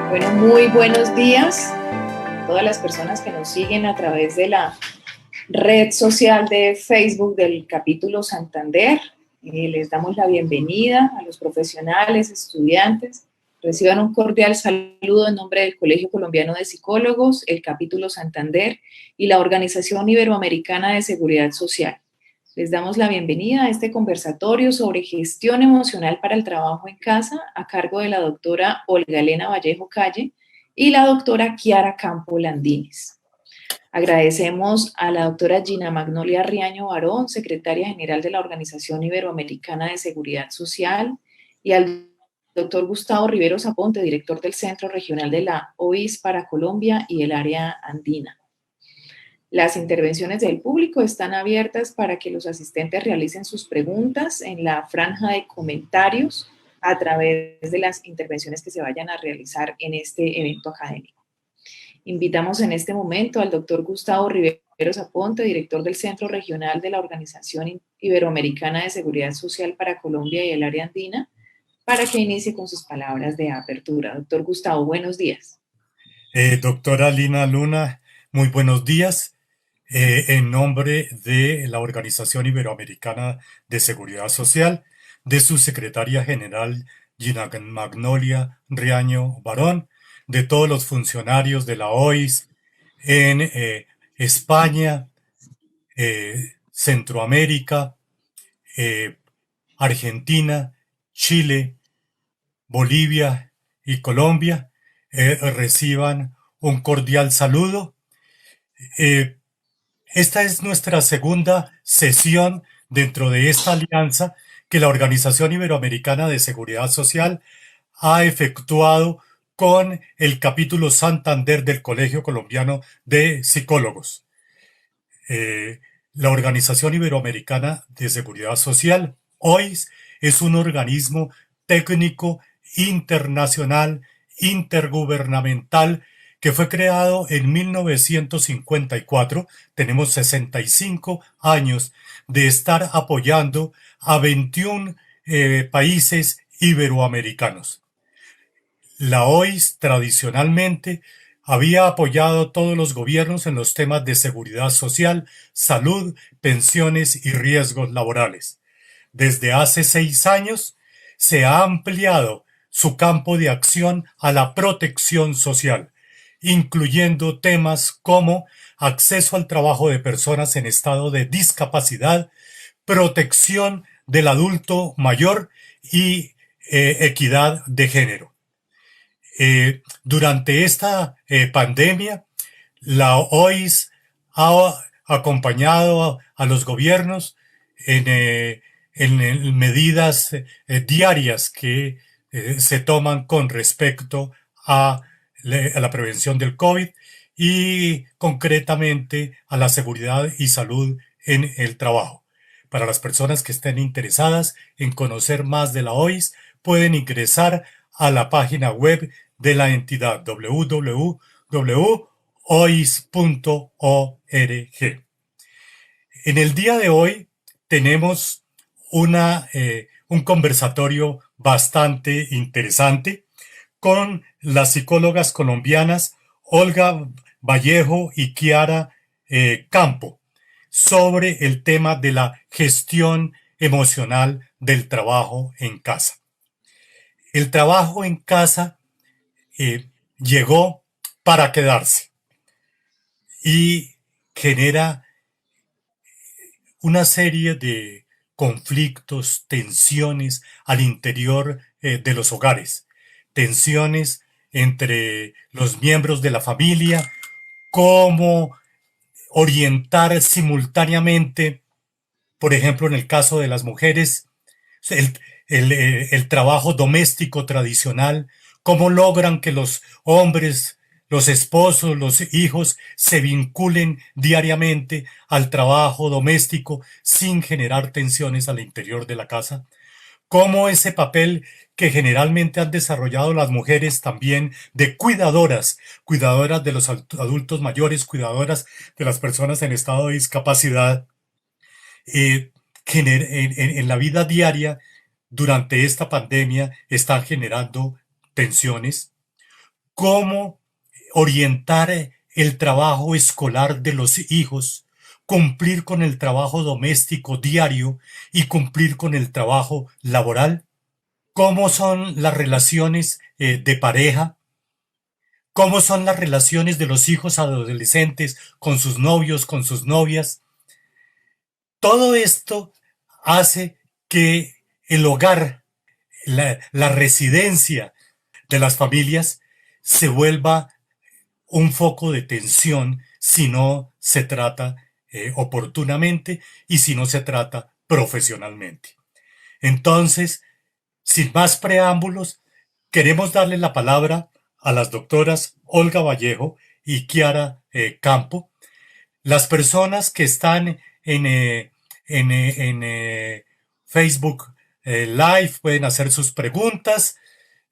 Bueno, muy buenos días a todas las personas que nos siguen a través de la red social de Facebook del capítulo Santander. Les damos la bienvenida a los profesionales, estudiantes. Reciban un cordial saludo en nombre del Colegio Colombiano de Psicólogos, el capítulo Santander y la Organización Iberoamericana de Seguridad Social. Les damos la bienvenida a este conversatorio sobre gestión emocional para el trabajo en casa a cargo de la doctora Olga Elena Vallejo Calle y la doctora Kiara Campo Landines. Agradecemos a la doctora Gina Magnolia Riaño Barón, secretaria general de la Organización Iberoamericana de Seguridad Social, y al doctor Gustavo Riveros Aponte, director del Centro Regional de la OIS para Colombia y el área andina. Las intervenciones del público están abiertas para que los asistentes realicen sus preguntas en la franja de comentarios a través de las intervenciones que se vayan a realizar en este evento académico. Invitamos en este momento al doctor Gustavo Riveros Aponte, director del Centro Regional de la Organización Iberoamericana de Seguridad Social para Colombia y el área andina, para que inicie con sus palabras de apertura. Doctor Gustavo, buenos días. Doctora Lina Luna, muy buenos días. En nombre de la Organización Iberoamericana de Seguridad Social, de su secretaria general Gina Magnolia Riaño Barón, de todos los funcionarios de la OIS en España, Centroamérica, Argentina, Chile, Bolivia y Colombia, reciban un cordial saludo. Esta es nuestra segunda sesión dentro de esta alianza que la Organización Iberoamericana de Seguridad Social ha efectuado con el capítulo Santander del Colegio Colombiano de Psicólogos. La Organización Iberoamericana de Seguridad Social, OIS, es un organismo técnico internacional, intergubernamental, que fue creado en 1954. Tenemos 65 años de estar apoyando a 21 países iberoamericanos. La OIS tradicionalmente había apoyado a todos los gobiernos en los temas de seguridad social, salud, pensiones y riesgos laborales. Desde hace 6 años se ha ampliado su campo de acción a la protección social, incluyendo temas como acceso al trabajo de personas en estado de discapacidad, protección del adulto mayor y equidad de género. Durante esta pandemia, la OIS ha acompañado a los gobiernos en medidas diarias que se toman con respecto a la prevención del COVID y concretamente a la seguridad y salud en el trabajo. Para las personas que estén interesadas en conocer más de la OIS, pueden ingresar a la página web de la entidad www.ois.org. En el día de hoy tenemos un conversatorio bastante interesante con las psicólogas colombianas Olga Vallejo y Kiara Campo sobre el tema de la gestión emocional del trabajo en casa. El trabajo en casa llegó para quedarse y genera una serie de conflictos, tensiones al interior de los hogares, tensiones entre los miembros de la familia, cómo orientar simultáneamente, por ejemplo, en el caso de las mujeres, el trabajo doméstico tradicional, cómo logran que los hombres, los esposos, los hijos se vinculen diariamente al trabajo doméstico sin generar tensiones al interior de la casa, cómo ese papel que generalmente han desarrollado las mujeres también de cuidadoras, cuidadoras de los adultos mayores, cuidadoras de las personas en estado de discapacidad, en la vida diaria durante esta pandemia están generando tensiones, cómo orientar el trabajo escolar de los hijos, cumplir con el trabajo doméstico diario y cumplir con el trabajo laboral, cómo son las relaciones de pareja, cómo son las relaciones de los hijos adolescentes con sus novios, con sus novias. Todo esto hace que el hogar, la residencia de las familias se vuelva un foco de tensión si no se trata oportunamente y si no se trata profesionalmente. Entonces, sin más preámbulos, queremos darle la palabra a las doctoras Olga Vallejo y Kiara Campo. Las personas que están en Facebook Live pueden hacer sus preguntas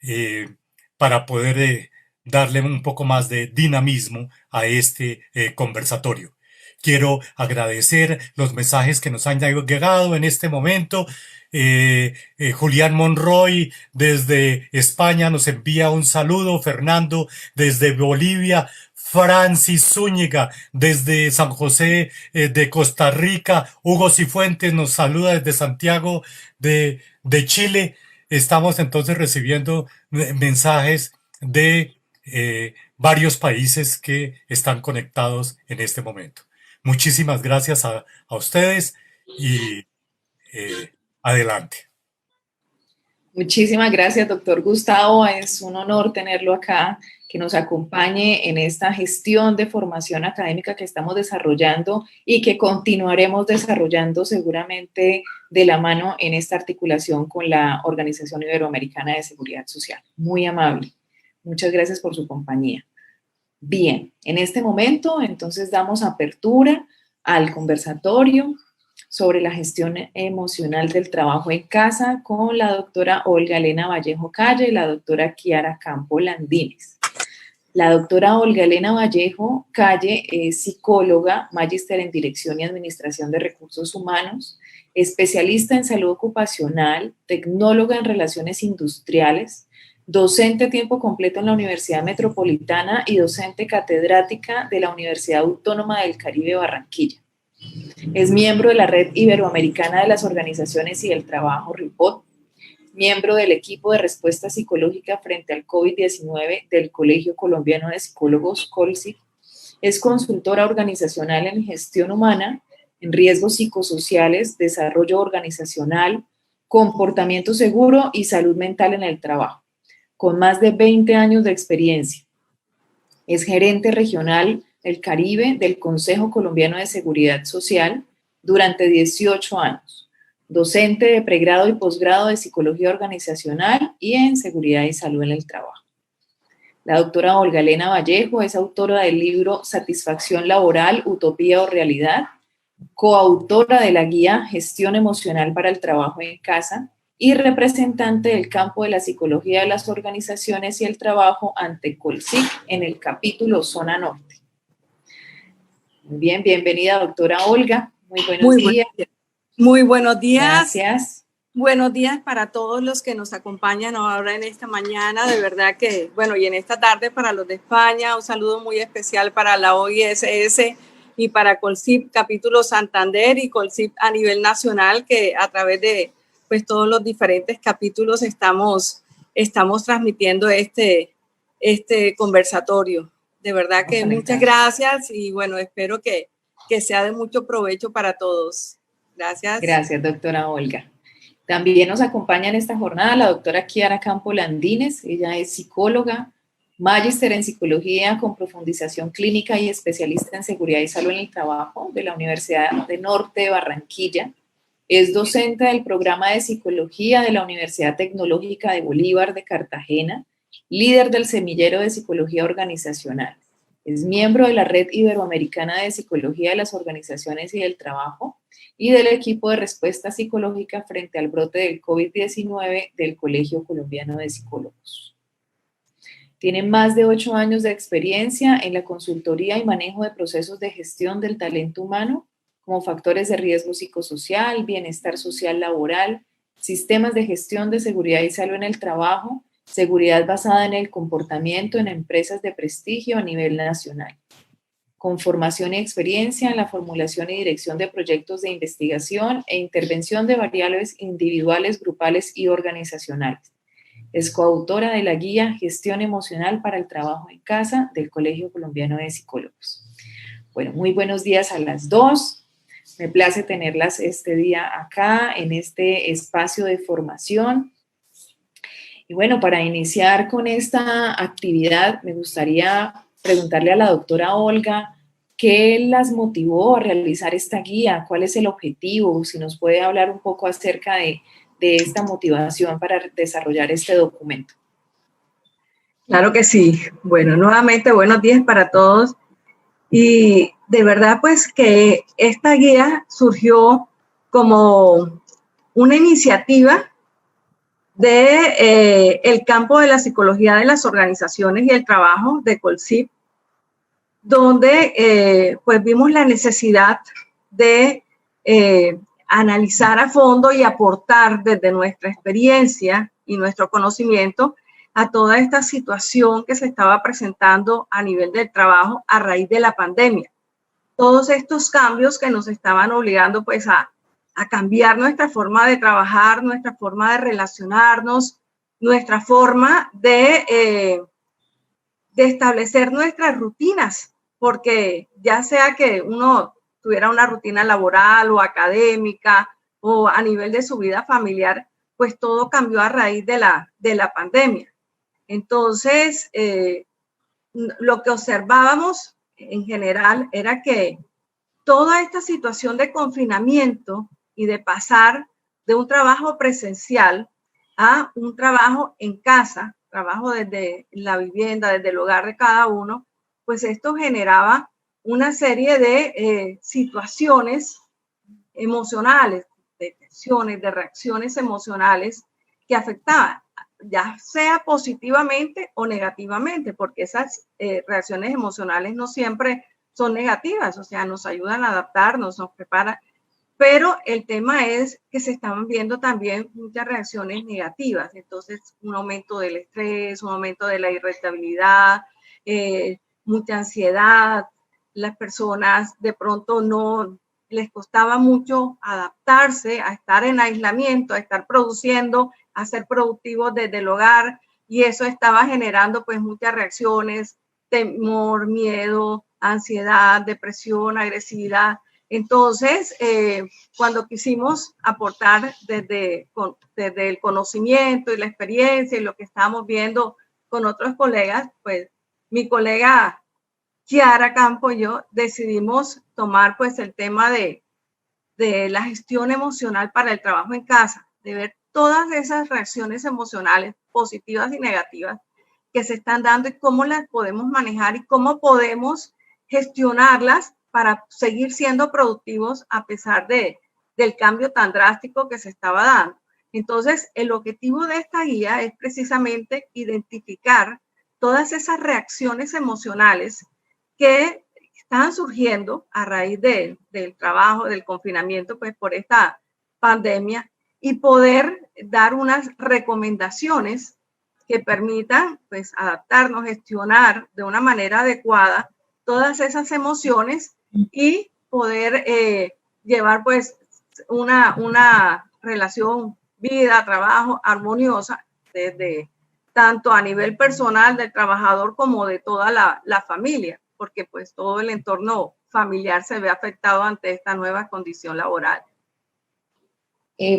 eh, para poder darle un poco más de dinamismo a este conversatorio. Quiero agradecer los mensajes que nos han llegado en este momento. Julián Monroy desde España nos envía un saludo. Fernando desde Bolivia. Francis Zúñiga desde San José de Costa Rica. Hugo Cifuentes nos saluda desde Santiago de Chile. Estamos entonces recibiendo mensajes de varios países que están conectados en este momento. Muchísimas gracias a ustedes y adelante. Muchísimas gracias, doctor Gustavo. Es un honor tenerlo acá, que nos acompañe en esta gestión de formación académica que estamos desarrollando y que continuaremos desarrollando seguramente de la mano en esta articulación con la Organización Iberoamericana de Seguridad Social. Muy amable. Muchas gracias por su compañía. Bien, en este momento entonces damos apertura al conversatorio sobre la gestión emocional del trabajo en casa con la doctora Olga Elena Vallejo Calle y la doctora Kiara Campo Landines. La doctora Olga Elena Vallejo Calle es psicóloga, magíster en Dirección y Administración de Recursos Humanos, especialista en salud ocupacional, tecnóloga en relaciones industriales, docente a tiempo completo en la Universidad Metropolitana y docente catedrática de la Universidad Autónoma del Caribe Barranquilla. Es miembro de la Red Iberoamericana de las Organizaciones y del Trabajo, RIPOT, miembro del equipo de respuesta psicológica frente al COVID-19 del Colegio Colombiano de Psicólogos, COLSIP. Es consultora organizacional en gestión humana, en riesgos psicosociales, desarrollo organizacional, comportamiento seguro y salud mental en el trabajo, con más de 20 años de experiencia. Es gerente regional del Caribe del Consejo Colombiano de Seguridad Social durante 18 años, docente de pregrado y posgrado de Psicología Organizacional y en Seguridad y Salud en el Trabajo. La doctora Olga Elena Vallejo es autora del libro Satisfacción Laboral, Utopía o Realidad, coautora de la guía Gestión Emocional para el Trabajo en Casa y representante del campo de la psicología de las organizaciones y el trabajo ante COLSIC en el capítulo Zona Norte. Muy bien, bienvenida doctora Olga, muy buenos días. Muy buenos días. Gracias. Buenos días para todos los que nos acompañan ahora en esta mañana, de verdad que, bueno, y en esta tarde para los de España, un saludo muy especial para la OISS y para COLSIP capítulo Santander y COLSIP a nivel nacional, que a través de pues todos los diferentes capítulos estamos transmitiendo este conversatorio. De verdad que muchas gracias y bueno, espero que sea de mucho provecho para todos. Gracias. Gracias, doctora Olga. También nos acompaña en esta jornada la doctora Kiara Campo Landines. Ella es psicóloga, magíster en psicología con profundización clínica y especialista en seguridad y salud en el trabajo de la Universidad de Norte de Barranquilla. Es docente del programa de psicología de la Universidad Tecnológica de Bolívar de Cartagena, líder del semillero de psicología organizacional. Es miembro de la Red Iberoamericana de Psicología de las Organizaciones y del Trabajo y del equipo de respuesta psicológica frente al brote del COVID-19 del Colegio Colombiano de Psicólogos. Tiene más de 8 años de experiencia en la consultoría y manejo de procesos de gestión del talento humano, como factores de riesgo psicosocial, bienestar social laboral, sistemas de gestión de seguridad y salud en el trabajo seguridad basada en el comportamiento en empresas de prestigio a nivel nacional, con formación y experiencia en la formulación y dirección de proyectos de investigación e intervención de variables individuales, grupales y organizacionales. Es coautora de la guía Gestión Emocional para el Trabajo en Casa del Colegio Colombiano de Psicólogos. Bueno, muy buenos días a las dos. Me place tenerlas este día acá en este espacio de formación. Y bueno, para iniciar con esta actividad, me gustaría preguntarle a la doctora Olga qué las motivó a realizar esta guía, cuál es el objetivo, si nos puede hablar un poco acerca de esta motivación para desarrollar este documento. Claro que sí. Bueno, nuevamente buenos días para todos. Y de verdad pues que esta guía surgió como una iniciativa de el campo de la psicología de las organizaciones y el trabajo de Colsip, donde pues vimos la necesidad de analizar a fondo y aportar desde nuestra experiencia y nuestro conocimiento a toda esta situación que se estaba presentando a nivel del trabajo a raíz de la pandemia. Todos estos cambios que nos estaban obligando pues a cambiar nuestra forma de trabajar, nuestra forma de relacionarnos, nuestra forma de establecer nuestras rutinas, porque ya sea que uno tuviera una rutina laboral o académica o a nivel de su vida familiar, pues todo cambió a raíz de la pandemia. Entonces, lo que observábamos en general era que toda esta situación de confinamiento y de pasar de un trabajo presencial a un trabajo en casa, trabajo desde la vivienda, desde el hogar de cada uno, pues esto generaba una serie de situaciones emocionales, de tensiones, de reacciones emocionales que afectaban, ya sea positivamente o negativamente, porque esas reacciones emocionales no siempre son negativas, o sea, nos ayudan a adaptarnos, nos preparan, pero el tema es que se estaban viendo también muchas reacciones negativas, entonces un aumento del estrés, un aumento de la irritabilidad, mucha ansiedad, las personas de pronto no les costaba mucho adaptarse a estar en aislamiento, a estar produciendo, a ser productivos desde el hogar, y eso estaba generando pues muchas reacciones, temor, miedo, ansiedad, depresión, agresividad. Entonces, cuando quisimos aportar desde el conocimiento y la experiencia y lo que estábamos viendo con otros colegas, pues mi colega Kiara Campo y yo decidimos tomar pues el tema de la gestión emocional para el trabajo en casa, de ver todas esas reacciones emocionales positivas y negativas que se están dando y cómo las podemos manejar y cómo podemos gestionarlas para seguir siendo productivos a pesar del cambio tan drástico que se estaba dando. Entonces, el objetivo de esta guía es precisamente identificar todas esas reacciones emocionales que estaban surgiendo a raíz del trabajo, del confinamiento, pues por esta pandemia, y poder dar unas recomendaciones que permitan pues adaptarnos, gestionar de una manera adecuada todas esas emociones y poder llevar pues una relación vida-trabajo armoniosa desde tanto a nivel personal del trabajador como de toda la familia, porque pues todo el entorno familiar se ve afectado ante esta nueva condición laboral.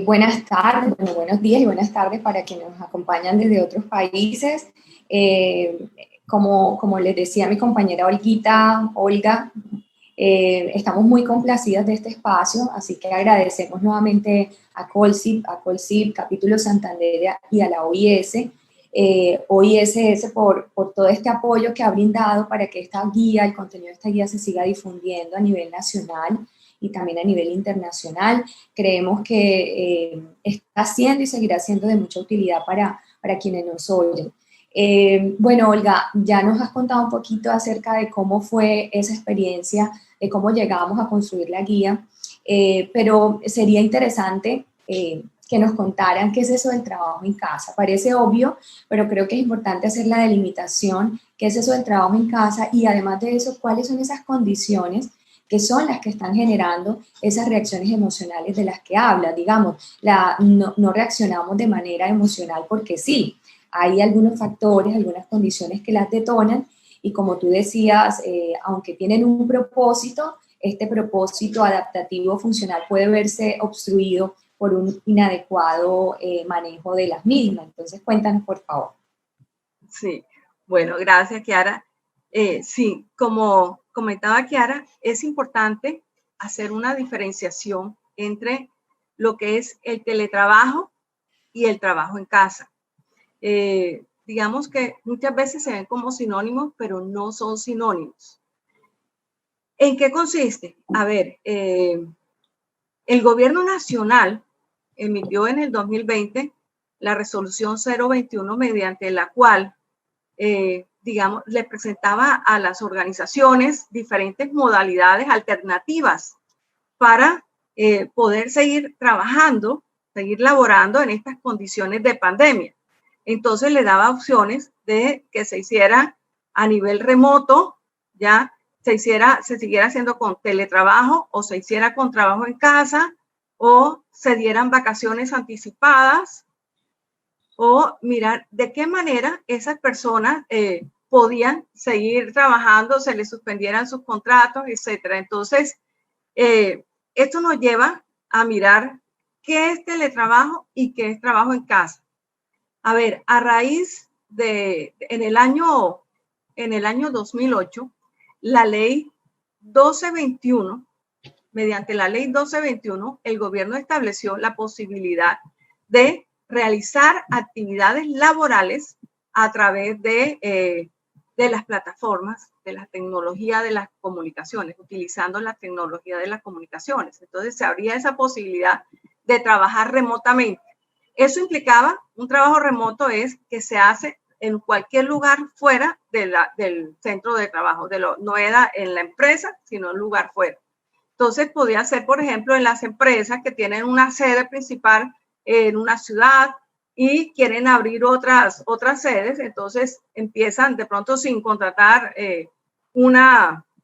Buenas tardes, bueno, buenos días y buenas tardes para quienes nos acompañan desde otros países. Como les decía mi compañera Olga, estamos muy complacidas de este espacio, así que agradecemos nuevamente a Colsip, Capítulo Santander y a la OIS, OISS por todo este apoyo que ha brindado para que esta guía, el contenido de esta guía se siga difundiendo a nivel nacional y también a nivel internacional. Creemos que está siendo y seguirá siendo de mucha utilidad para quienes nos oyen. Bueno, Olga, ya nos has contado un poquito acerca de cómo fue esa experiencia, de cómo llegamos a construir la guía, pero sería interesante que nos contaran qué es eso del trabajo en casa. Parece obvio, pero creo que es importante hacer la delimitación, qué es eso del trabajo en casa y además de eso, cuáles son esas condiciones que son las que están generando esas reacciones emocionales de las que habla. Digamos, no reaccionamos de manera emocional porque sí, hay algunos factores, algunas condiciones que las detonan y como tú decías, aunque tienen un propósito, este propósito adaptativo funcional puede verse obstruido por un inadecuado manejo de las mismas. Entonces, cuéntanos, por favor. Sí, bueno, gracias, Kiara. Sí, como comentaba Kiara, es importante hacer una diferenciación entre lo que es el teletrabajo y el trabajo en casa. Digamos que muchas veces se ven como sinónimos, pero no son sinónimos. ¿En qué consiste? A ver, el gobierno nacional emitió en el 2020 la resolución 021 mediante la cual, digamos, le presentaba a las organizaciones diferentes modalidades alternativas para poder seguir trabajando, seguir laborando en estas condiciones de pandemia. Entonces le daba opciones de que se hiciera a nivel remoto, ya se siguiera haciendo con teletrabajo o se hiciera con trabajo en casa o se dieran vacaciones anticipadas o mirar de qué manera esas personas podían seguir trabajando, se les suspendieran sus contratos, etcétera. Entonces, esto nos lleva a mirar qué es teletrabajo y qué es trabajo en casa. A ver, a raíz de, en el año 2008, la ley 1221, mediante la ley 1221, el gobierno estableció la posibilidad de realizar actividades laborales a través de las plataformas, de la tecnología de las comunicaciones, utilizando la tecnología de las comunicaciones. Entonces se abría esa posibilidad de trabajar remotamente. Eso implicaba, un trabajo remoto es que se hace en cualquier lugar fuera del centro de trabajo, no era en la empresa, sino en un lugar fuera. Entonces podía ser, por ejemplo, en las empresas que tienen una sede principal en una ciudad y quieren abrir otras sedes, entonces empiezan de pronto sin contratar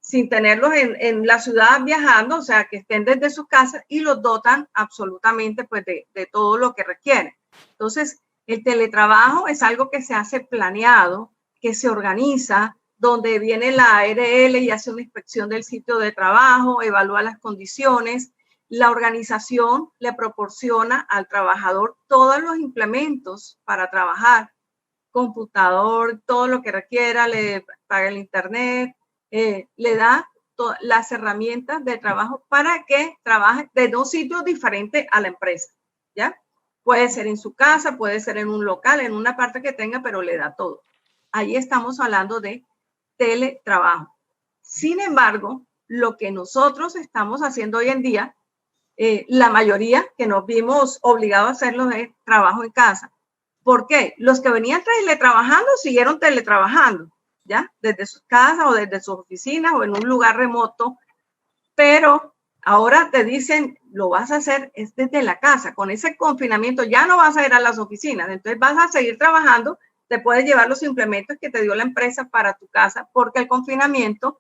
sin tenerlos en la ciudad viajando, o sea, que estén desde sus casas y los dotan absolutamente pues de todo lo que requieren. Entonces, el teletrabajo es algo que se hace planeado, que se organiza, donde viene la ARL y hace una inspección del sitio de trabajo, evalúa las condiciones. La organización le proporciona al trabajador todos los implementos para trabajar, computador, todo lo que requiera, le paga el internet, le da las herramientas de trabajo para que trabaje desde un sitio diferente a la empresa, ¿ya? Puede ser en su casa, puede ser en un local, en una parte que tenga, pero le da todo. Ahí estamos hablando de teletrabajo. Sin embargo, lo que nosotros estamos haciendo hoy en día, la mayoría que nos vimos obligados a hacerlo es trabajo en casa. ¿Por qué? Los que venían teletrabajando siguieron teletrabajando, ¿ya? Desde sus casas o desde sus oficinas o en un lugar remoto, pero ahora te dicen, lo vas a hacer es desde la casa. Con ese confinamiento ya no vas a ir a las oficinas, entonces vas a seguir trabajando, te puedes llevar los implementos que te dio la empresa para tu casa, porque el confinamiento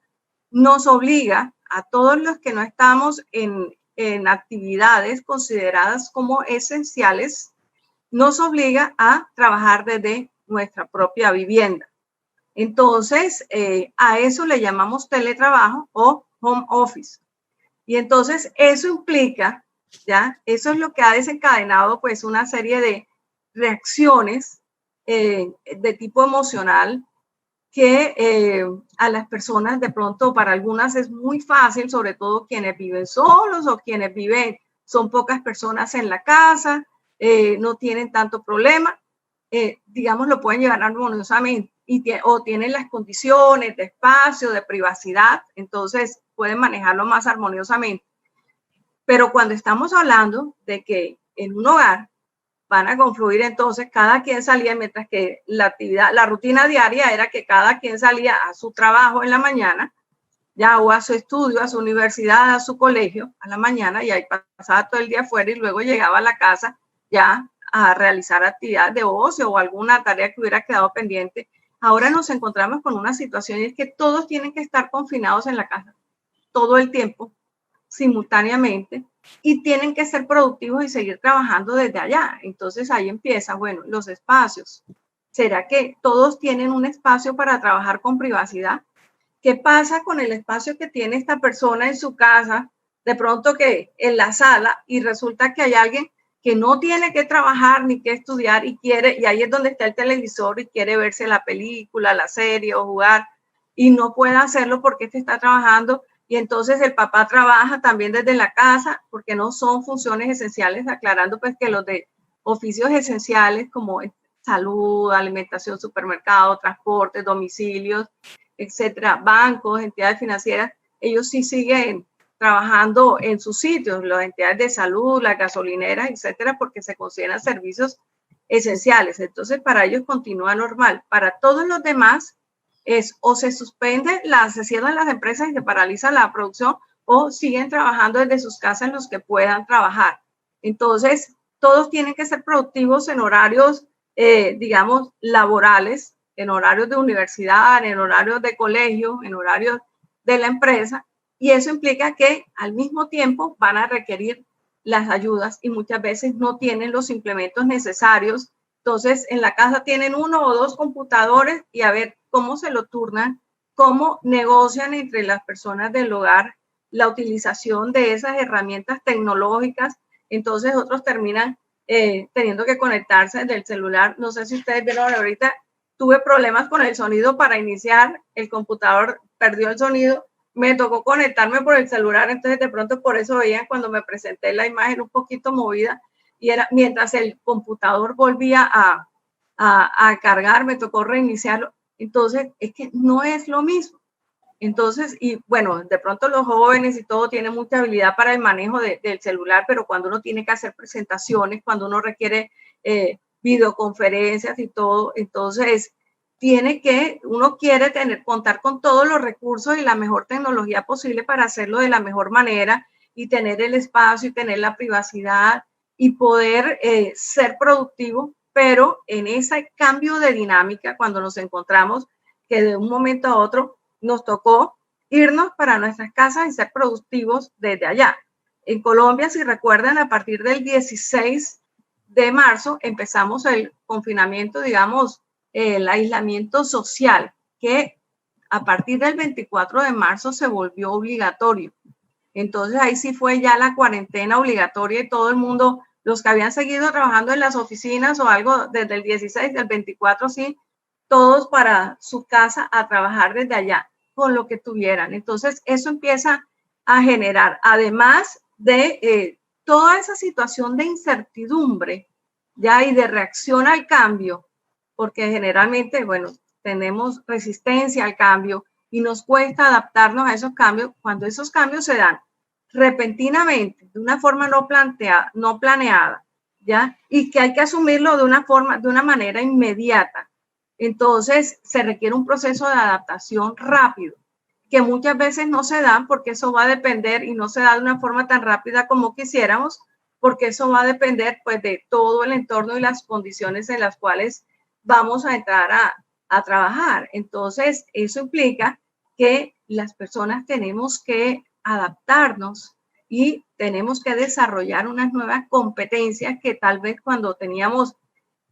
nos obliga a todos los que no estamos en actividades consideradas como esenciales, nos obliga a trabajar desde nuestra propia vivienda. Entonces, a eso le llamamos teletrabajo o home office. Y entonces eso implica, ¿ya? Eso es lo que ha desencadenado pues una serie de reacciones de tipo emocional que a las personas de pronto para algunas es muy fácil, sobre todo quienes viven solos o quienes son pocas personas en la casa, no tienen tanto problema, digamos lo pueden llevar armoniosamente o tienen las condiciones de espacio, de privacidad, entonces pueden manejarlo más armoniosamente. Pero cuando estamos hablando de que en un hogar van a confluir, entonces cada quien salía, mientras que la rutina diaria era que cada quien salía a su trabajo en la mañana, ya o a su estudio, a su universidad, a su colegio, a la mañana, y ahí pasaba todo el día afuera y luego llegaba a la casa ya a realizar actividades de ocio o alguna tarea que hubiera quedado pendiente. Ahora nos encontramos con una situación y es que todos tienen que estar confinados en la casa todo el tiempo, simultáneamente, y tienen que ser productivos y seguir trabajando desde allá. Entonces ahí empieza, bueno, los espacios. ¿Será que todos tienen un espacio para trabajar con privacidad? ¿Qué pasa con el espacio que tiene esta persona en su casa, de pronto que en la sala, y resulta que hay alguien que no tiene que trabajar ni que estudiar y quiere, y ahí es donde está el televisor y quiere verse la película, la serie o jugar, y no puede hacerlo porque está trabajando? Y entonces el papá trabaja también desde la casa porque no son funciones esenciales, aclarando pues que los de oficios esenciales como salud, alimentación, supermercado, transporte, domicilios, etcétera, bancos, entidades financieras, ellos sí siguen trabajando en sus sitios, las entidades de salud, las gasolineras, etcétera, porque se consideran servicios esenciales. Entonces, para ellos continúa normal. Para todos los demás, es o se suspende, se cierran las empresas y se paraliza la producción, o siguen trabajando desde sus casas en los que puedan trabajar. Entonces, todos tienen que ser productivos en horarios, digamos, laborales, en horarios de universidad, en horarios de colegio, en horarios de la empresa, y eso implica que al mismo tiempo van a requerir las ayudas y muchas veces no tienen los implementos necesarios. Entonces, en la casa tienen 1 o 2 computadores y a ver cómo se lo turnan, cómo negocian entre las personas del hogar la utilización de esas herramientas tecnológicas. Entonces, otros terminan teniendo que conectarse desde el celular. No sé si ustedes vieron ahorita, tuve problemas con el sonido para iniciar, el computador perdió el sonido, me tocó conectarme por el celular, entonces de pronto por eso veían cuando me presenté la imagen un poquito movida, y era mientras el computador volvía a cargar, me tocó reiniciarlo. Entonces, es que no es lo mismo. Entonces, y bueno, de pronto los jóvenes y todo tienen mucha habilidad para el manejo del celular, pero cuando uno tiene que hacer presentaciones, cuando uno requiere videoconferencias y todo, entonces uno quiere contar con todos los recursos y la mejor tecnología posible para hacerlo de la mejor manera y tener el espacio y tener la privacidad y poder ser productivo, pero en ese cambio de dinámica, cuando nos encontramos que de un momento a otro nos tocó irnos para nuestras casas y ser productivos desde allá. En Colombia, si recuerdan, a partir del 16 de marzo empezamos el confinamiento, digamos, el aislamiento social, que a partir del 24 de marzo se volvió obligatorio. Entonces ahí sí fue ya la cuarentena obligatoria y todo el mundo, los que habían seguido trabajando en las oficinas o algo desde el 16, del 24, sí, todos para su casa a trabajar desde allá con lo que tuvieran. Entonces eso empieza a generar, además de toda esa situación de incertidumbre ya y de reacción al cambio, porque generalmente, bueno, tenemos resistencia al cambio y nos cuesta adaptarnos a esos cambios. Cuando esos cambios se dan repentinamente, de una forma no planeada, ¿ya? Y que hay que asumirlo de una manera inmediata. Entonces, se requiere un proceso de adaptación rápido, que muchas veces no se da porque eso va a depender y no se da de una forma tan rápida como quisiéramos, porque eso va a depender pues de todo el entorno y las condiciones en las cuales vamos a entrar a trabajar. Entonces, eso implica que las personas tenemos que adaptarnos y tenemos que desarrollar unas nuevas competencias que tal vez cuando teníamos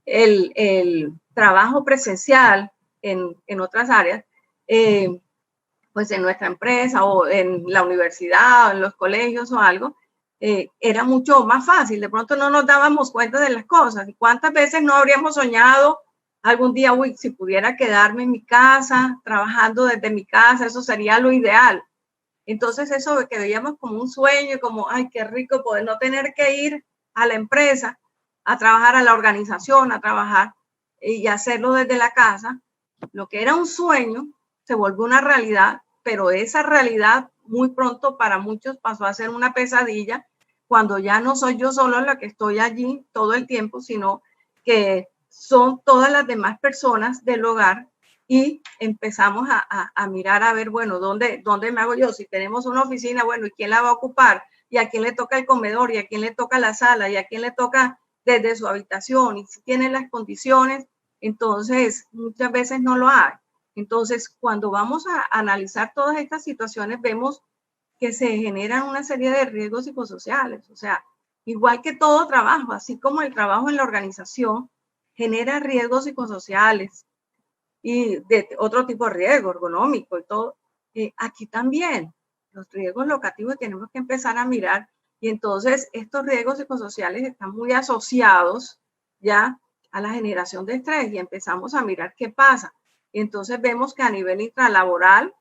el trabajo presencial en otras áreas, pues en nuestra empresa o en la universidad o en los colegios o algo, era mucho más fácil. De pronto no nos dábamos cuenta de las cosas. ¿Y cuántas veces no habríamos soñado algún día, uy, si pudiera quedarme en mi casa, trabajando desde mi casa, eso sería lo ideal? Entonces eso que veíamos como un sueño, como, ay, qué rico poder no tener que ir a la empresa, a trabajar a la organización, a trabajar y hacerlo desde la casa, lo que era un sueño se volvió una realidad, pero esa realidad muy pronto para muchos pasó a ser una pesadilla cuando ya no soy yo solo la que estoy allí todo el tiempo, sino que son todas las demás personas del hogar y empezamos a mirar a ver, bueno, ¿dónde me hago yo? Si tenemos una oficina, bueno, ¿y quién la va a ocupar? ¿Y a quién le toca el comedor? ¿Y a quién le toca la sala? ¿Y a quién le toca desde su habitación y si tiene las condiciones, entonces muchas veces no lo hay. Entonces, cuando vamos a analizar todas estas situaciones, vemos que se generan una serie de riesgos psicosociales. O sea, igual que todo trabajo, así como el trabajo en la organización genera riesgos psicosociales y de otro tipo de riesgo ergonómico y todo, aquí también los riesgos locativos tenemos que empezar a mirar. Y entonces estos riesgos psicosociales están muy asociados ya a la generación de estrés y empezamos a mirar qué pasa. Y entonces vemos que a nivel intralaboral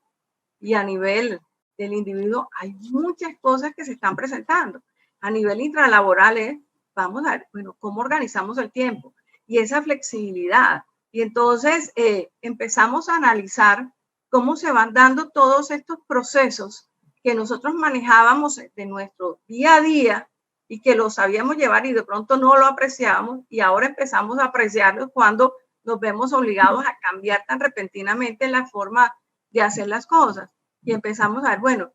y a nivel del individuo hay muchas cosas que se están presentando. A nivel intralaboral vamos a ver, bueno, cómo organizamos el tiempo y esa flexibilidad. Y entonces empezamos a analizar cómo se van dando todos estos procesos que nosotros manejábamos de nuestro día a día y que lo sabíamos llevar y de pronto no lo apreciábamos y ahora empezamos a apreciarlos cuando nos vemos obligados a cambiar tan repentinamente la forma de hacer las cosas. Y empezamos a ver, bueno,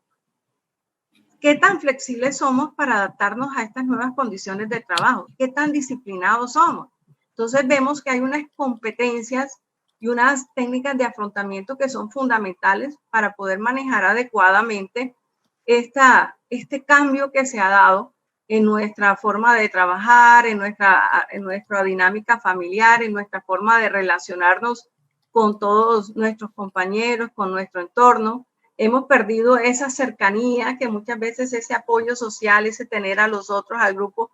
¿qué tan flexibles somos para adaptarnos a estas nuevas condiciones de trabajo? ¿Qué tan disciplinados somos? Entonces vemos que hay unas competencias y unas técnicas de afrontamiento que son fundamentales para poder manejar adecuadamente este cambio que se ha dado en nuestra forma de trabajar, en nuestra dinámica familiar, en nuestra forma de relacionarnos con todos nuestros compañeros, con nuestro entorno. Hemos perdido esa cercanía que muchas veces ese apoyo social, ese tener a los otros, al grupo,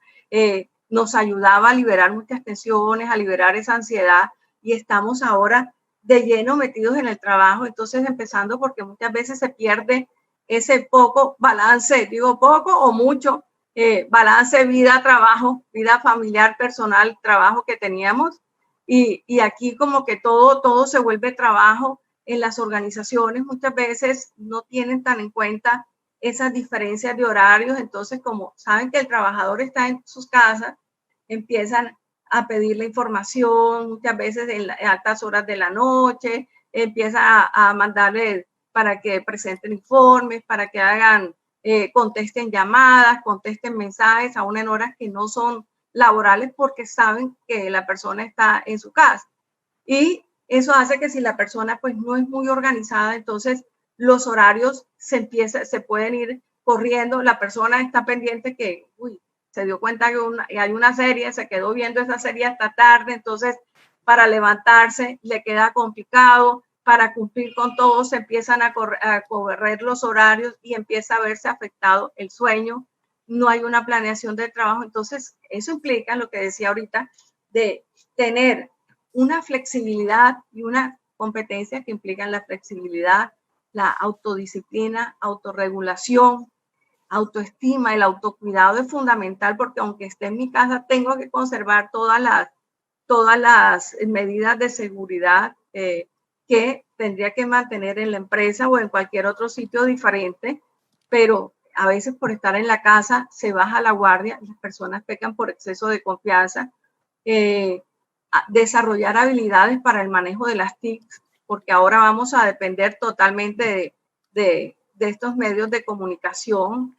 nos ayudaba a liberar muchas tensiones, a liberar esa ansiedad y estamos ahora de lleno metidos en el trabajo. Entonces empezando porque muchas veces se pierde ese poco balance, digo poco o mucho, balance vida-trabajo, vida familiar, personal, trabajo que teníamos y aquí como que todo se vuelve trabajo. En las organizaciones muchas veces no tienen tan en cuenta esas diferencias de horarios, entonces como saben que el trabajador está en sus casas, empiezan a pedir la información, muchas veces en altas horas de la noche, empiezan a mandarle para que presenten informes, para que hagan, contesten llamadas, contesten mensajes aún en horas que no son laborales porque saben que la persona está en su casa. Y eso hace que si la persona pues no es muy organizada, entonces los horarios se pueden ir corriendo, la persona está pendiente que, se dio cuenta que hay una serie, se quedó viendo esa serie hasta tarde, entonces para levantarse le queda complicado, para cumplir con todo se empiezan a correr los horarios y empieza a verse afectado el sueño, no hay una planeación del trabajo, entonces eso implica lo que decía ahorita de tener una flexibilidad y una competencia que implican la flexibilidad, la autodisciplina, autorregulación, autoestima, el autocuidado es fundamental porque aunque esté en mi casa tengo que conservar todas las medidas de seguridad que tendría que mantener en la empresa o en cualquier otro sitio diferente, pero a veces por estar en la casa se baja la guardia, las personas pecan por exceso de confianza, desarrollar habilidades para el manejo de las TIC, porque ahora vamos a depender totalmente de estos medios de comunicación,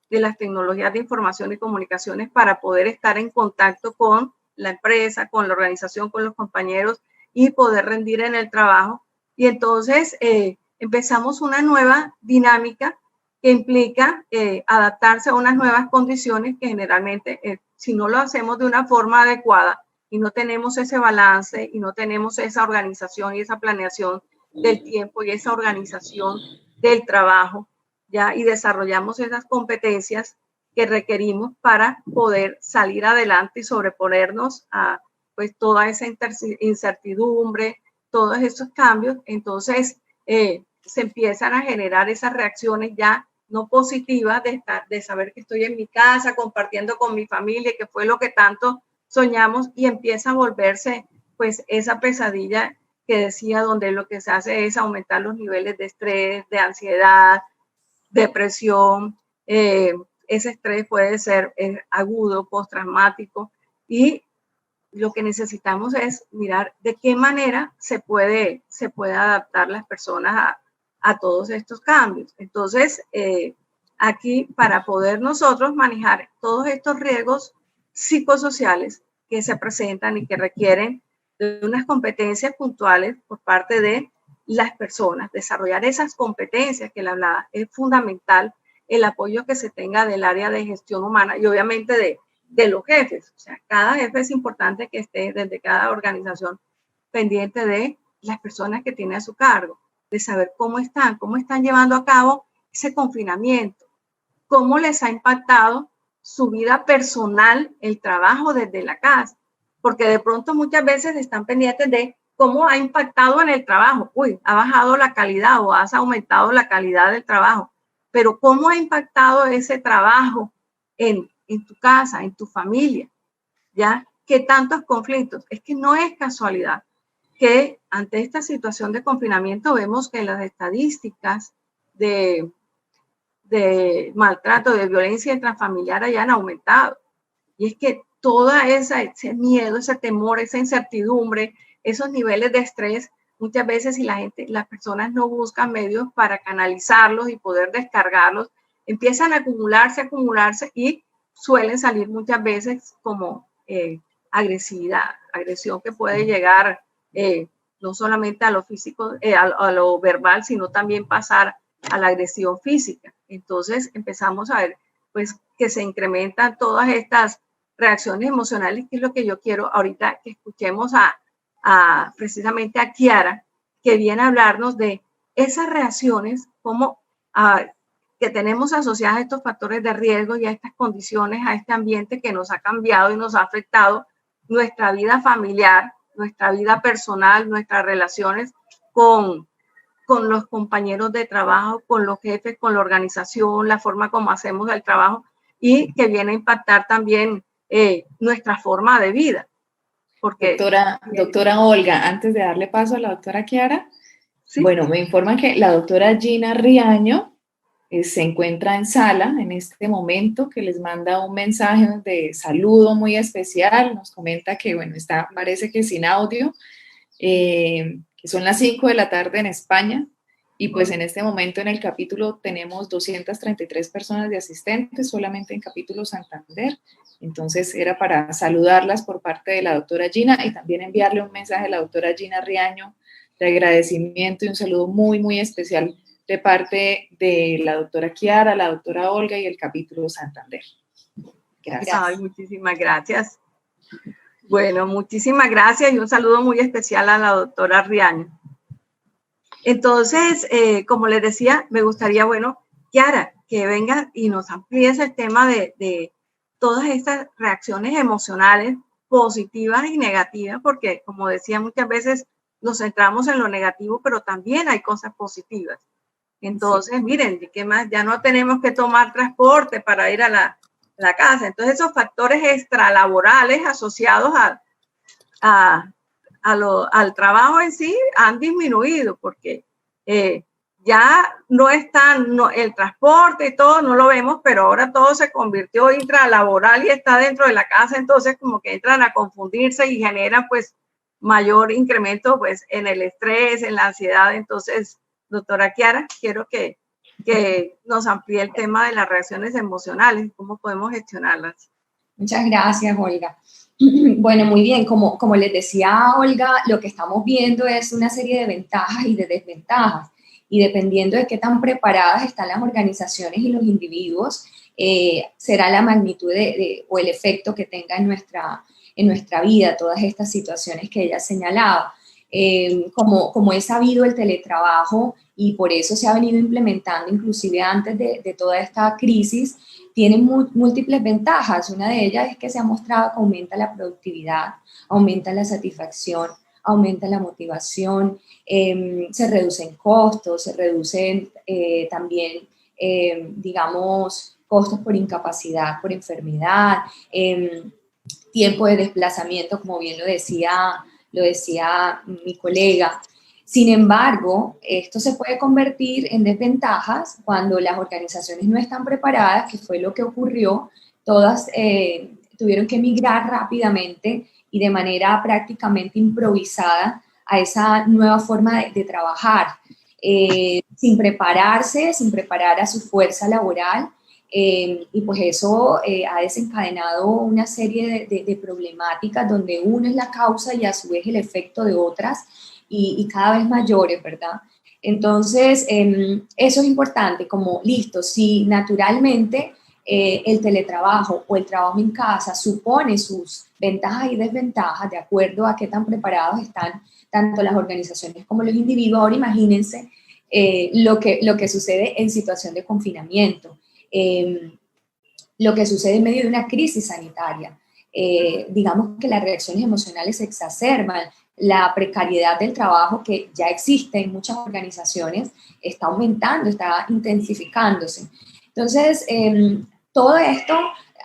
de las tecnologías de información y comunicaciones para poder estar en contacto con la empresa, con la organización, con los compañeros y poder rendir en el trabajo. Y entonces empezamos una nueva dinámica que implica adaptarse a unas nuevas condiciones que generalmente, si no lo hacemos de una forma adecuada y no tenemos ese balance y no tenemos esa organización y esa planeación del tiempo y esa organización del trabajo, ¿ya? Y desarrollamos esas competencias que requerimos para poder salir adelante y sobreponernos a pues toda esa incertidumbre, todos esos cambios. Entonces se empiezan a generar esas reacciones ya no positivas de saber que estoy en mi casa compartiendo con mi familia, que fue lo que tanto soñamos, y empieza a volverse pues esa pesadilla que decía, donde lo que se hace es aumentar los niveles de estrés, de ansiedad, depresión, ese estrés puede ser agudo, postraumático, y lo que necesitamos es mirar de qué manera se puede adaptar las personas a todos estos cambios. Entonces, aquí para poder nosotros manejar todos estos riesgos psicosociales, que se presentan y que requieren de unas competencias puntuales por parte de las personas. Desarrollar esas competencias que le hablaba es fundamental, el apoyo que se tenga del área de gestión humana y obviamente de los jefes. O sea, cada jefe es importante que esté desde cada organización pendiente de las personas que tiene a su cargo, de saber cómo están llevando a cabo ese confinamiento, cómo les ha impactado su vida personal, el trabajo desde la casa, porque de pronto muchas veces están pendientes de cómo ha impactado en el trabajo. Uy, ha bajado la calidad o has aumentado la calidad del trabajo, pero cómo ha impactado ese trabajo en tu casa, en tu familia, ¿ya? ¿Qué tantos conflictos? Es que no es casualidad que ante esta situación de confinamiento vemos que las estadísticas de maltrato, de violencia intrafamiliar hayan aumentado. Y es que toda ese miedo, ese temor, esa incertidumbre, esos niveles de estrés, muchas veces si las personas no buscan medios para canalizarlos y poder descargarlos, empiezan a acumularse y suelen salir muchas veces como agresión que puede llegar no solamente a lo físico, a lo verbal, sino también pasar a la agresión física. Entonces empezamos a ver pues que se incrementan todas estas reacciones emocionales, que es lo que yo quiero ahorita que escuchemos precisamente a Kiara, que viene a hablarnos de esas reacciones, como que tenemos asociadas a estos factores de riesgo y a estas condiciones, a este ambiente que nos ha cambiado y nos ha afectado nuestra vida familiar, nuestra vida personal, nuestras relaciones con los compañeros de trabajo, con los jefes, con la organización, la forma como hacemos el trabajo y que viene a impactar también nuestra forma de vida. Porque, doctora Olga, antes de darle paso a la doctora Kiara, ¿sí? Bueno, me informan que la doctora Gina Riaño se encuentra en sala en este momento, que les manda un mensaje de saludo muy especial, nos comenta que, bueno, parece que sin audio, que son las 5 de la tarde en España, y pues en este momento en el capítulo tenemos 233 personas de asistentes, solamente en capítulo Santander, entonces era para saludarlas por parte de la doctora Gina y también enviarle un mensaje a la doctora Gina Riaño de agradecimiento y un saludo muy, muy especial de parte de la doctora Kiara, la doctora Olga y el capítulo Santander. Gracias. Ay, muchísimas gracias. Bueno, muchísimas gracias y un saludo muy especial a la doctora Riaño. Entonces, como les decía, me gustaría, bueno, Kiara, que venga y nos amplíes el tema de todas estas reacciones emocionales positivas y negativas, porque como decía, muchas veces nos centramos en lo negativo, pero también hay cosas positivas. Entonces, miren, ¿qué más? Ya no tenemos que tomar transporte para ir a la casa. Entonces, esos factores extralaborales asociados al trabajo en sí han disminuido porque ya no están, el transporte y todo no lo vemos, pero ahora todo se convirtió intralaboral y está dentro de la casa, entonces como que entran a confundirse y generan pues mayor incremento pues en el estrés, en la ansiedad. Entonces, doctora Kiara, quiero que nos amplíe el tema de las reacciones emocionales, cómo podemos gestionarlas. Muchas gracias, Olga. Bueno, muy bien, como les decía Olga, lo que estamos viendo es una serie de ventajas y de desventajas, y dependiendo de qué tan preparadas están las organizaciones y los individuos, será la magnitud o el efecto que tenga en nuestra vida todas estas situaciones que ella señalaba. Como es sabido, el teletrabajo, y por eso se ha venido implementando inclusive antes de toda esta crisis, tiene múltiples ventajas. Una de ellas es que se ha mostrado que aumenta la productividad, aumenta la satisfacción, aumenta la motivación, se reducen costos, se reducen también, digamos, costos por incapacidad, por enfermedad, tiempo de desplazamiento, como bien lo decía mi colega. Sin embargo, esto se puede convertir en desventajas cuando las organizaciones no están preparadas, que fue lo que ocurrió. Todas tuvieron que migrar rápidamente y de manera prácticamente improvisada a esa nueva forma de trabajar, sin prepararse, sin preparar a su fuerza laboral, Y pues eso ha desencadenado una serie de problemáticas donde uno es la causa y a su vez el efecto de otras y cada vez mayores, ¿verdad? Entonces, eso es importante, como listo, si naturalmente el teletrabajo o el trabajo en casa supone sus ventajas y desventajas de acuerdo a qué tan preparados están tanto las organizaciones como los individuos. Ahora imagínense lo que sucede en situación de confinamiento, lo que sucede en medio de una crisis sanitaria. Digamos que las reacciones emocionales se exacerban, la precariedad del trabajo que ya existe en muchas organizaciones está aumentando, está intensificándose. Entonces, todo esto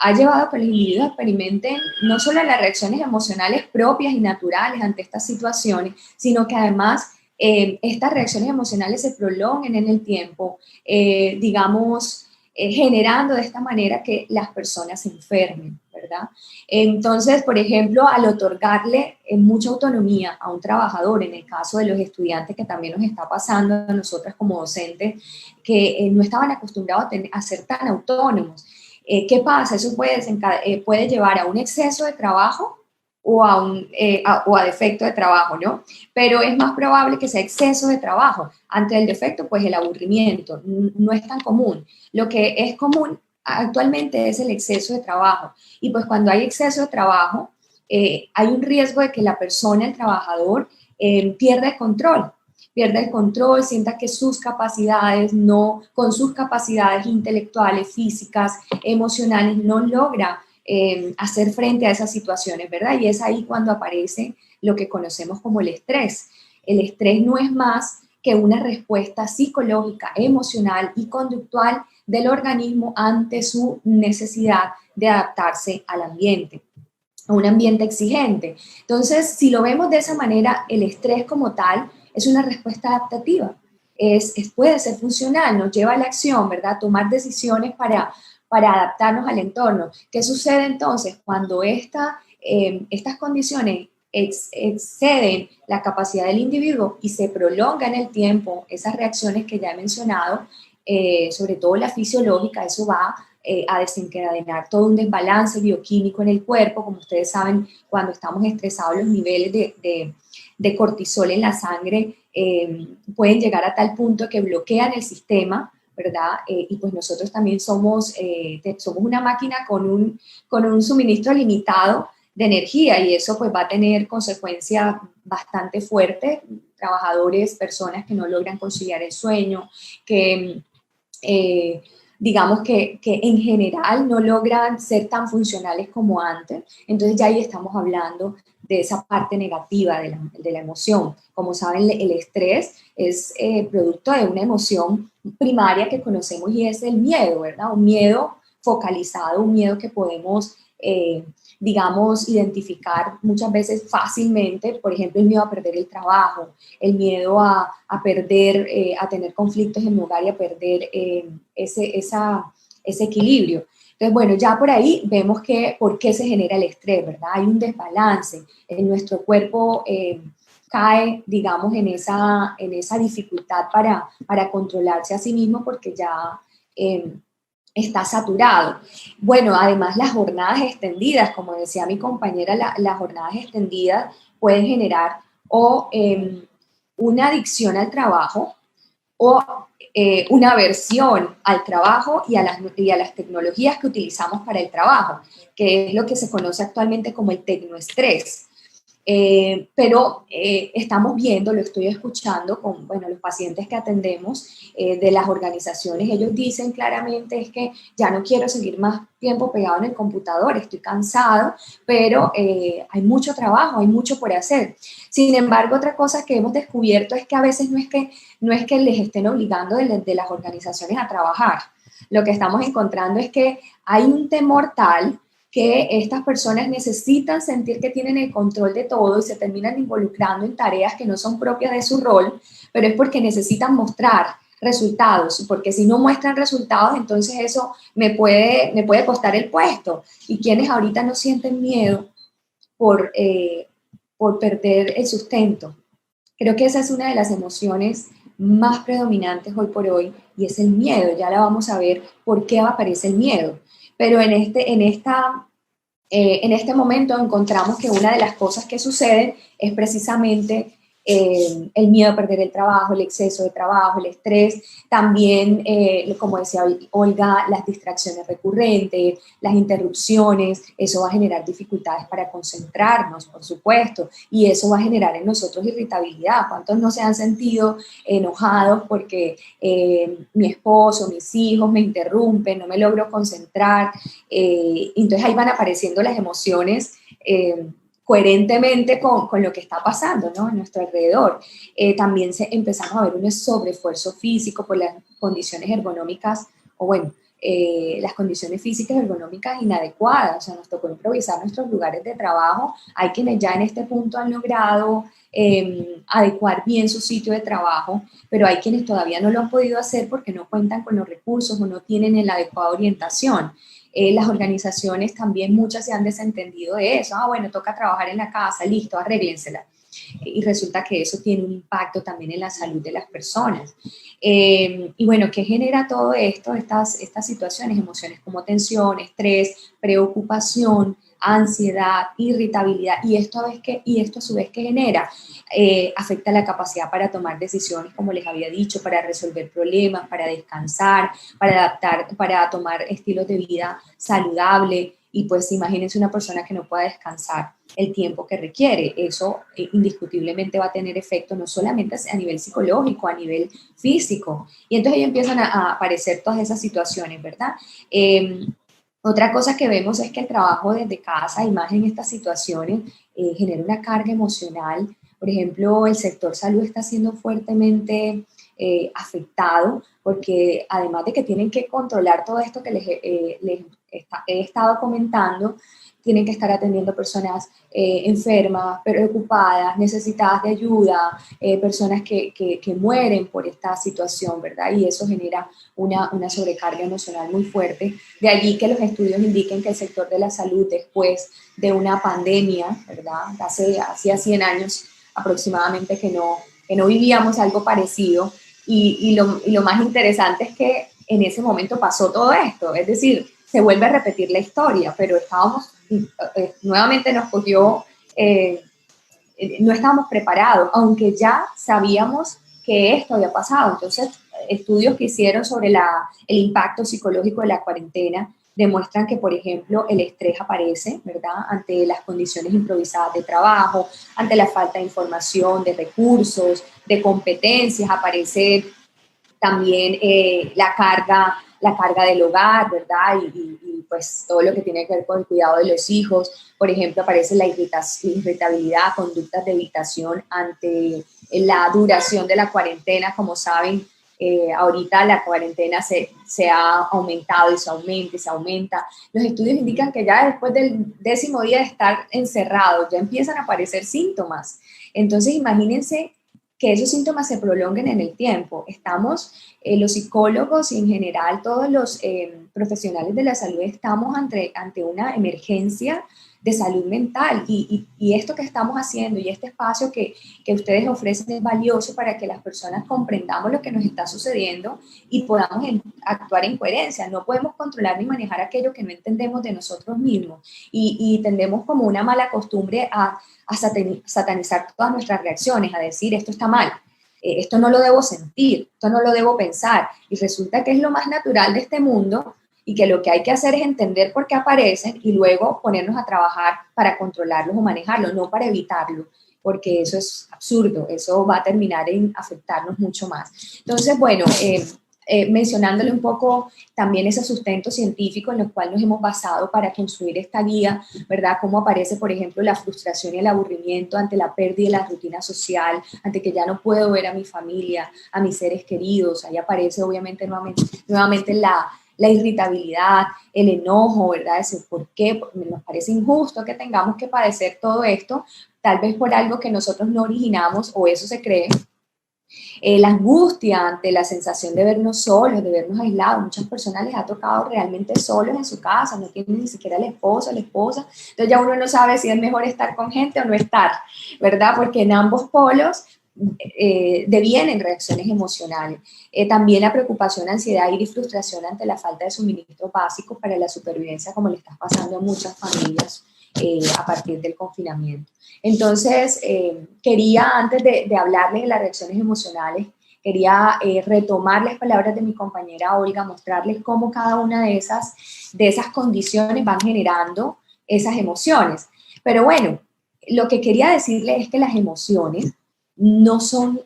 ha llevado a que los individuos experimenten no solo las reacciones emocionales propias y naturales ante estas situaciones, sino que además estas reacciones emocionales se prolonguen en el tiempo, digamos, generando de esta manera que las personas se enfermen, ¿verdad? Entonces, por ejemplo, al otorgarle mucha autonomía a un trabajador, en el caso de los estudiantes que también nos está pasando a nosotras como docentes, que no estaban acostumbrados a ser tan autónomos. ¿Qué pasa? Eso puede llevar a un exceso de trabajo o a defecto de trabajo, ¿no? Pero es más probable que sea exceso de trabajo. Ante el defecto, pues el aburrimiento no es tan común. Lo que es común actualmente es el exceso de trabajo. Y pues cuando hay exceso de trabajo, hay un riesgo de que la persona, el trabajador, pierda el control, sienta que sus capacidades con sus capacidades intelectuales, físicas, emocionales, no logra hacer frente a esas situaciones, ¿verdad? Y es ahí cuando aparece lo que conocemos como el estrés. El estrés no es más que una respuesta psicológica, emocional y conductual del organismo ante su necesidad de adaptarse al ambiente, a un ambiente exigente. Entonces, si lo vemos de esa manera, el estrés como tal es una respuesta adaptativa, puede ser funcional, nos lleva a la acción, ¿verdad? Tomar decisiones para adaptarnos al entorno. ¿Qué sucede entonces cuando estas condiciones exceden la capacidad del individuo y se prolonga en el tiempo esas reacciones que ya he mencionado, sobre todo la fisiológica? Eso va a desencadenar todo un desbalance bioquímico en el cuerpo. Como ustedes saben, cuando estamos estresados, los niveles de cortisol en la sangre pueden llegar a tal punto que bloquean el sistema, ¿verdad? Y pues nosotros también somos una máquina con un suministro limitado de energía, y eso pues va a tener consecuencias bastante fuertes. Trabajadores, personas que no logran conciliar el sueño, que digamos que en general no logran ser tan funcionales como antes. Entonces ya ahí estamos hablando de esa parte negativa de la emoción. Como saben, el estrés es producto de una emoción primaria que conocemos, y es el miedo, ¿verdad? Un miedo focalizado, un miedo que podemos, digamos, identificar muchas veces fácilmente. Por ejemplo, el miedo a perder el trabajo, el miedo a perder, a tener conflictos en mi hogar y a perder ese equilibrio. Entonces, bueno, ya por ahí vemos por qué se genera el estrés, ¿verdad? Hay un desbalance en nuestro cuerpo, cae, digamos, en esa dificultad para controlarse a sí mismo, porque ya está saturado. Bueno, además las jornadas extendidas, como decía mi compañera, las jornadas extendidas pueden generar una adicción al trabajo, o una aversión al trabajo y a las tecnologías que utilizamos para el trabajo, que es lo que se conoce actualmente como el tecnoestrés. Pero estamos viendo, lo estoy escuchando con los pacientes que atendemos de las organizaciones. Ellos dicen claramente: es que ya no quiero seguir más tiempo pegado en el computador, estoy cansado, pero hay mucho trabajo, hay mucho por hacer. Sin embargo, otra cosa que hemos descubierto es que a veces no es que les estén obligando de las organizaciones a trabajar. Lo que estamos encontrando es que hay un temor tal que estas personas necesitan sentir que tienen el control de todo y se terminan involucrando en tareas que no son propias de su rol, pero es porque necesitan mostrar resultados, porque si no muestran resultados, entonces eso me puede costar el puesto. Y quienes ahorita no sienten miedo por perder el sustento. Creo que esa es una de las emociones más predominantes hoy por hoy, y es el miedo. Ya la vamos a ver por qué aparece el miedo. Pero en este momento encontramos que una de las cosas que suceden es precisamente el miedo a perder el trabajo, el exceso de trabajo, el estrés, también, como decía Olga, las distracciones recurrentes, las interrupciones, eso va a generar dificultades para concentrarnos, por supuesto, y eso va a generar en nosotros irritabilidad. ¿Cuántos no se han sentido enojados porque mi esposo, mis hijos me interrumpen, no me logro concentrar? Entonces ahí van apareciendo las emociones coherentemente con lo que está pasando, ¿no?, en nuestro alrededor. También empezamos a ver un sobreesfuerzo físico por las condiciones ergonómicas, o bueno, las condiciones físicas ergonómicas inadecuadas. O sea, nos tocó improvisar nuestros lugares de trabajo. Hay quienes ya en este punto han logrado adecuar bien su sitio de trabajo, pero hay quienes todavía no lo han podido hacer porque no cuentan con los recursos o no tienen la adecuada orientación. Las organizaciones también, muchas se han desentendido de eso. Bueno, toca trabajar en la casa, listo, arréglensela. Y resulta que eso tiene un impacto también en la salud de las personas. Y bueno, ¿qué genera todo esto? Estas situaciones, emociones como tensión, estrés, preocupación, ansiedad, irritabilidad, y esto a su vez ¿qué genera? Afecta la capacidad para tomar decisiones, como les había dicho, para resolver problemas, para descansar, para adaptar, para tomar estilos de vida saludable. Y pues imagínense una persona que no pueda descansar el tiempo que requiere. Eso indiscutiblemente va a tener efecto no solamente a nivel psicológico, a nivel físico. Y entonces ahí empiezan a aparecer todas esas situaciones, ¿verdad? Otra cosa que vemos es que el trabajo desde casa, y más en estas situaciones, genera una carga emocional. Por ejemplo, el sector salud está siendo fuertemente afectado, porque además de que tienen que controlar todo esto que les he estado comentando, tienen que estar atendiendo personas enfermas, preocupadas, necesitadas de ayuda, personas que mueren por esta situación, ¿verdad? Y eso genera una sobrecarga emocional muy fuerte. De allí que los estudios indiquen que el sector de la salud, después de una pandemia, ¿verdad? Hacía 100 años aproximadamente que no vivíamos algo parecido, y lo más interesante es que en ese momento pasó todo esto, es decir, se vuelve a repetir la historia, pero nuevamente nos cogió, no estábamos preparados, aunque ya sabíamos que esto había pasado. Entonces, estudios que hicieron sobre el impacto psicológico de la cuarentena demuestran que, por ejemplo, el estrés aparece, ¿verdad?, ante las condiciones improvisadas de trabajo, ante la falta de información, de recursos, de competencias. Aparece también la carga del hogar, ¿verdad? Y pues todo lo que tiene que ver con el cuidado de los hijos. Por ejemplo, aparece la irritabilidad, conductas de evitación ante la duración de la cuarentena. Como saben, ahorita la cuarentena se ha aumentado y se aumenta. Los estudios indican que ya después del 10º día de estar encerrados ya empiezan a aparecer síntomas. Entonces, imagínense que esos síntomas se prolonguen en el tiempo. Estamos, los psicólogos y en general todos los profesionales de la salud, estamos ante una emergencia de salud mental, y esto que estamos haciendo y este espacio que ustedes ofrecen es valioso para que las personas comprendamos lo que nos está sucediendo y podamos actuar en coherencia. No podemos controlar ni manejar aquello que no entendemos de nosotros mismos, y tendemos como una mala costumbre a satanizar todas nuestras reacciones, a decir esto está mal, esto no lo debo sentir, esto no lo debo pensar, y resulta que es lo más natural de este mundo, y que lo que hay que hacer es entender por qué aparecen y luego ponernos a trabajar para controlarlos o manejarlos, no para evitarlo, porque eso es absurdo, eso va a terminar en afectarnos mucho más. Entonces, bueno, mencionándole un poco también ese sustento científico en el cual nos hemos basado para construir esta guía, ¿verdad? Cómo aparece, por ejemplo, la frustración y el aburrimiento ante la pérdida de la rutina social, ante que ya no puedo ver a mi familia, a mis seres queridos. Ahí aparece obviamente nuevamente la irritabilidad, el enojo, ¿verdad? Ese por qué nos parece injusto que tengamos que padecer todo esto, tal vez por algo que nosotros no originamos, o eso se cree. La angustia ante la sensación de vernos solos, de vernos aislados. Muchas personas les ha tocado realmente solos en su casa, no tienen ni siquiera el esposo o la esposa, entonces ya uno no sabe si es mejor estar con gente o no estar, ¿verdad? Porque en ambos polos devienen reacciones emocionales. También la preocupación, ansiedad, ira y frustración ante la falta de suministros básicos para la supervivencia, como le está pasando a muchas familias a partir del confinamiento. Entonces, quería, antes de hablarles de las reacciones emocionales, quería retomar las palabras de mi compañera Olga, mostrarles cómo cada una de esas condiciones van generando esas emociones. Pero bueno, lo que quería decirles es que las emociones no son,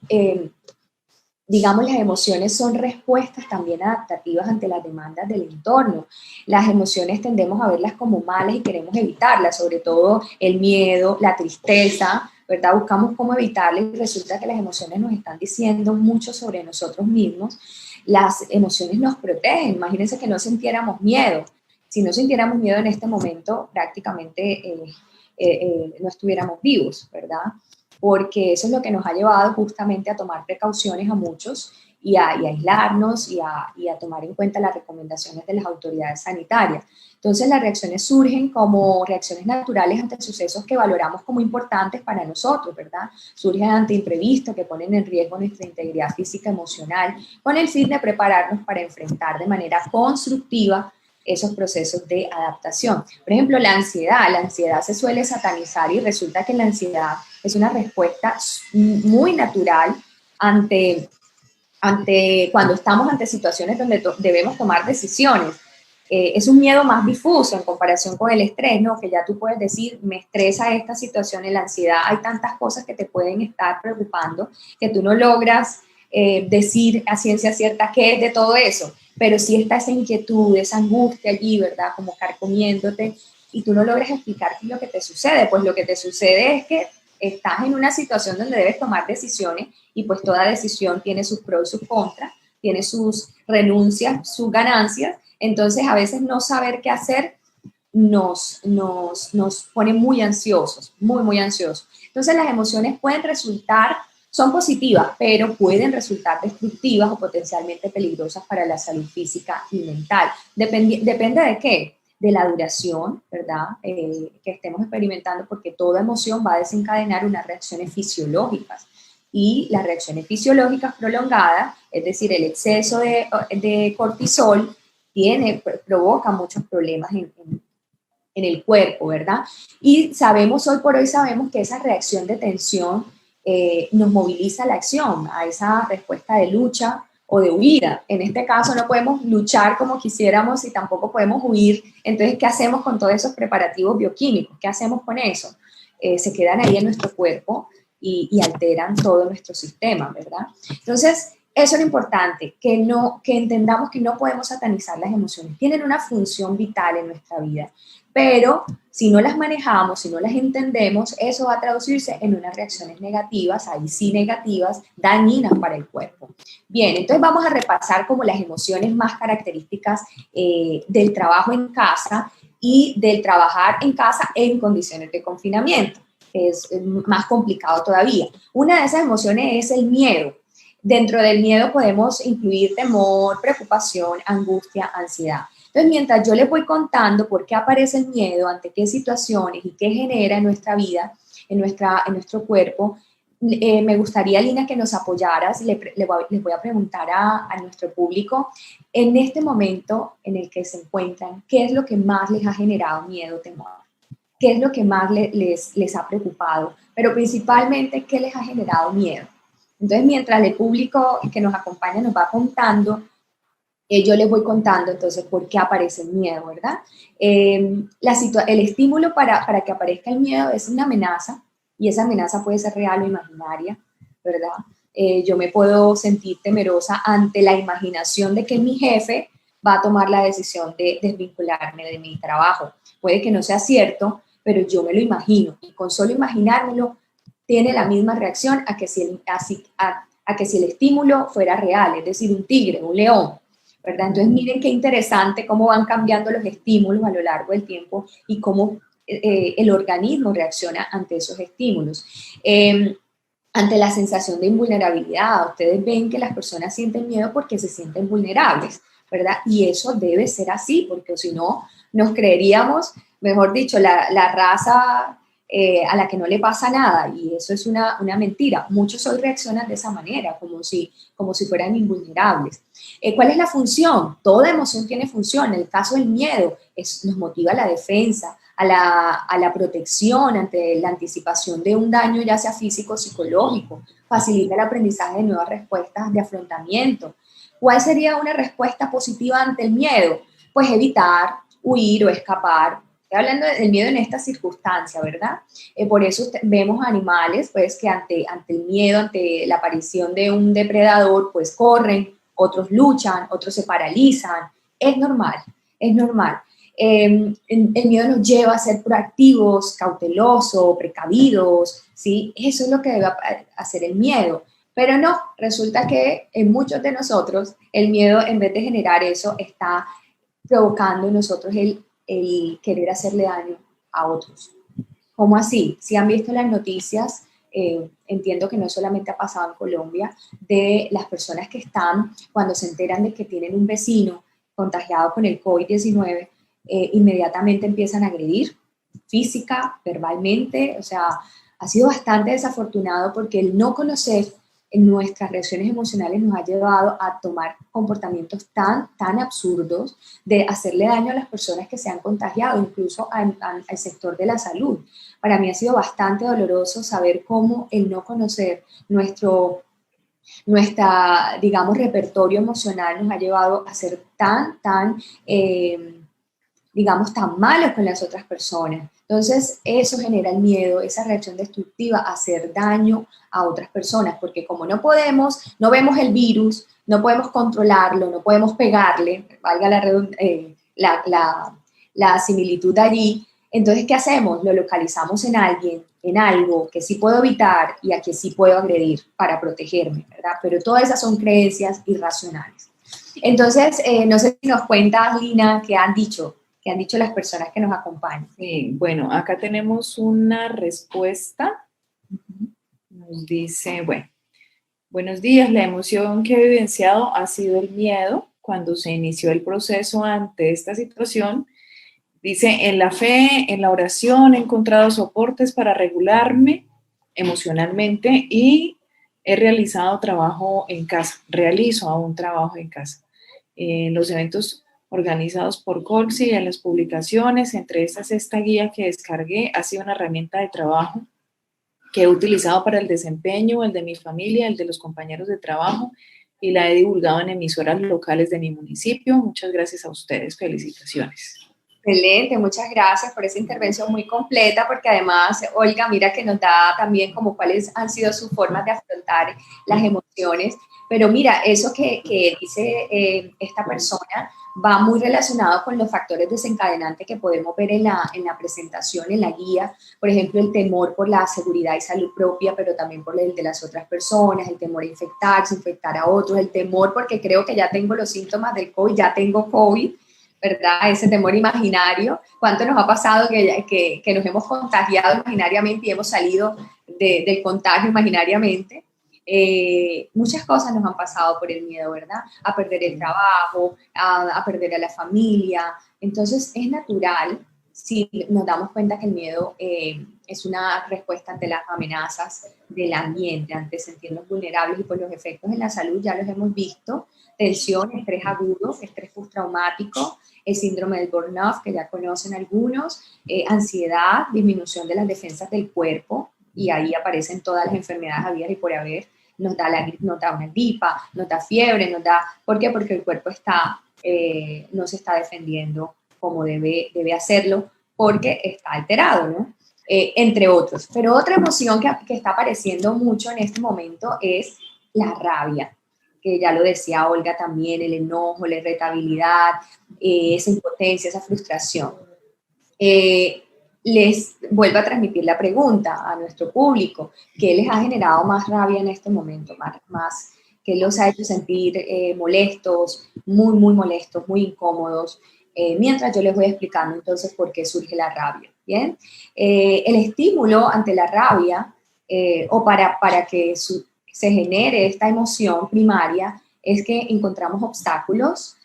digamos, las emociones son respuestas también adaptativas ante las demandas del entorno. Las emociones tendemos a verlas como malas y queremos evitarlas, sobre todo el miedo, la tristeza, ¿verdad? Buscamos cómo evitarlas y resulta que las emociones nos están diciendo mucho sobre nosotros mismos. Las emociones nos protegen. Imagínense que no sintiéramos miedo. Si no sintiéramos miedo en este momento, prácticamente no estuviéramos vivos, ¿verdad? Porque eso es lo que nos ha llevado justamente a tomar precauciones a muchos y a aislarnos y a tomar en cuenta las recomendaciones de las autoridades sanitarias. Entonces las reacciones surgen como reacciones naturales ante sucesos que valoramos como importantes para nosotros, ¿verdad? Surgen ante imprevistos que ponen en riesgo nuestra integridad física y emocional con el fin de prepararnos para enfrentar de manera constructiva esos procesos de adaptación. Por ejemplo, la ansiedad se suele satanizar y resulta que la ansiedad es una respuesta muy natural ante cuando estamos ante situaciones donde debemos tomar decisiones. Es un miedo más difuso en comparación con el estrés, ¿no? Que ya tú puedes decir, me estresa esta situación. En la ansiedad hay tantas cosas que te pueden estar preocupando que tú no logras decir a ciencia cierta qué es de todo eso, pero sí está esa inquietud, esa angustia allí, ¿verdad? Como carcomiéndote, y tú no logras explicar qué es lo que te sucede. Pues lo que te sucede es que estás en una situación donde debes tomar decisiones y pues toda decisión tiene sus pros y sus contras, tiene sus renuncias, sus ganancias. Entonces a veces no saber qué hacer nos pone muy ansiosos, muy ansiosos. Entonces las emociones pueden resultar, son positivas, pero pueden resultar destructivas o potencialmente peligrosas para la salud física y mental. Depende de qué, de la duración, ¿verdad? Que estemos experimentando, porque toda emoción va a desencadenar unas reacciones fisiológicas. Y las reacciones fisiológicas prolongadas, es decir, el exceso de cortisol, provoca muchos problemas en el cuerpo, ¿verdad? Y hoy por hoy sabemos que esa reacción de tensión nos moviliza a la acción, a esa respuesta de lucha o de huida. En este caso no podemos luchar como quisiéramos y tampoco podemos huir. Entonces, ¿qué hacemos con todos esos preparativos bioquímicos? ¿Qué hacemos con eso? Se quedan ahí en nuestro cuerpo y alteran todo nuestro sistema, ¿verdad? Entonces, eso es lo importante, que entendamos que no podemos satanizar las emociones. Tienen una función vital en nuestra vida, pero si no las manejamos, si no las entendemos, eso va a traducirse en unas reacciones negativas, ahí sí negativas, dañinas para el cuerpo. Bien, entonces vamos a repasar como las emociones más características del trabajo en casa y del trabajar en casa en condiciones de confinamiento. Es más complicado todavía. Una de esas emociones es el miedo. Dentro del miedo podemos incluir temor, preocupación, angustia, ansiedad. Entonces, mientras yo les voy contando por qué aparece el miedo, ante qué situaciones y qué genera en nuestra vida, en nuestro cuerpo, me gustaría, Lina, que nos apoyaras. Les voy a preguntar a nuestro público, en este momento en el que se encuentran, ¿qué es lo que más les ha generado miedo, temor? ¿Qué es lo que más les ha preocupado? Pero principalmente, ¿qué les ha generado miedo? Entonces, mientras el público que nos acompaña nos va contando, yo les voy contando entonces por qué aparece el miedo, ¿verdad? El estímulo para que aparezca el miedo es una amenaza, y esa amenaza puede ser real o imaginaria, ¿verdad? Yo me puedo sentir temerosa ante la imaginación de que mi jefe va a tomar la decisión de desvincularme de mi trabajo. Puede que no sea cierto, pero yo me lo imagino, y con solo imaginármelo tiene la misma reacción a que si el estímulo fuera real, es decir, un tigre, un león, ¿verdad? Entonces miren qué interesante cómo van cambiando los estímulos a lo largo del tiempo y cómo el organismo reacciona ante esos estímulos. Ante la sensación de invulnerabilidad, ustedes ven que las personas sienten miedo porque se sienten vulnerables, ¿verdad? Y eso debe ser así, porque si no, nos creeríamos, mejor dicho, la raza a la que no le pasa nada, y eso es una mentira. Muchos hoy reaccionan de esa manera, como si fueran invulnerables. ¿Cuál es la función? Toda emoción tiene función. En el caso del miedo, nos motiva a la defensa, a la protección ante la anticipación de un daño, ya sea físico o psicológico, facilita el aprendizaje de nuevas respuestas de afrontamiento. ¿Cuál sería una respuesta positiva ante el miedo? Pues evitar, huir o escapar. Estoy hablando del miedo en esta circunstancia, ¿verdad? Por eso vemos animales, pues, que ante el miedo, ante la aparición de un depredador, pues corren, otros luchan, otros se paralizan. Es normal, es normal. El miedo nos lleva a ser proactivos, cautelosos, precavidos, ¿sí? Eso es lo que debe hacer el miedo. Pero no, resulta que en muchos de nosotros el miedo, en vez de generar eso, está provocando en nosotros el querer hacerle daño a otros. ¿Cómo así? Si han visto las noticias, entiendo que no solamente ha pasado en Colombia, de las personas que están, cuando se enteran de que tienen un vecino contagiado con el COVID-19, inmediatamente empiezan a agredir física, verbalmente. O sea, ha sido bastante desafortunado porque el no conocer nuestras reacciones emocionales nos ha llevado a tomar comportamientos tan absurdos de hacerle daño a las personas que se han contagiado, incluso al sector de la salud. Para mí ha sido bastante doloroso saber cómo el no conocer nuestra, digamos, repertorio emocional nos ha llevado a ser digamos, tan malos con las otras personas. Entonces, eso genera el miedo, esa reacción destructiva a hacer daño a otras personas, porque como no vemos el virus, no podemos controlarlo, no podemos pegarle, valga la similitud allí, entonces, ¿qué hacemos? Lo localizamos en alguien, en algo que sí puedo evitar y a que sí puedo agredir para protegerme, ¿verdad? Pero todas esas son creencias irracionales. Entonces, no sé si nos cuentas, Lina, qué han dicho las personas que nos acompañan. Sí, bueno, acá tenemos una respuesta. Nos dice, bueno, buenos días, la emoción que he vivenciado ha sido el miedo cuando se inició el proceso ante esta situación. Dice, en la fe, en la oración he encontrado soportes para regularme emocionalmente y he realizado trabajo en casa, realizo aún trabajo en casa. En los eventos organizados por Colsi, en las publicaciones, entre estas esta guía que descargué, ha sido una herramienta de trabajo que he utilizado para el desempeño, el de mi familia, el de los compañeros de trabajo, y la he divulgado en emisoras locales de mi municipio. Muchas gracias a ustedes, felicitaciones. Excelente, muchas gracias por esa intervención muy completa, porque además, Olga, mira que nos da también como cuáles han sido sus formas de afrontar las emociones, pero mira, eso que dice esta persona va muy relacionado con los factores desencadenantes que podemos ver en la presentación, en la guía. Por ejemplo, el temor por la seguridad y salud propia, pero también por el de las otras personas, el temor a infectarse, infectar a otros, el temor porque creo que ya tengo los síntomas del COVID, ya tengo COVID, ¿verdad? Ese temor imaginario. ¿Cuánto nos ha pasado que nos hemos contagiado imaginariamente y hemos salido del contagio imaginariamente? Muchas cosas nos han pasado por el miedo, ¿verdad? A perder el trabajo, a perder a la familia. Entonces, es natural si nos damos cuenta que el miedo es una respuesta ante las amenazas del ambiente, ante sentirnos vulnerables, y por los efectos en la salud ya los hemos visto: tensión, estrés agudo, estrés postraumático, el síndrome del burnout, que ya conocen algunos, ansiedad, disminución de las defensas del cuerpo, y ahí aparecen todas las enfermedades habidas y por haber. Nos da una gripa, nos da fiebre, ¿por qué? Porque el cuerpo no se está defendiendo como debe hacerlo, porque está alterado, ¿no? Entre otros. Pero otra emoción que está apareciendo mucho en este momento es la rabia, que ya lo decía Olga también, el enojo, la irritabilidad, esa impotencia, esa frustración. Les vuelvo a transmitir la pregunta a nuestro público: ¿qué les ha generado más rabia en este momento? Más ¿qué los ha hecho sentir molestos, muy molestos, muy incómodos? Mientras yo les voy explicando entonces por qué surge la rabia, ¿bien? El estímulo ante la rabia, o para que se genere esta emoción primaria, es que encontramos obstáculos,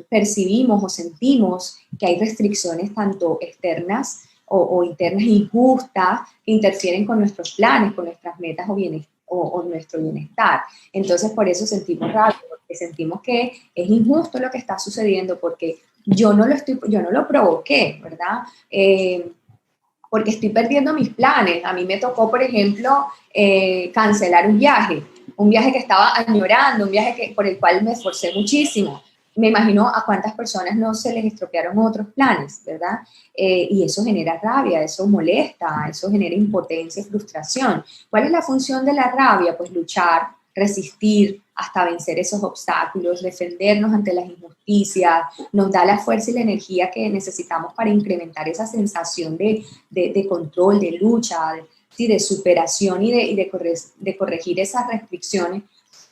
percibimos o sentimos que hay restricciones tanto externas o internas injustas que interfieren con nuestros planes, con nuestras metas o nuestro bienestar. Entonces, por eso sentimos rabia, porque sentimos que es injusto lo que está sucediendo, porque yo no lo provoqué, ¿verdad? Porque estoy perdiendo mis planes. A mí me tocó, por ejemplo, cancelar un viaje que estaba añorando, un viaje por el cual me esforcé muchísimo. Me imagino a cuántas personas no se les estropearon otros planes, ¿verdad? Y eso genera rabia, eso molesta, eso genera impotencia y frustración. ¿Cuál es la función de la rabia? Pues luchar, resistir hasta vencer esos obstáculos, defendernos ante las injusticias, nos da la fuerza y la energía que necesitamos para incrementar esa sensación de control, de lucha, de superación y de corregir esas restricciones.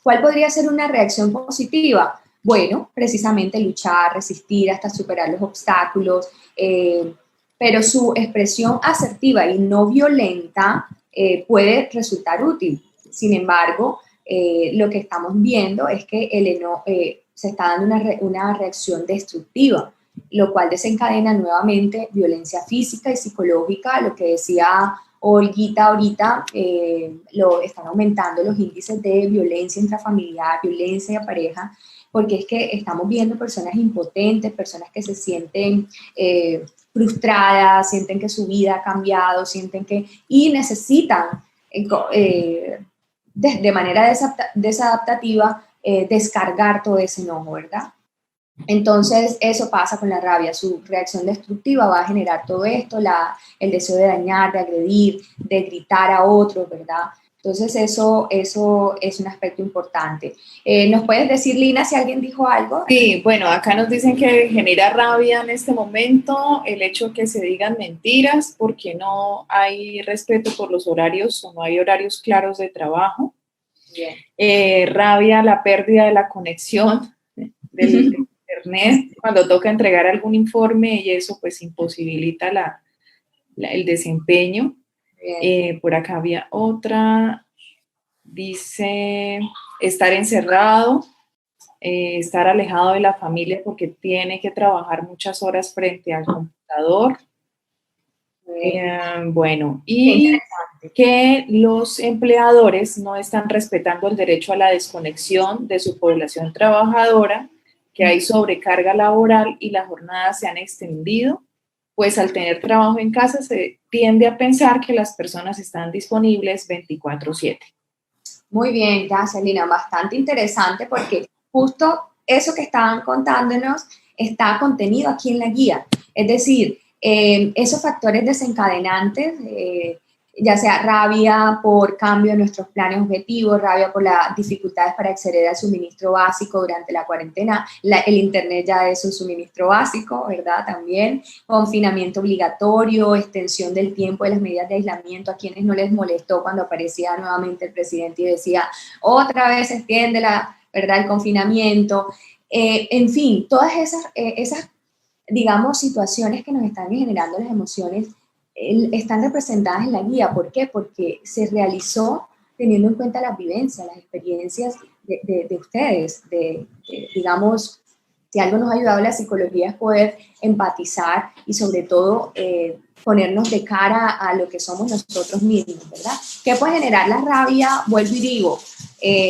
¿Cuál podría ser una reacción positiva? Bueno, precisamente luchar, resistir hasta superar los obstáculos, pero su expresión asertiva y no violenta puede resultar útil. Sin embargo, lo que estamos viendo es que se está dando una reacción destructiva, lo cual desencadena nuevamente violencia física y psicológica. Lo que decía Olguita ahorita, están aumentando los índices de violencia intrafamiliar, violencia de pareja, porque es que estamos viendo personas impotentes, personas que se sienten frustradas, sienten que su vida ha cambiado, y necesitan de manera desadaptativa descargar todo ese enojo, ¿verdad? Entonces eso pasa con la rabia, su reacción destructiva va a generar todo esto, el deseo de dañar, de agredir, de gritar a otros, ¿verdad? Entonces eso es un aspecto importante. ¿Nos puedes decir, Lina, si alguien dijo algo? Sí, bueno, acá nos dicen que genera rabia en este momento el hecho de que se digan mentiras porque no hay respeto por los horarios o no hay horarios claros de trabajo. Bien. Rabia la pérdida de la conexión del internet cuando toca entregar algún informe y eso pues imposibilita el desempeño. Por acá había otra, dice estar encerrado, estar alejado de la familia porque tiene que trabajar muchas horas frente al computador. Bueno, y que los empleadores no están respetando el derecho a la desconexión de su población trabajadora, que hay sobrecarga laboral y las jornadas se han extendido, pues al tener trabajo en casa se tiende a pensar que las personas están disponibles 24/7. Muy bien, gracias, Lina. Bastante interesante porque justo eso que estaban contándonos está contenido aquí en la guía. Es decir, esos factores desencadenantes, ya sea rabia por cambio en nuestros planes objetivos, rabia por las dificultades para acceder al suministro básico durante la cuarentena, el internet ya es un suministro básico, ¿verdad? También confinamiento obligatorio, extensión del tiempo de las medidas de aislamiento, a quienes no les molestó cuando aparecía nuevamente el presidente y decía, otra vez se extiende ¿verdad? El confinamiento, en fin, todas esas digamos, situaciones que nos están generando las emociones están representadas en la guía. ¿Por qué? Porque se realizó teniendo en cuenta las vivencias, las experiencias de ustedes, digamos, si algo nos ha ayudado la psicología es poder empatizar y sobre todo ponernos de cara a lo que somos nosotros mismos, ¿verdad? ¿Qué puede generar la rabia? Vuelvo y digo,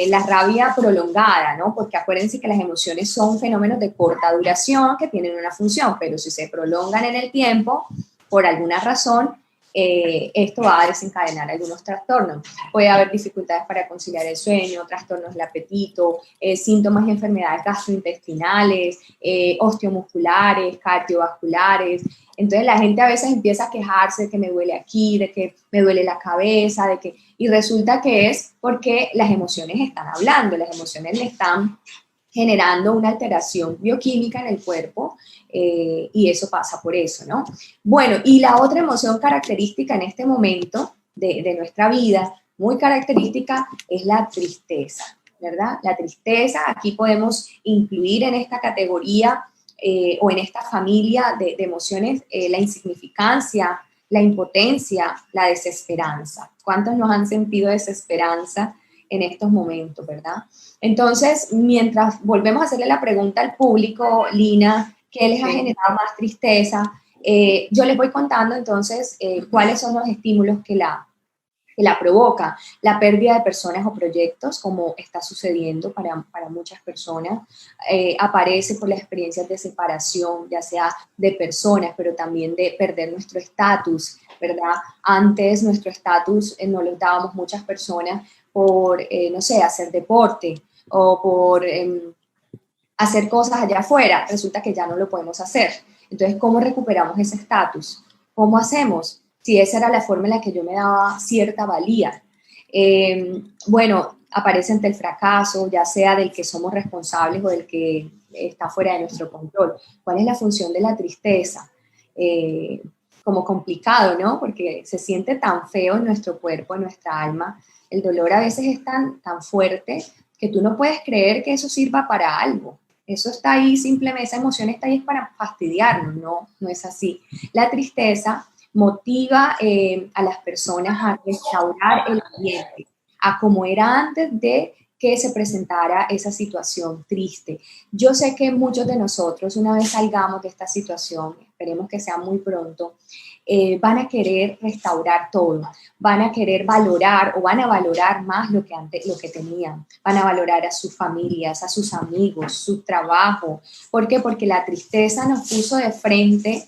la rabia prolongada, ¿no? Porque acuérdense que las emociones son fenómenos de corta duración que tienen una función, pero si se prolongan en el tiempo, por alguna razón, esto va a desencadenar algunos trastornos. Puede haber dificultades para conciliar el sueño, trastornos del apetito, síntomas de enfermedades gastrointestinales, osteomusculares, cardiovasculares. Entonces la gente a veces empieza a quejarse de que me duele aquí, de que me duele la cabeza, y resulta que es porque las emociones están hablando, las emociones le están generando una alteración bioquímica en el cuerpo y eso pasa por eso, ¿no? Bueno, y la otra emoción característica en este momento de nuestra vida, muy característica, es la tristeza, ¿verdad? La tristeza, aquí podemos incluir en esta categoría o en esta familia de emociones la insignificancia, la impotencia, la desesperanza. ¿Cuántos nos han sentido desesperanza en estos momentos, verdad? Entonces, mientras volvemos a hacerle la pregunta al público, Lina, ¿qué les ha generado más tristeza? Yo les voy contando entonces cuáles son los estímulos que la provoca. La pérdida de personas o proyectos, como está sucediendo para muchas personas, aparece por las experiencias de separación, ya sea de personas, pero también de perder nuestro estatus, ¿verdad? Antes nuestro estatus no lo dábamos muchas personas por, no sé, hacer deporte o por hacer cosas allá afuera. Resulta que ya no lo podemos hacer. Entonces, ¿cómo recuperamos ese estatus? ¿Cómo hacemos? Si esa era la forma en la que yo me daba cierta valía. Bueno, aparece ante el fracaso, ya sea del que somos responsables o del que está fuera de nuestro control. ¿Cuál es la función de la tristeza? Como complicado, ¿no? Porque se siente tan feo en nuestro cuerpo, en nuestra alma. El dolor a veces es tan fuerte que tú no puedes creer que eso sirva para algo. Eso está ahí, simplemente esa emoción está ahí para fastidiarnos, no es así. La tristeza motiva a las personas a restaurar el ambiente, a como era antes de que se presentara esa situación triste. Yo sé que muchos de nosotros, una vez salgamos de esta situación, esperemos que sea muy pronto, van a querer restaurar todo, van a querer valorar o van a valorar más lo que tenían, van a valorar a sus familias, a sus amigos, su trabajo. ¿Por qué? Porque la tristeza nos puso de frente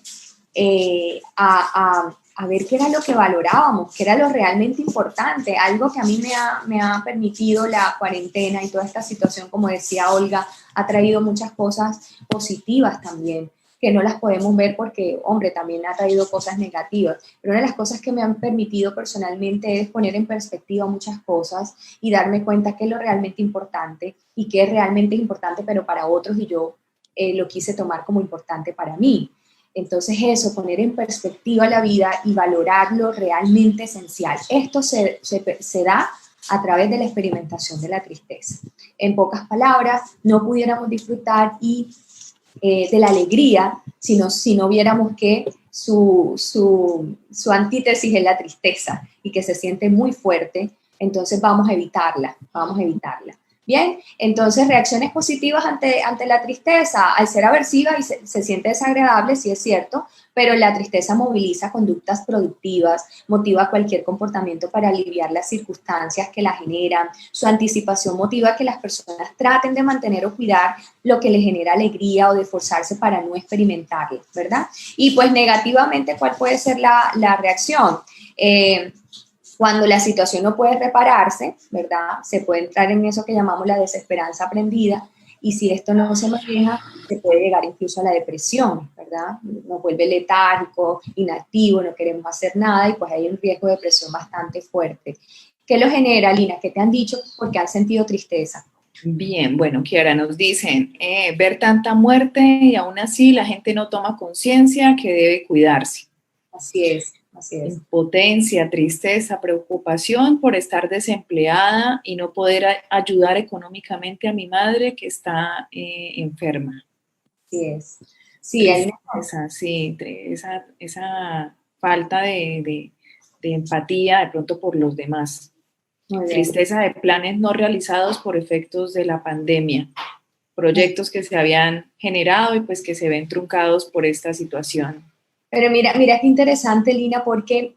a ver qué era lo que valorábamos, qué era lo realmente importante, algo que a mí me ha permitido la cuarentena y toda esta situación, como decía Olga, ha traído muchas cosas positivas también, que no las podemos ver porque, hombre, también ha traído cosas negativas, pero una de las cosas que me han permitido personalmente es poner en perspectiva muchas cosas y darme cuenta qué es lo realmente importante y qué es realmente importante, pero para otros, y yo lo quise tomar como importante para mí. Entonces eso, poner en perspectiva la vida y valorar lo realmente esencial. Esto se da a través de la experimentación de la tristeza. En pocas palabras, no pudiéramos disfrutar de la alegría si no viéramos que su antítesis es la tristeza y que se siente muy fuerte, entonces vamos a evitarla. Bien, entonces reacciones positivas ante la tristeza, al ser aversiva y se siente desagradable, sí es cierto, pero la tristeza moviliza conductas productivas, motiva cualquier comportamiento para aliviar las circunstancias que la generan, su anticipación motiva que las personas traten de mantener o cuidar lo que les genera alegría o de esforzarse para no experimentarlo, ¿verdad? Y pues negativamente, ¿cuál puede ser la reacción? Cuando la situación no puede repararse, ¿verdad? Se puede entrar en eso que llamamos la desesperanza aprendida, y si esto no se maneja, se puede llegar incluso a la depresión, ¿verdad? Nos vuelve letárgico, inactivo, no queremos hacer nada, y pues hay un riesgo de depresión bastante fuerte. ¿Qué lo genera, Lina? ¿Qué te han dicho? Porque han sentido tristeza. Bien, bueno, Kiara, nos dicen, ver tanta muerte y aún así la gente no toma conciencia que debe cuidarse. Así es. Impotencia, tristeza, preocupación por estar desempleada y no poder ayudar económicamente a mi madre que está enferma. Así es. Sí, esa falta de empatía de pronto por los demás. Tristeza de planes no realizados por efectos de la pandemia. Proyectos que se habían generado y pues que se ven truncados por esta situación. Pero mira qué interesante, Lina, porque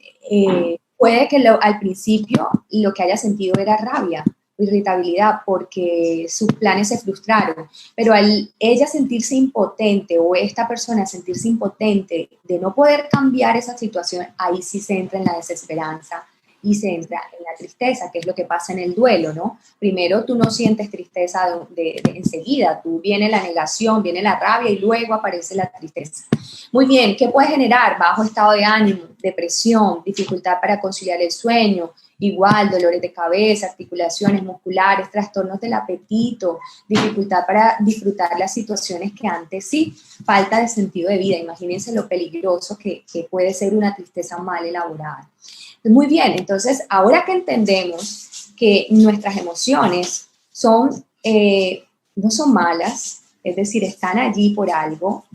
puede que al principio lo que haya sentido era rabia, irritabilidad, porque sus planes se frustraron, pero al ella sentirse impotente o esta persona sentirse impotente de no poder cambiar esa situación, ahí sí se entra en la desesperanza y se entra en la tristeza, que es lo que pasa en el duelo, ¿no? Primero tú no sientes tristeza enseguida, tú viene la negación, viene la rabia y luego aparece la tristeza. Muy bien, ¿qué puede generar? Bajo estado de ánimo, depresión, dificultad para conciliar el sueño, igual dolores de cabeza, articulaciones musculares, trastornos del apetito, dificultad para disfrutar las situaciones que antes sí, falta de sentido de vida. Imagínense lo peligroso que puede ser una tristeza mal elaborada. Muy bien, entonces ahora que entendemos que nuestras emociones no son malas, es decir, están allí por algo,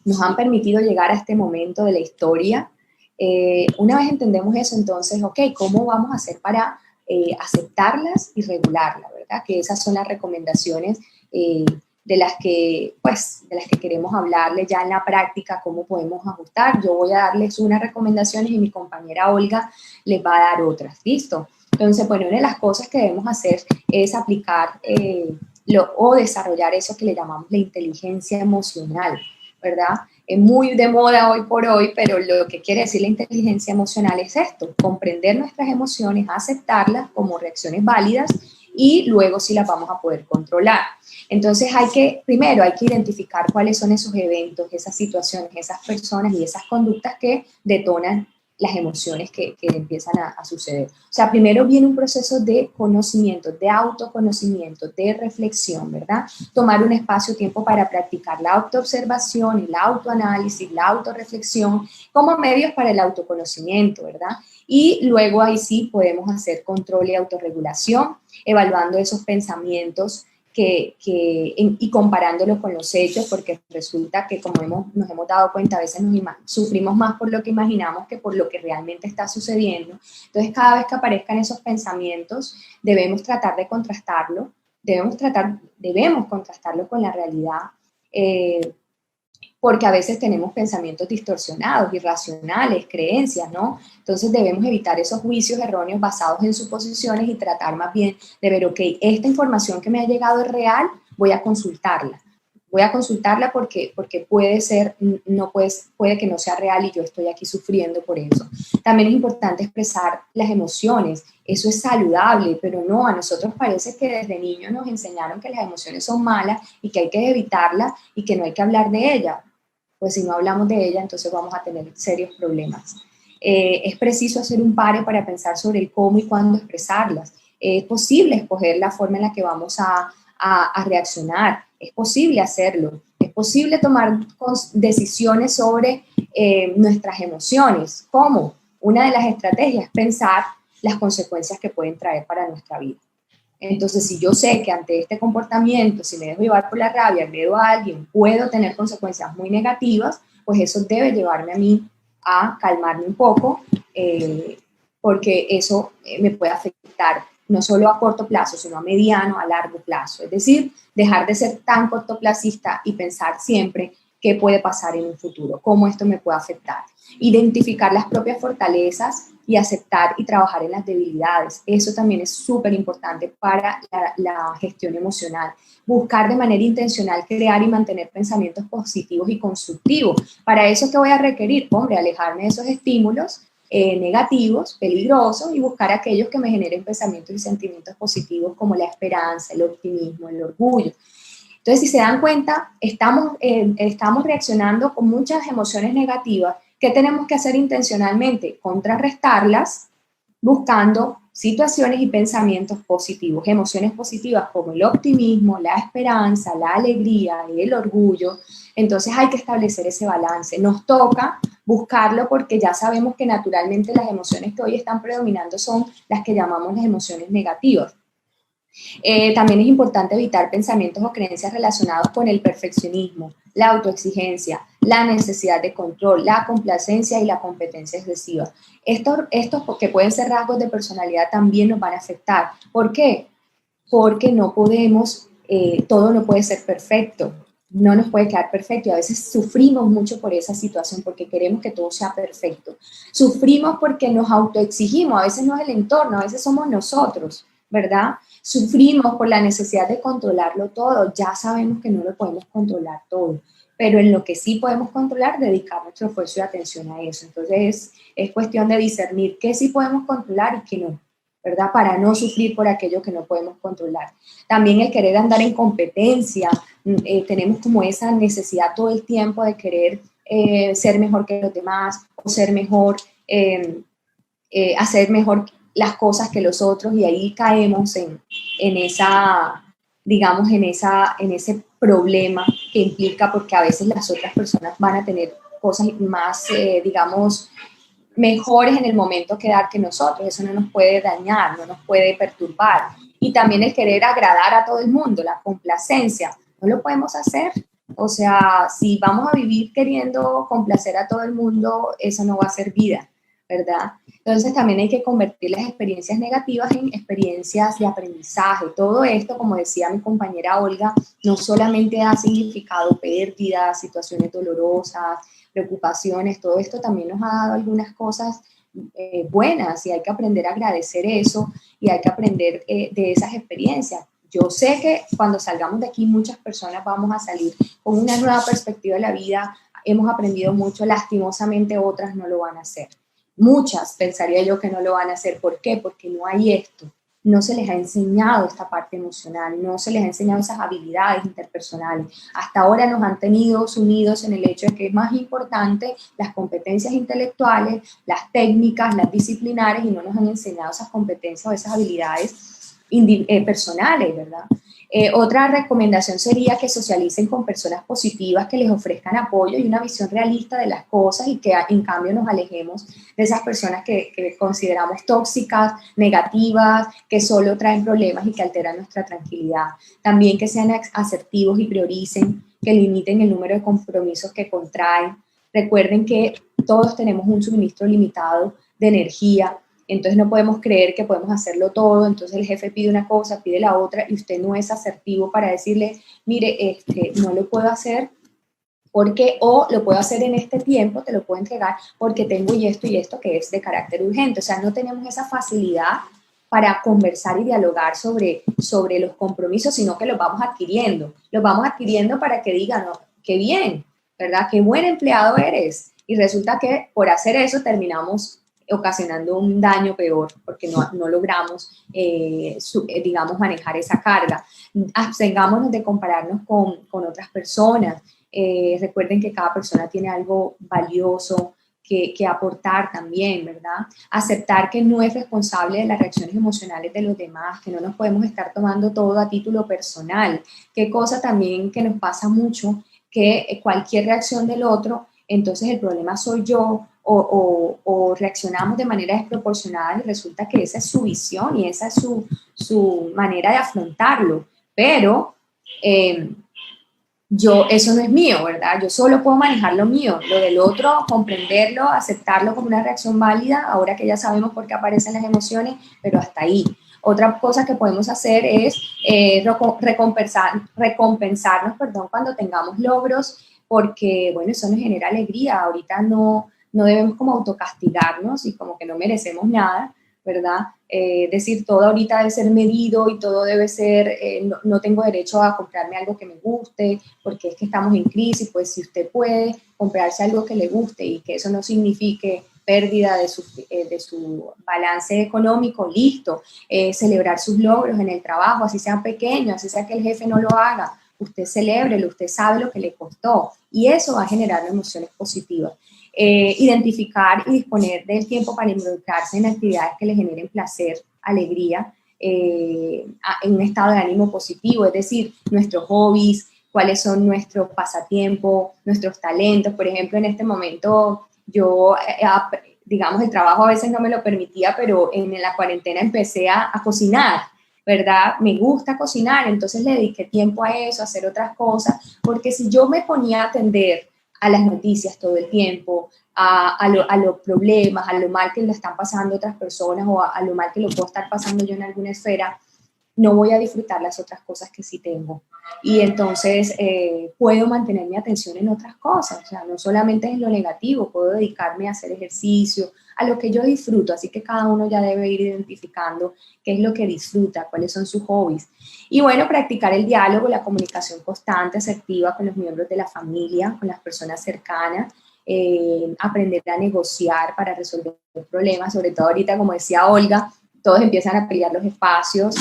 nos han permitido llegar a este momento de la historia. Una vez entendemos eso, entonces, ok, ¿cómo vamos a hacer para aceptarlas y regularlas, verdad? Que esas son las recomendaciones de las que queremos hablarles ya en la práctica, cómo podemos ajustar. Yo voy a darles unas recomendaciones y mi compañera Olga les va a dar otras, ¿listo? Entonces, bueno, una de las cosas que debemos hacer es aplicar o desarrollar eso que le llamamos la inteligencia emocional, ¿verdad? Es muy de moda hoy por hoy, pero lo que quiere decir la inteligencia emocional es esto: comprender nuestras emociones, aceptarlas como reacciones válidas y luego sí las vamos a poder controlar. Entonces primero hay que identificar cuáles son esos eventos, esas situaciones, esas personas y esas conductas que detonan las emociones que empiezan a suceder. O sea, primero viene un proceso de conocimiento, de autoconocimiento, de reflexión, ¿verdad? Tomar un espacio-tiempo para practicar la autoobservación, el autoanálisis, la autorreflexión como medios para el autoconocimiento, ¿verdad? Y luego ahí sí podemos hacer control y autorregulación, evaluando esos pensamientos y comparándolo con los hechos, porque resulta que como nos hemos dado cuenta, a veces sufrimos más por lo que imaginamos que por lo que realmente está sucediendo. Entonces, cada vez que aparezcan esos pensamientos, debemos tratar de contrastarlo, debemos contrastarlo con la realidad, porque a veces tenemos pensamientos distorsionados, irracionales, creencias, ¿no? Entonces debemos evitar esos juicios erróneos basados en suposiciones y tratar más bien de ver, ok, esta información que me ha llegado es real, voy a consultarla. Voy a consultarla porque puede que no sea real y yo estoy aquí sufriendo por eso. También es importante expresar las emociones. Eso es saludable, pero no, a nosotros parece que desde niños nos enseñaron que las emociones son malas y que hay que evitarlas y que no hay que hablar de ellas. Pues si no hablamos de ella, entonces vamos a tener serios problemas. Es preciso hacer un pare para pensar sobre el cómo y cuándo expresarlas. Es posible escoger la forma en la que vamos a reaccionar. Es posible hacerlo. Es posible tomar decisiones sobre nuestras emociones. ¿Cómo? Una de las estrategias es pensar las consecuencias que pueden traer para nuestra vida. Entonces, si yo sé que ante este comportamiento, si me dejo llevar por la rabia, agredo a alguien, puedo tener consecuencias muy negativas, pues eso debe llevarme a mí a calmarme un poco, porque eso me puede afectar no solo a corto plazo, sino a mediano, a largo plazo. Es decir, dejar de ser tan cortoplacista y pensar siempre qué puede pasar en un futuro, cómo esto me puede afectar. Identificar las propias fortalezas y aceptar y trabajar en las debilidades. Eso también es súper importante para la gestión emocional. Buscar de manera intencional crear y mantener pensamientos positivos y constructivos. Para eso, ¿qué voy a requerir? Hombre, alejarme de esos estímulos negativos, peligrosos, y buscar aquellos que me generen pensamientos y sentimientos positivos como la esperanza, el optimismo, el orgullo. Entonces, si se dan cuenta, estamos reaccionando con muchas emociones negativas. ¿Qué tenemos que hacer intencionalmente? Contrarrestarlas buscando situaciones y pensamientos positivos, emociones positivas como el optimismo, la esperanza, la alegría, el orgullo. Entonces hay que establecer ese balance. Nos toca buscarlo porque ya sabemos que naturalmente las emociones que hoy están predominando son las que llamamos las emociones negativas. También es importante evitar pensamientos o creencias relacionados con el perfeccionismo, la autoexigencia, la necesidad de control, la complacencia y la competencia excesiva. Estos que pueden ser rasgos de personalidad también nos van a afectar. ¿Por qué? Porque no podemos, todo no puede ser perfecto, no nos puede quedar perfecto y a veces sufrimos mucho por esa situación porque queremos que todo sea perfecto. Sufrimos porque nos autoexigimos, a veces no es el entorno, a veces somos nosotros, ¿verdad? Sufrimos por la necesidad de controlarlo todo. Ya sabemos que no lo podemos controlar todo, pero en lo que sí podemos controlar, dedicar nuestro esfuerzo y atención a eso. Entonces, es cuestión de discernir qué sí podemos controlar y qué no, ¿verdad? Para no sufrir por aquello que no podemos controlar. También el querer andar en competencia. Tenemos como esa necesidad todo el tiempo de querer ser mejor que los demás o ser mejor, hacer mejor las cosas que los otros, y ahí caemos en esa, digamos, en ese problema que implica, porque a veces las otras personas van a tener cosas más, digamos, mejores en el momento que dar que nosotros. Eso no nos puede dañar, no nos puede perturbar. Y también el querer agradar a todo el mundo, la complacencia, no lo podemos hacer. O sea, si vamos a vivir queriendo complacer a todo el mundo, eso no va a ser vida. ¿verdad? Entonces también hay que convertir las experiencias negativas en experiencias de aprendizaje. Todo esto, como decía mi compañera Olga, no solamente ha significado pérdidas, situaciones dolorosas, preocupaciones, todo esto también nos ha dado algunas cosas buenas y hay que aprender a agradecer eso y hay que aprender de esas experiencias. Yo sé que cuando salgamos de aquí muchas personas vamos a salir con una nueva perspectiva de la vida, hemos aprendido mucho, lastimosamente otras no lo van a hacer. Muchas pensaría yo que no lo van a hacer. ¿Por qué? Porque no hay esto. No se les ha enseñado esta parte emocional, no se les ha enseñado esas habilidades interpersonales. Hasta ahora nos han tenido sumidos en el hecho de que es más importante las competencias intelectuales, las técnicas, las disciplinares, y no nos han enseñado esas competencias o esas habilidades personales, ¿verdad? Otra recomendación sería que socialicen con personas positivas que les ofrezcan apoyo y una visión realista de las cosas y que en cambio nos alejemos de esas personas que consideramos tóxicas, negativas, que solo traen problemas y que alteran nuestra tranquilidad. También que sean asertivos y prioricen, que limiten el número de compromisos que contraen. Recuerden que todos tenemos un suministro limitado de energía. Entonces no podemos creer que podemos hacerlo todo, entonces el jefe pide una cosa, pide la otra, y usted no es asertivo para decirle, mire, no lo puedo hacer porque, o lo puedo hacer en este tiempo, te lo puedo entregar porque tengo y esto que es de carácter urgente. O sea, no tenemos esa facilidad para conversar y dialogar sobre los compromisos, sino que los vamos adquiriendo. Los vamos adquiriendo para que digan, no, qué bien, ¿verdad? Qué buen empleado eres. Y resulta que por hacer terminamos ocasionando un daño peor, porque no logramos, digamos, manejar esa carga. Abstengámonos de compararnos con otras personas. Recuerden que cada persona tiene algo valioso que aportar también, ¿verdad? Aceptar que no es responsable de las reacciones emocionales de los demás, que no nos podemos estar tomando todo a título personal. Qué cosa también que nos pasa mucho, que cualquier reacción del otro, entonces el problema soy yo, o reaccionamos de manera desproporcionada y resulta que esa es su visión y esa es su manera de afrontarlo. Pero eso no es mío, ¿verdad? Yo solo puedo manejar lo mío, lo del otro, comprenderlo, aceptarlo como una reacción válida, ahora que ya sabemos por qué aparecen las emociones, pero hasta ahí. Otra cosa que podemos hacer es recompensarnos, cuando tengamos logros, porque, bueno, eso nos genera alegría. Ahorita no debemos como autocastigarnos y como que no merecemos nada, ¿verdad? Decir todo ahorita debe ser medido y todo debe ser, no tengo derecho a comprarme algo que me guste porque es que estamos en crisis. Pues si usted puede comprarse algo que le guste y que eso no signifique pérdida de su balance económico, listo. Celebrar sus logros en el trabajo, así sean pequeños, así sea que el jefe no lo haga, usted celébrelo, usted sabe lo que le costó y eso va a generar emociones positivas. Identificar y disponer del tiempo para involucrarse en actividades que le generen placer, alegría, en un estado de ánimo positivo, es decir, nuestros hobbies, cuáles son nuestros pasatiempos, nuestros talentos. Por ejemplo, en este momento yo, digamos, el trabajo a veces no me lo permitía, pero en la cuarentena empecé a cocinar, ¿verdad? Me gusta cocinar, entonces le dediqué tiempo a eso, a hacer otras cosas, porque si yo me ponía a atender a las noticias todo el tiempo, a los problemas, a lo mal que lo están pasando otras personas o a lo mal que lo puedo estar pasando yo en alguna esfera, no voy a disfrutar las otras cosas que sí tengo. Y entonces puedo mantener mi atención en otras cosas, o sea, no solamente en lo negativo, puedo dedicarme a hacer ejercicio, a lo que yo disfruto, así que cada uno ya debe ir identificando qué es lo que disfruta, cuáles son sus hobbies. Y bueno, practicar el diálogo, la comunicación constante, asertiva con los miembros de la familia, con las personas cercanas, aprender a negociar para resolver problemas, sobre todo ahorita, como decía Olga, todos empiezan a pelear los espacios.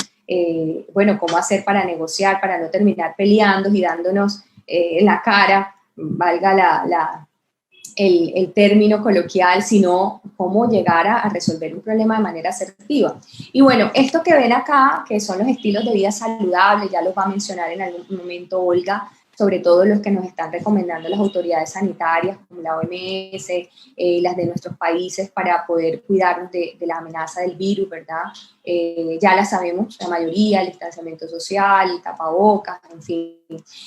Bueno, cómo hacer para negociar, para no terminar peleando y dándonos en la cara, valga el término coloquial, sino cómo llegar a resolver un problema de manera asertiva. Y bueno, esto que ven acá, que son los estilos de vida saludables, ya los va a mencionar en algún momento Olga, sobre todo los que nos están recomendando las autoridades sanitarias, como la OMS, las de nuestros países, para poder cuidarnos de la amenaza del virus, ¿verdad? Ya la sabemos, la mayoría, el distanciamiento social, el tapabocas, en fin.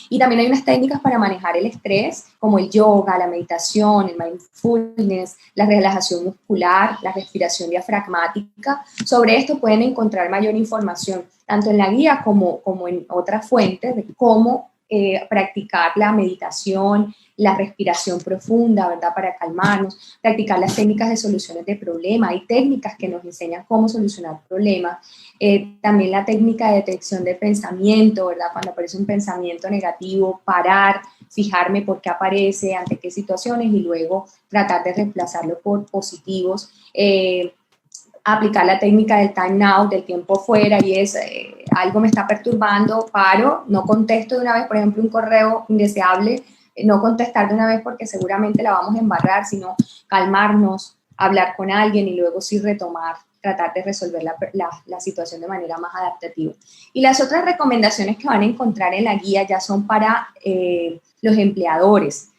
Y también hay unas técnicas para manejar el estrés, como el yoga, la meditación, el mindfulness, la relajación muscular, la respiración diafragmática. Sobre esto pueden encontrar mayor información, tanto en la guía como en otras fuentes, de cómo practicar la meditación, la respiración profunda, ¿verdad? Para calmarnos, practicar las técnicas de soluciones de problemas. Hay técnicas que nos enseñan cómo solucionar problemas. También la técnica de detección de pensamiento, ¿verdad? Cuando aparece un pensamiento negativo, parar, fijarme por qué aparece, ante qué situaciones y luego tratar de reemplazarlo por positivos. Aplicar la técnica del time now, del tiempo fuera, y es algo me está perturbando, paro, no contesto de una vez, por ejemplo, un correo indeseable, no contestar de una vez porque seguramente la vamos a embarrar, sino calmarnos, hablar con alguien y luego sí retomar, tratar de resolver la situación de manera más adaptativa. Y las otras recomendaciones que van a encontrar en la guía ya son para los empleadores,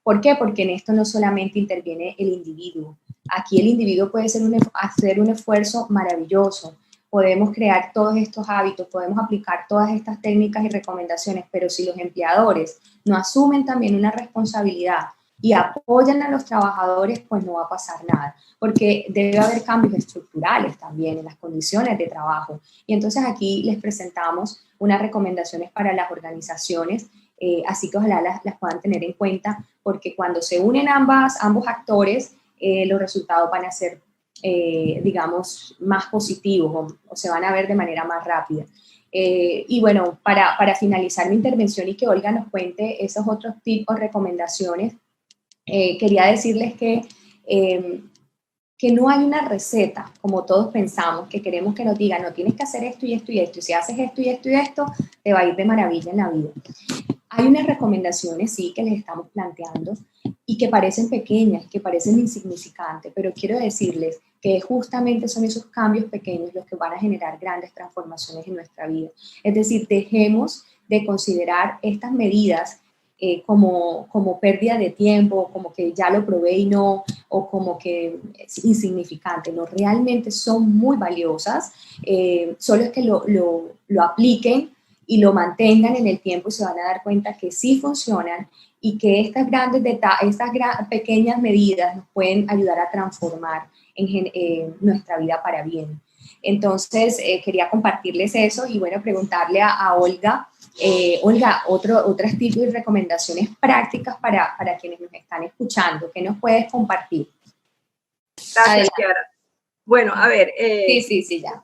¿por qué? Porque en esto no solamente interviene el individuo. Aquí el individuo puede hacer un esfuerzo maravilloso. Podemos crear todos estos hábitos, podemos aplicar todas estas técnicas y recomendaciones, pero si los empleadores no asumen también una responsabilidad y apoyan a los trabajadores, pues no va a pasar nada, porque debe haber cambios estructurales también en las condiciones de trabajo. Y entonces aquí les presentamos unas recomendaciones para las organizaciones, así que ojalá las puedan tener en cuenta, porque cuando se unen ambos actores, los resultados van a ser, digamos, más positivos o se van a ver de manera más rápida. Y bueno, para finalizar mi intervención y que Olga nos cuente esos otros tips o recomendaciones, quería decirles que no hay una receta, como todos pensamos, que queremos que nos digan, no, tienes que hacer esto y esto y esto, y si haces esto y esto y esto, te va a ir de maravilla en la vida. Hay unas recomendaciones, sí, que les estamos planteando y que parecen pequeñas, que parecen insignificantes, pero quiero decirles que justamente son esos cambios pequeños los que van a generar grandes transformaciones en nuestra vida. Es decir, dejemos de considerar estas medidas como pérdida de tiempo, como que ya lo probé y no, o como que es insignificante. No, realmente son muy valiosas, solo es que lo apliquen y lo mantengan en el tiempo y se van a dar cuenta que sí funcionan y que estas pequeñas medidas nos pueden ayudar a transformar nuestra vida para bien. Entonces, quería compartirles eso y bueno, preguntarle a Olga, Olga, otros tipos y recomendaciones prácticas para quienes nos están escuchando. ¿Qué nos puedes compartir? Gracias, Kiara. Bueno, a ver. Sí, ya.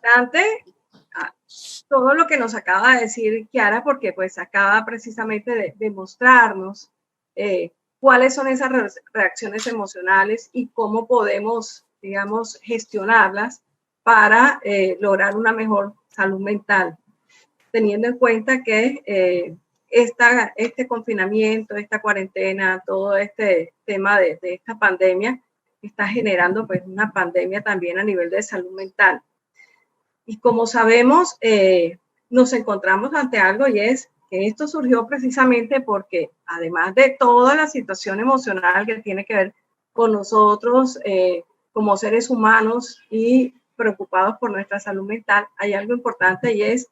Todo lo que nos acaba de decir Kiara, porque pues acaba precisamente de mostrarnos cuáles son esas reacciones emocionales y cómo podemos, digamos, gestionarlas para lograr una mejor salud mental, teniendo en cuenta que este confinamiento, esta cuarentena, todo este tema de esta pandemia está generando pues una pandemia también a nivel de salud mental. Y como sabemos, nos encontramos ante algo y es que esto surgió precisamente porque además de toda la situación emocional que tiene que ver con nosotros como seres humanos y preocupados por nuestra salud mental, hay algo importante y es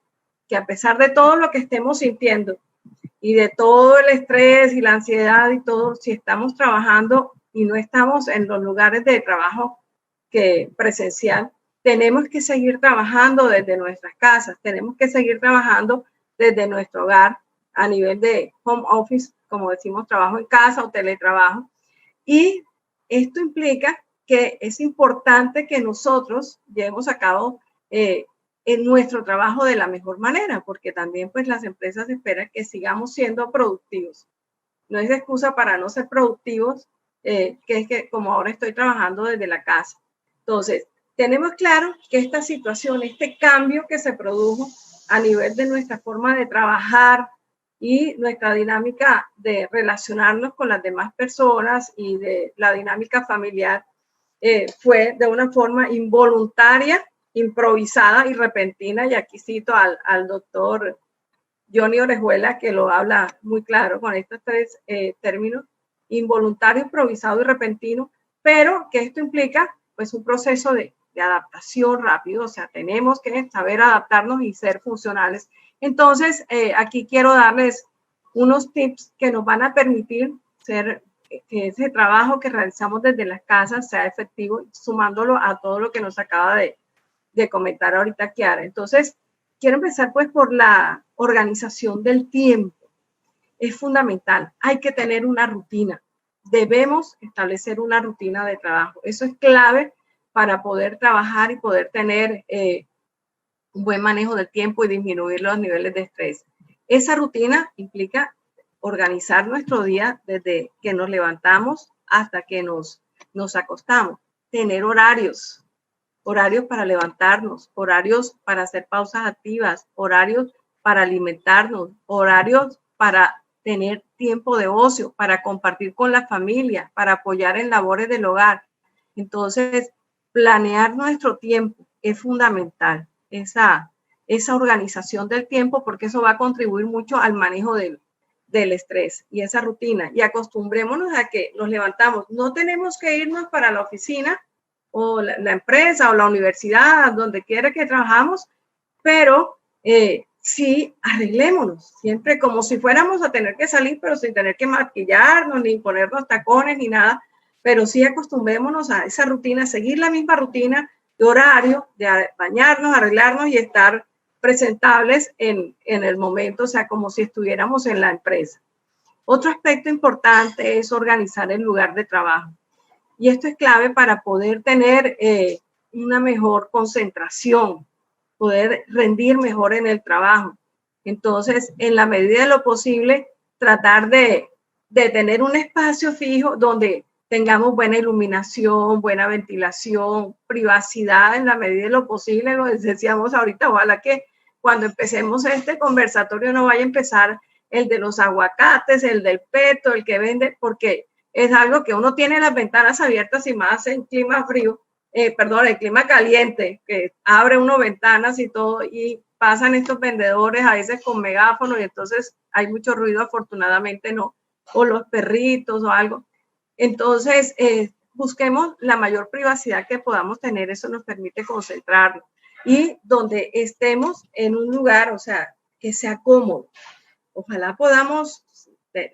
que a pesar de todo lo que estemos sintiendo y de todo el estrés y la ansiedad y todo, si estamos trabajando y no estamos en los lugares de trabajo presencial, tenemos que seguir trabajando desde nuestras casas, tenemos que seguir trabajando desde nuestro hogar a nivel de home office, como decimos, trabajo en casa o teletrabajo. Y esto implica que es importante que nosotros llevemos a cabo en nuestro trabajo de la mejor manera, porque también pues las empresas esperan que sigamos siendo productivos. No es excusa para no ser productivos, que es que como ahora estoy trabajando desde la casa. Entonces, tenemos claro que esta situación, este cambio que se produjo a nivel de nuestra forma de trabajar y nuestra dinámica de relacionarnos con las demás personas y de la dinámica familiar, fue de una forma involuntaria, improvisada y repentina. Y aquí cito al doctor Johnny Orejuela, que lo habla muy claro con estos tres términos: involuntario, improvisado y repentino, pero que esto implica pues un proceso de adaptación rápido, o sea, tenemos que saber adaptarnos y ser funcionales. Entonces, aquí quiero darles unos tips que nos van a permitir que ese trabajo que realizamos desde las casas sea efectivo, sumándolo a todo lo que nos acaba de comentar ahorita Kiara. Entonces, quiero empezar pues por la organización del tiempo. Es fundamental, hay que tener una rutina. Debemos establecer una rutina de trabajo. Eso es clave para poder trabajar y poder tener un buen manejo del tiempo y disminuir los niveles de estrés. Esa rutina implica organizar nuestro día desde que nos levantamos hasta que nos acostamos. Tener horarios para levantarnos, horarios para hacer pausas activas, horarios para alimentarnos, horarios para tener tiempo de ocio, para compartir con la familia, para apoyar en labores del hogar. Entonces, planear nuestro tiempo es fundamental, esa organización del tiempo, porque eso va a contribuir mucho al manejo del estrés y esa rutina. Y acostumbrémonos a que nos levantamos. No tenemos que irnos para la oficina o la empresa o la universidad, donde quiera que trabajamos, pero sí, arreglémonos, siempre como si fuéramos a tener que salir, pero sin tener que maquillarnos, ni ponernos tacones, ni nada, pero sí acostumbrémonos a esa rutina, seguir la misma rutina de horario, de bañarnos, arreglarnos y estar presentables en el momento, o sea, como si estuviéramos en la empresa. Otro aspecto importante es organizar el lugar de trabajo. Y esto es clave para poder tener una mejor concentración, poder rendir mejor en el trabajo. Entonces, en la medida de lo posible, tratar de tener un espacio fijo donde tengamos buena iluminación, buena ventilación, privacidad en la medida de lo posible. Lo decíamos ahorita, ojalá que cuando empecemos este conversatorio no vaya a empezar el de los aguacates, el del peto, el que vende, porque es algo que uno tiene las ventanas abiertas y más en clima frío, en clima caliente, que abre uno ventanas y todo, y pasan estos vendedores a veces con megáfono y entonces hay mucho ruido, afortunadamente no, o los perritos o algo. Entonces, busquemos la mayor privacidad que podamos tener, eso nos permite concentrarnos. Y donde estemos en un lugar, o sea, que sea cómodo. Ojalá podamos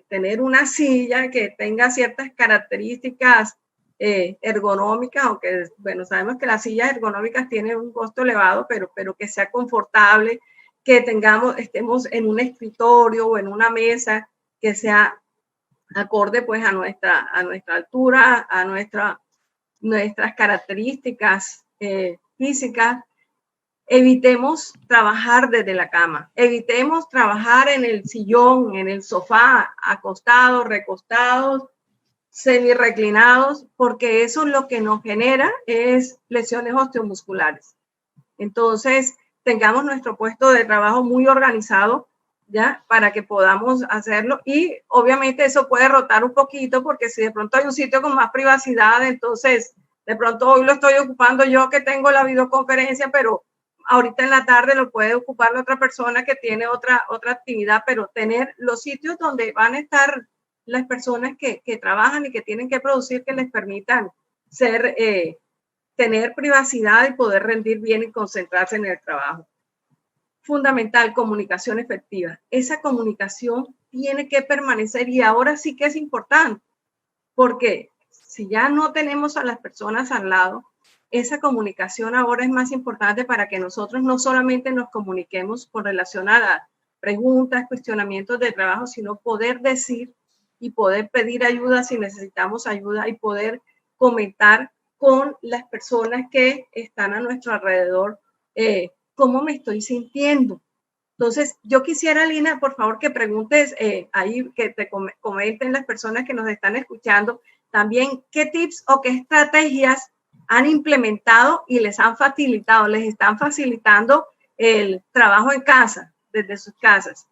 tener una silla que tenga ciertas características ergonómicas, aunque, bueno, sabemos que las sillas ergonómicas tienen un costo elevado, pero que sea confortable, que estemos en un escritorio o en una mesa que sea acorde pues a nuestra altura, a nuestras características físicas. Evitemos trabajar desde la cama, evitemos trabajar en el sillón, en el sofá, acostados, recostados, semi-reclinados, porque eso lo que nos genera es lesiones osteomusculares. Entonces, tengamos nuestro puesto de trabajo muy organizado, ¿ya? Para que podamos hacerlo, y obviamente eso puede rotar un poquito, porque si de pronto hay un sitio con más privacidad, entonces de pronto hoy lo estoy ocupando yo que tengo la videoconferencia, pero ahorita en la tarde lo puede ocupar la otra persona que tiene otra actividad, pero tener los sitios donde van a estar las personas que trabajan y que tienen que producir, que les permitan tener privacidad y poder rendir bien y concentrarse en el trabajo. Fundamental, comunicación efectiva. Esa comunicación tiene que permanecer, y ahora sí que es importante, porque si ya no tenemos a las personas al lado, esa comunicación ahora es más importante para que nosotros no solamente nos comuniquemos con relación a las preguntas, cuestionamientos de trabajo, sino poder decir y poder pedir ayuda si necesitamos ayuda y poder comentar con las personas que están a nuestro alrededor cómo me estoy sintiendo. Entonces, yo quisiera, Lina, por favor, que preguntes ahí, que te comenten las personas que nos están escuchando también qué tips o qué estrategias han implementado y les están facilitando el trabajo en casa, desde sus casas,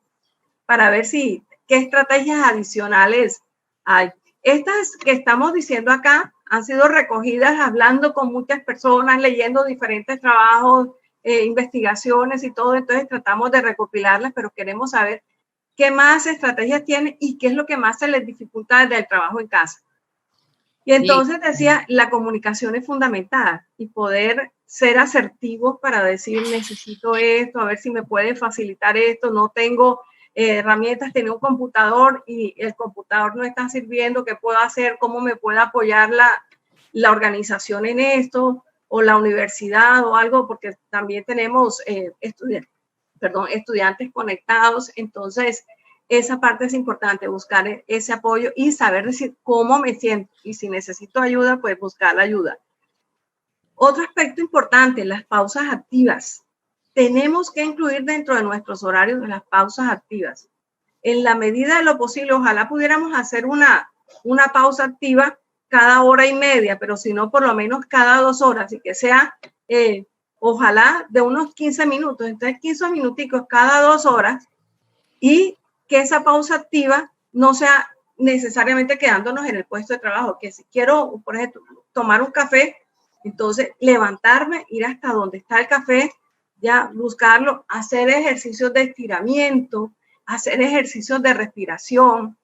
para ver qué estrategias adicionales hay. Estas que estamos diciendo acá han sido recogidas hablando con muchas personas, leyendo diferentes trabajos, investigaciones y todo, entonces tratamos de recopilarlas, pero queremos saber qué más estrategias tienen y qué es lo que más se les dificulta desde el trabajo en casa. Y entonces decía, la comunicación es fundamental y poder ser asertivos para decir, necesito esto, a ver si me puede facilitar esto, no tengo herramientas, tengo un computador y el computador no está sirviendo, ¿qué puedo hacer? ¿Cómo me puede apoyar la organización en esto? O la universidad o algo, porque también tenemos estudiantes conectados, entonces esa parte es importante, buscar ese apoyo y saber decir cómo me siento y si necesito ayuda, pues buscar la ayuda. Otro aspecto importante, las pausas activas. Tenemos que incluir dentro de nuestros horarios las pausas activas. En la medida de lo posible, ojalá pudiéramos hacer una pausa activa cada hora y media, pero si no, por lo menos cada 2 horas, y que sea, ojalá, de unos 15 minutos, entonces 15 minuticos cada 2 horas, y que esa pausa activa no sea necesariamente quedándonos en el puesto de trabajo, que si quiero, por ejemplo, tomar un café, entonces levantarme, ir hasta donde está el café, ya buscarlo, hacer ejercicios de estiramiento, hacer ejercicios de respiración,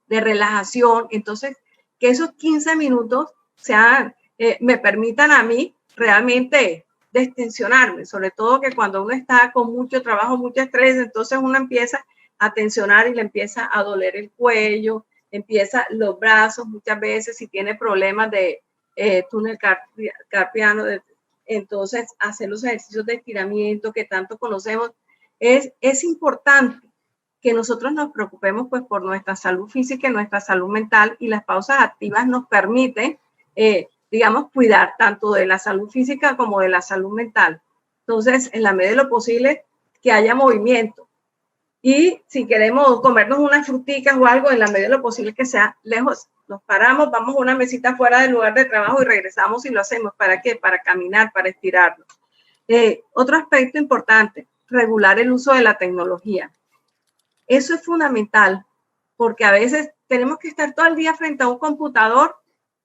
de relajación, entonces que esos 15 minutos sean, me permitan a mí realmente destensionarme, sobre todo que cuando uno está con mucho trabajo, mucho estrés, entonces uno empieza a tensionar y le empieza a doler el cuello, empieza los brazos, muchas veces si tiene problemas de túnel carpiano, entonces hacer los ejercicios de estiramiento que tanto conocemos, es importante que nosotros nos preocupemos pues por nuestra salud física y nuestra salud mental, y las pausas activas nos permiten, digamos, cuidar tanto de la salud física como de la salud mental. Entonces, en la medida de lo posible, que haya movimiento. Y si queremos comernos unas fruticas o algo, en la medida de lo posible que sea lejos, nos paramos, vamos a una mesita fuera del lugar de trabajo y regresamos y lo hacemos. ¿Para qué? Para caminar, para estirarnos. Otro aspecto importante, regular el uso de la tecnología. Eso es fundamental, porque a veces tenemos que estar todo el día frente a un computador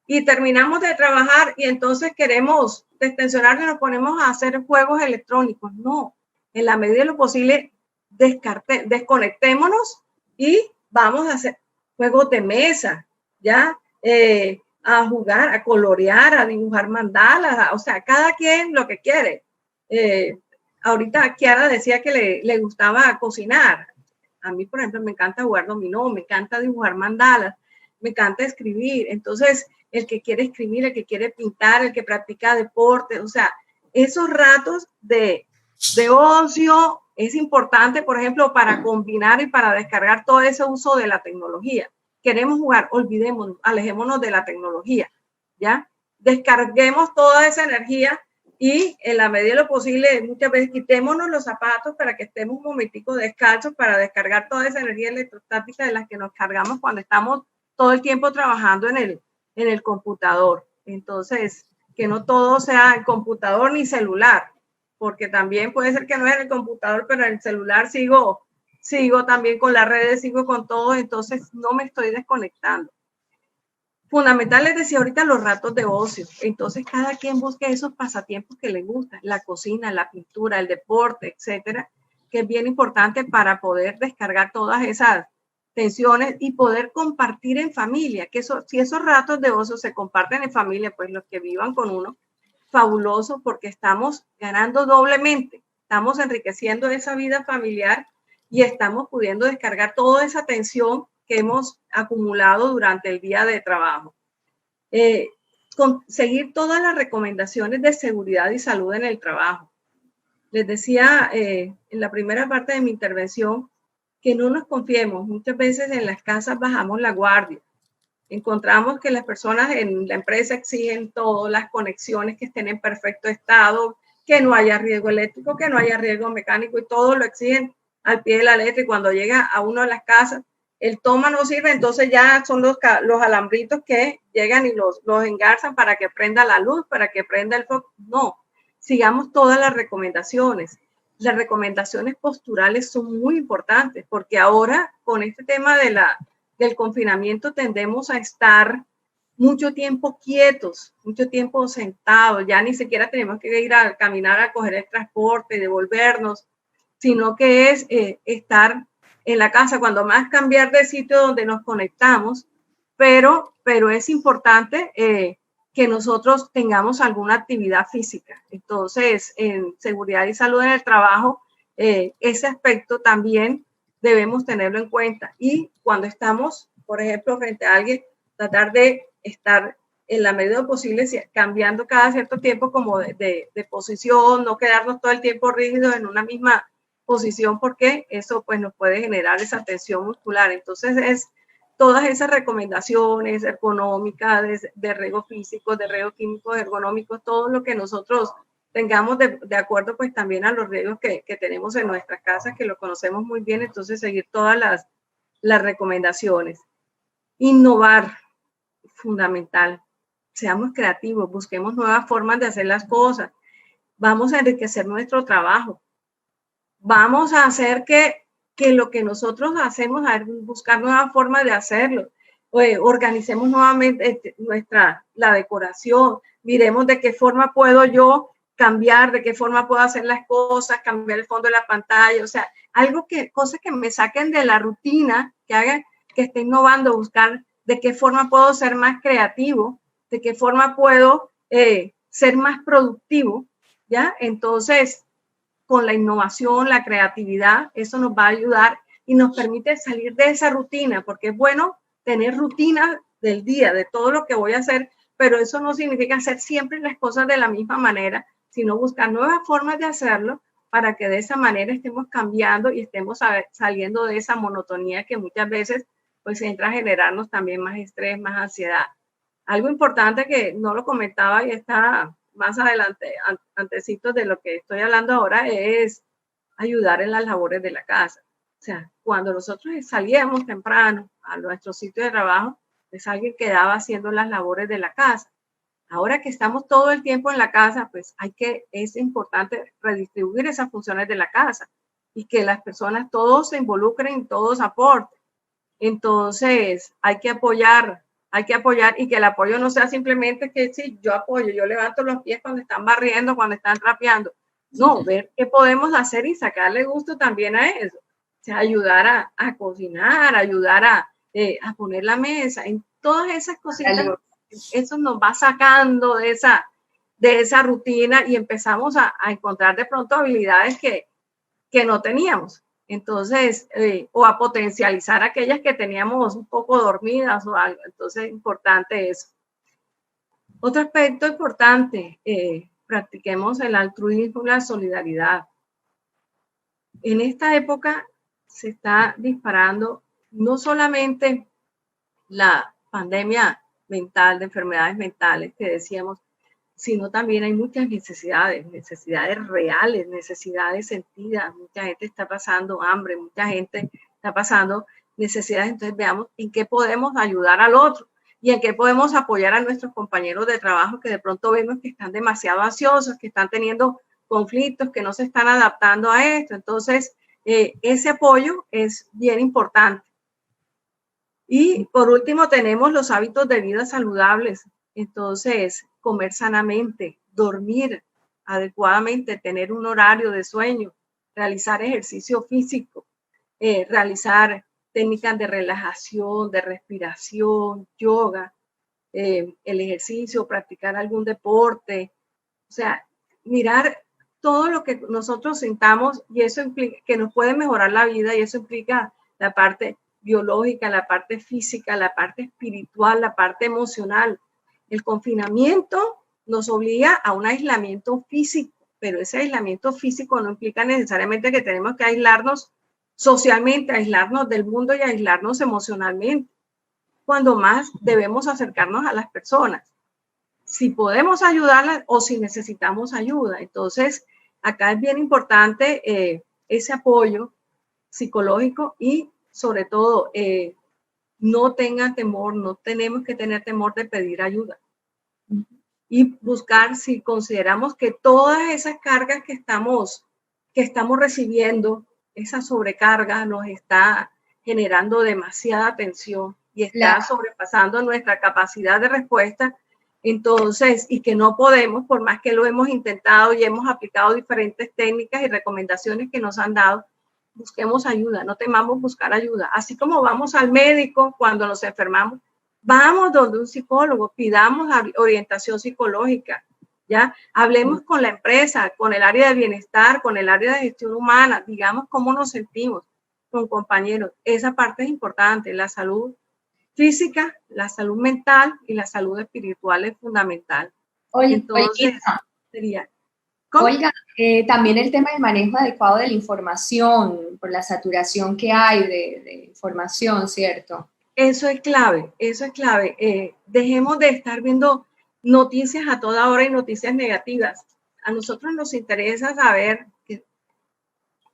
y terminamos de trabajar y entonces queremos destensionarnos y nos ponemos a hacer juegos electrónicos. No, en la medida de lo posible, desconectémonos y vamos a hacer juegos de mesa, ¿ya? A jugar, a colorear, a dibujar mandalas, o sea, cada quien lo que quiere. Ahorita Kiara decía que le gustaba cocinar. A mí, por ejemplo, me encanta jugar dominó, me encanta dibujar mandalas, me encanta escribir. Entonces, el que quiere escribir, el que quiere pintar, el que practica deporte, o sea, esos ratos de ocio es importante, por ejemplo, para combinar y para descargar todo ese uso de la tecnología. Queremos jugar, olvidémonos, alejémonos de la tecnología, ¿ya? Descarguemos toda esa energía y en la medida de lo posible, muchas veces quitémonos los zapatos para que estemos un momentico descalzos para descargar toda esa energía electrostática de la que nos cargamos cuando estamos todo el tiempo trabajando en el computador. Entonces, que no todo sea el computador ni celular, porque también puede ser que no es en el computador, pero en el celular sigo también con las redes, sigo con todo, entonces no me estoy desconectando. Fundamental, les decía ahorita, los ratos de ocio. Entonces, cada quien busque esos pasatiempos que le gustan, la cocina, la pintura, el deporte, etcétera, que es bien importante para poder descargar todas esas tensiones y poder compartir en familia, que si esos ratos de ocio se comparten en familia, pues los que vivan con uno, fabuloso, porque estamos ganando doblemente, estamos enriqueciendo esa vida familiar y estamos pudiendo descargar toda esa tensión que hemos acumulado durante el día de trabajo. Seguir todas las recomendaciones de seguridad y salud en el trabajo. Les decía en la primera parte de mi intervención que no nos confiemos. Muchas veces en las casas bajamos la guardia. Encontramos que las personas en la empresa exigen todo, las conexiones que estén en perfecto estado, que no haya riesgo eléctrico, que no haya riesgo mecánico y todo lo exigen al pie de la letra. Y cuando llega a uno de las casas, el toma no sirve, entonces ya son los alambritos que llegan y los engarzan para que prenda la luz, para que prenda el foco. No, sigamos todas las recomendaciones. Las recomendaciones posturales son muy importantes porque ahora con este tema del confinamiento tendemos a estar mucho tiempo quietos, mucho tiempo sentados, ya ni siquiera tenemos que ir a caminar a coger el transporte y devolvernos, sino que es estar en la casa, cuando más cambiar de sitio donde nos conectamos, pero es importante que nosotros tengamos alguna actividad física. Entonces, en seguridad y salud en el trabajo, ese aspecto también debemos tenerlo en cuenta. Y cuando estamos, por ejemplo, frente a alguien, tratar de estar en la medida posible cambiando cada cierto tiempo como de posición, no quedarnos todo el tiempo rígidos en una misma posición, porque eso pues nos puede generar esa tensión muscular. Entonces es todas esas recomendaciones ergonómicas, de riesgos físicos, de riesgos químicos, ergonómicos, todo lo que nosotros tengamos de acuerdo pues también a los riesgos que tenemos en nuestras casas, que lo conocemos muy bien, entonces seguir todas las recomendaciones. Innovar, fundamental. Seamos creativos, busquemos nuevas formas de hacer las cosas. Vamos a enriquecer nuestro trabajo. Vamos a hacer que lo que nosotros hacemos, buscar nuevas formas de hacerlo. Organicemos nuevamente la decoración. Miremos de qué forma puedo yo cambiar, de qué forma puedo hacer las cosas, cambiar el fondo de la pantalla. O sea, cosas que me saquen de la rutina, que hagan que esté innovando, buscar de qué forma puedo ser más creativo, de qué forma puedo ser más productivo, ¿ya? Entonces, con la innovación, la creatividad, eso nos va a ayudar y nos permite salir de esa rutina, porque es bueno tener rutina del día, de todo lo que voy a hacer, pero eso no significa hacer siempre las cosas de la misma manera, sino buscar nuevas formas de hacerlo para que de esa manera estemos cambiando y estemos saliendo de esa monotonía que muchas veces pues entra a generarnos también más estrés, más ansiedad. Algo importante que no lo comentaba y está más adelante, antecitos de lo que estoy hablando ahora, es ayudar en las labores de la casa. O sea, cuando nosotros salíamos temprano a nuestro sitio de trabajo, pues alguien quedaba haciendo las labores de la casa. Ahora que estamos todo el tiempo en la casa, pues es importante redistribuir esas funciones de la casa y que las personas todos se involucren, todos aporten. Entonces, hay que apoyar y que el apoyo no sea simplemente que sí, yo apoyo, yo levanto los pies cuando están barriendo, cuando están trapeando. No, ver qué podemos hacer y sacarle gusto también a eso. O sea, ayudar a cocinar, ayudar a poner la mesa, en todas esas cositas, eso nos va sacando de esa rutina y empezamos a encontrar de pronto habilidades que no teníamos. Entonces, o a potencializar aquellas que teníamos un poco dormidas o algo. Entonces, es importante eso. Otro aspecto importante, practiquemos el altruismo y la solidaridad. En esta época se está disparando no solamente la pandemia mental, de enfermedades mentales que decíamos, sino también hay muchas necesidades reales, necesidades sentidas. Mucha gente está pasando hambre, mucha gente está pasando necesidades. Entonces veamos en qué podemos ayudar al otro y en qué podemos apoyar a nuestros compañeros de trabajo que de pronto vemos que están demasiado ansiosos, que están teniendo conflictos, que no se están adaptando a esto. Entonces, ese apoyo es bien importante. Y por último, tenemos los hábitos de vida saludables. Entonces, comer sanamente, dormir adecuadamente, tener un horario de sueño, realizar ejercicio físico, realizar técnicas de relajación, de respiración, yoga, el ejercicio, practicar algún deporte. O sea, mirar todo lo que nosotros sintamos y eso implica que nos puede mejorar la vida y eso implica la parte biológica, la parte física, la parte espiritual, la parte emocional. El confinamiento nos obliga a un aislamiento físico, pero ese aislamiento físico no implica necesariamente que tenemos que aislarnos socialmente, aislarnos del mundo y aislarnos emocionalmente. Cuando más debemos acercarnos a las personas, si podemos ayudarlas o si necesitamos ayuda. Entonces, acá es bien importante ese apoyo psicológico y sobre todo no tenga temor, no tenemos que tener temor de pedir ayuda. Y buscar si consideramos que todas esas cargas que estamos recibiendo, esa sobrecarga nos está generando demasiada tensión. y está sobrepasando nuestra capacidad de respuesta, entonces, y que no podemos, por más que lo hemos intentado y hemos aplicado diferentes técnicas y recomendaciones que nos han dado, busquemos ayuda, no temamos buscar ayuda. Así como vamos al médico cuando nos enfermamos, vamos donde un psicólogo, pidamos orientación psicológica, ¿ya? Hablemos con la empresa, con el área de bienestar, con el área de gestión humana, digamos cómo nos sentimos con compañeros. Esa parte es importante, la salud física, la salud mental y la salud espiritual es fundamental. Entonces, sería... Olga, también el tema del manejo adecuado de la información, por la saturación que hay de información, ¿cierto? Eso es clave, eso es clave. Dejemos de estar viendo noticias a toda hora y noticias negativas. A nosotros nos interesa saber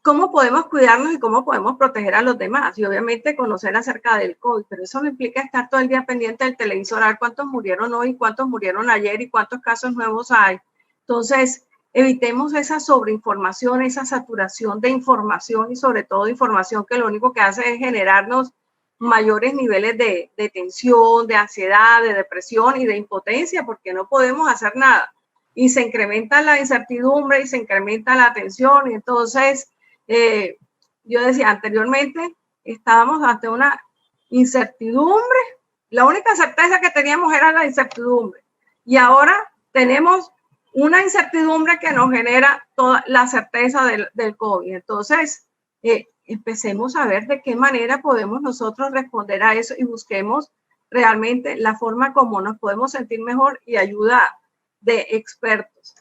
cómo podemos cuidarnos y cómo podemos proteger a los demás. Y obviamente conocer acerca del COVID, pero eso no implica estar todo el día pendiente del televisor, a ver cuántos murieron hoy, cuántos murieron ayer y cuántos casos nuevos hay. Entonces, evitemos esa sobreinformación, esa saturación de información y sobre todo información que lo único que hace es generarnos mayores niveles de tensión, de ansiedad, de depresión y de impotencia porque no podemos hacer nada. Y se incrementa la incertidumbre y se incrementa la tensión. Y entonces, yo decía anteriormente, estábamos ante una incertidumbre. La única certeza que teníamos era la incertidumbre. Y ahora tenemos una incertidumbre que nos genera toda la certeza del COVID. Entonces, empecemos a ver de qué manera podemos nosotros responder a eso y busquemos realmente la forma como nos podemos sentir mejor y ayuda de expertos,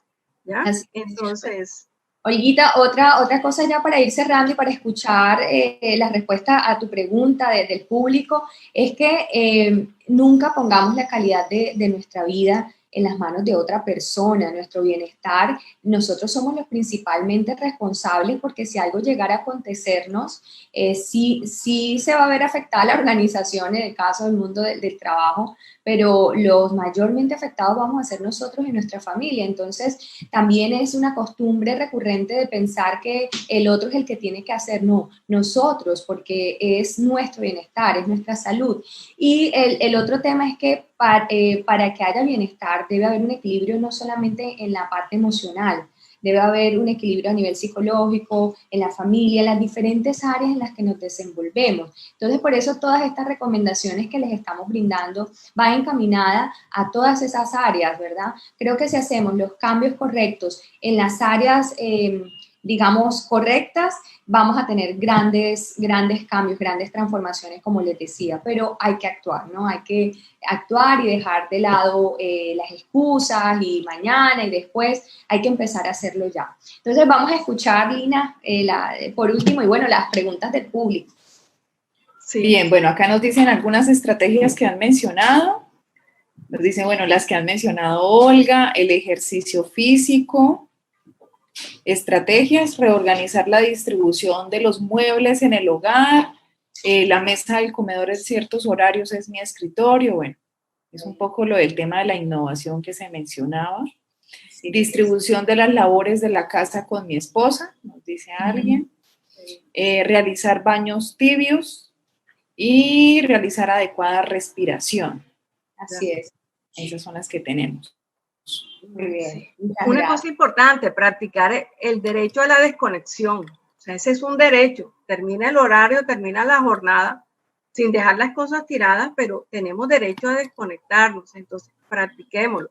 ¿ya? Entonces... Olguita, otra cosa ya para ir cerrando y para escuchar la respuesta a tu pregunta del público, es que nunca pongamos la calidad de nuestra vida en las manos de otra persona, nuestro bienestar. Nosotros somos los principalmente responsables porque si algo llegara a acontecernos, sí se va a ver afectada la organización en el caso del mundo del trabajo, pero los mayormente afectados vamos a ser nosotros y nuestra familia. Entonces, también es una costumbre recurrente de pensar que el otro es el que tiene que hacer. No, nosotros, porque es nuestro bienestar, es nuestra salud. Y el otro tema es que para que haya bienestar debe haber un equilibrio no solamente en la parte emocional, debe haber un equilibrio a nivel psicológico, en la familia, en las diferentes áreas en las que nos desenvolvemos. Entonces, por eso todas estas recomendaciones que les estamos brindando van encaminadas a todas esas áreas, ¿verdad? Creo que si hacemos los cambios correctos en las áreas, digamos, correctas, vamos a tener grandes cambios, grandes transformaciones, como les decía, pero hay que actuar, ¿no? Hay que actuar y dejar de lado las excusas y mañana y después, hay que empezar a hacerlo ya. Entonces vamos a escuchar, Lina, por último, y bueno, las preguntas del público. Sí. Bien, bueno, acá nos dicen algunas estrategias que han mencionado. Nos dicen, bueno, las que han mencionado Olga, el ejercicio físico. Estrategias, reorganizar la distribución de los muebles en el hogar, la mesa del comedor en ciertos horarios es mi escritorio, bueno, es un poco lo del tema de la innovación que se mencionaba. Sí, distribución de las labores de la casa con mi esposa, nos dice alguien. Realizar baños tibios y realizar adecuada respiración. Así es. Esas son las que tenemos. Muy bien. Una cosa importante, practicar el derecho a la desconexión. O sea, ese es un derecho. Termina el horario, termina la jornada, sin dejar las cosas tiradas, pero tenemos derecho a desconectarnos. Entonces, practiquémoslo.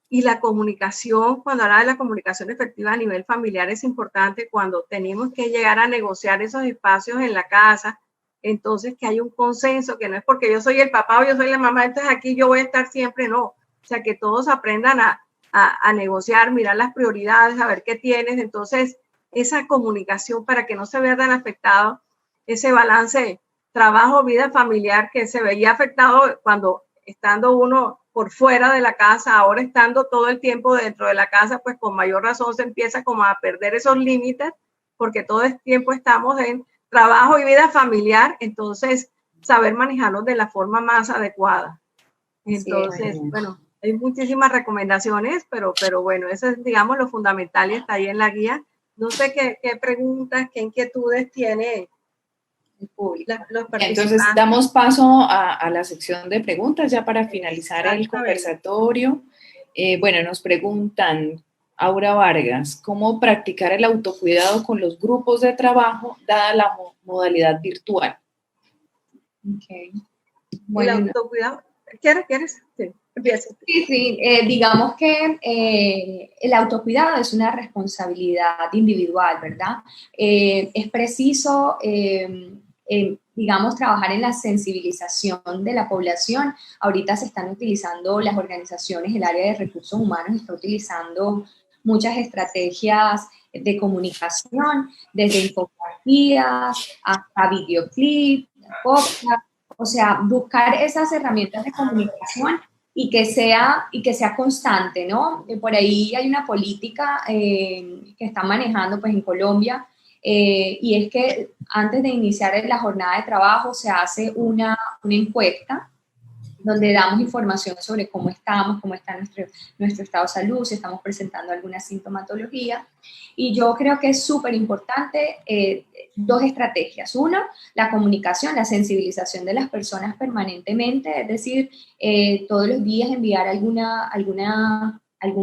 Y la comunicación, cuando habla de la comunicación efectiva a nivel familiar, es importante cuando tenemos que llegar a negociar esos espacios en la casa. Entonces, que haya un consenso, que no es porque yo soy el papá o yo soy la mamá, entonces aquí yo voy a estar siempre, no. O sea, que todos aprendan a negociar, mirar las prioridades, a ver qué tienes. Entonces, esa comunicación para que no se vea tan afectado ese balance trabajo, vida familiar que se veía afectado cuando estando uno por fuera de la casa, ahora estando todo el tiempo dentro de la casa, pues con mayor razón se empieza como a perder esos límites porque todo el tiempo estamos en trabajo y vida familiar. Entonces, saber manejarlos de la forma más adecuada. Entonces, bueno, hay muchísimas recomendaciones, pero bueno, eso es, digamos, lo fundamental y está ahí en la guía. No sé qué preguntas, qué inquietudes tiene el público. Los Entonces, damos paso a la sección de preguntas ya para finalizar el conversatorio. Bueno, nos preguntan, Aura Vargas, ¿cómo practicar el autocuidado con los grupos de trabajo dada la modalidad virtual? Okay. Bueno, ¿el autocuidado? ¿Quieres? Sí, empieza. Sí, digamos que el autocuidado es una responsabilidad individual, ¿verdad? Es preciso, digamos, trabajar en la sensibilización de la población. Ahorita se están utilizando las organizaciones, el área de recursos humanos está utilizando muchas estrategias de comunicación, desde infografías hasta videoclips, podcast, o sea, buscar esas herramientas de comunicación y que sea constante, ¿no? Por ahí hay una política que están manejando pues en Colombia y es que antes de iniciar la jornada de trabajo se hace una encuesta donde damos información sobre cómo estamos, cómo está nuestro estado de salud, si estamos presentando alguna sintomatología. Y yo creo que es súper importante dos estrategias. Una, la comunicación, la sensibilización de las personas permanentemente, es decir, todos los días enviar algún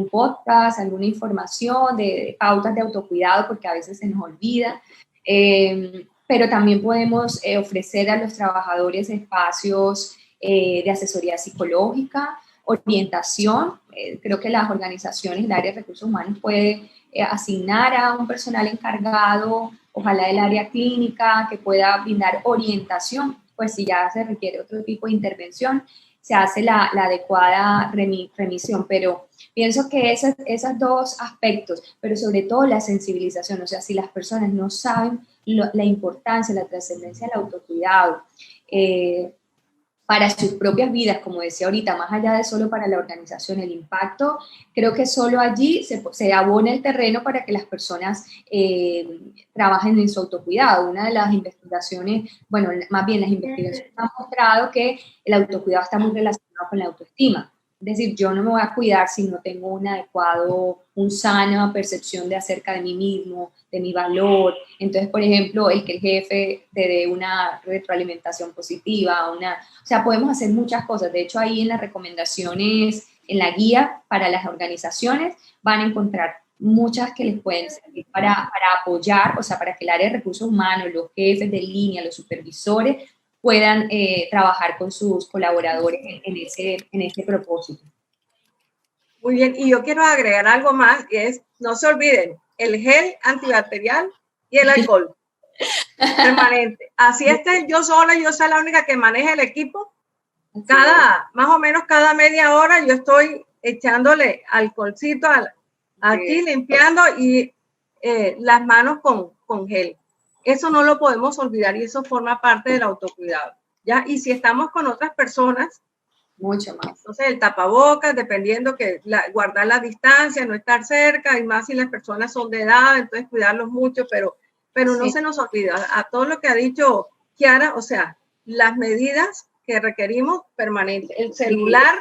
podcast, alguna información de pautas de autocuidado, porque a veces se nos olvida. Pero también podemos ofrecer a los trabajadores espacios de asesoría psicológica, orientación. Creo que las organizaciones, el área de recursos humanos puede asignar a un personal encargado, ojalá del área clínica, que pueda brindar orientación, pues si ya se requiere otro tipo de intervención, se hace la adecuada remisión. Pero pienso que esos dos aspectos, pero sobre todo la sensibilización, o sea, si las personas no saben la importancia, la trascendencia del autocuidado, para sus propias vidas, como decía ahorita, más allá de solo para la organización, el impacto, creo que solo allí se abona el terreno para que las personas trabajen en su autocuidado. Una de las investigaciones, bueno, más bien las investigaciones han mostrado que el autocuidado está muy relacionado con la autoestima. Es decir, yo no me voy a cuidar si no tengo una sana percepción de acerca de mí mismo, de mi valor. Entonces, por ejemplo, el que el jefe te dé una retroalimentación positiva, o sea, podemos hacer muchas cosas. De hecho, ahí en las recomendaciones, en la guía para las organizaciones, van a encontrar muchas que les pueden servir para apoyar, o sea, para que el área de recursos humanos, los jefes de línea, los supervisores, puedan trabajar con sus colaboradores en ese propósito. Muy bien, y yo quiero agregar algo más, y es, no se olviden, el gel antibacterial y el alcohol permanente. Así esté yo sola, yo soy la única que maneja el equipo, más o menos cada media hora yo estoy echándole alcoholcito aquí, limpiando y las manos con gel. Eso no lo podemos olvidar y eso forma parte del autocuidado, ¿ya? Y si estamos con otras personas, mucho más. Entonces, el tapabocas, dependiendo que guardar la distancia, no estar cerca, y más si las personas son de edad, entonces cuidarlos mucho, pero no se nos olvida, a todo lo que ha dicho Kiara, o sea, las medidas que requerimos permanentes, el celular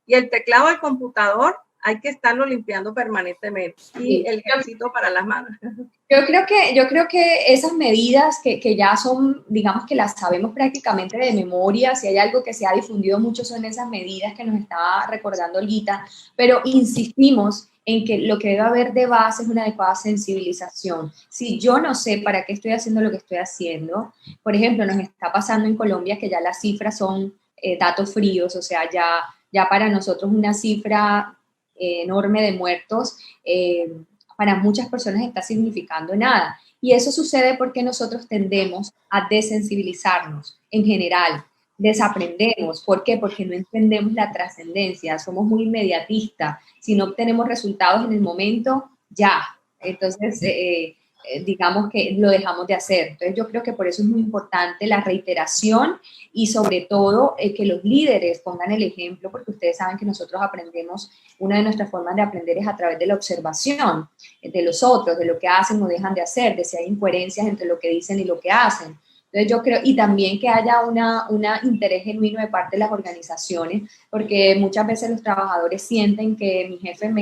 y el teclado del computador, hay que estarlo limpiando permanentemente, y el gelcito para las manos. Yo creo que esas medidas que ya son, digamos que las sabemos prácticamente de memoria, si hay algo que se ha difundido mucho son esas medidas que nos estaba recordando Olguita, pero insistimos en que lo que debe haber de base es una adecuada sensibilización. Si yo no sé para qué estoy haciendo lo que estoy haciendo, por ejemplo, nos está pasando en Colombia que ya las cifras son datos fríos, o sea, ya para nosotros una cifra enorme de muertos, para muchas personas está significando nada. Y eso sucede porque nosotros tendemos a desensibilizarnos en general, desaprendemos. ¿Por qué? Porque no entendemos la trascendencia, somos muy inmediatistas. Si no obtenemos resultados en el momento, ya. Entonces, digamos que lo dejamos de hacer. Entonces, yo creo que por eso es muy importante la reiteración y sobre todo que los líderes pongan el ejemplo, porque ustedes saben que nosotros aprendemos, una de nuestras formas de aprender es a través de la observación de los otros, de lo que hacen o dejan de hacer, de si hay incoherencias entre lo que dicen y lo que hacen. Entonces yo creo, y también que haya un interés genuino de parte de las organizaciones, porque muchas veces los trabajadores sienten que mi jefe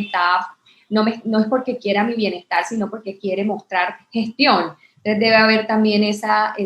no es porque quiera mi bienestar, sino porque quiere mostrar gestión. Entonces debe haber también esa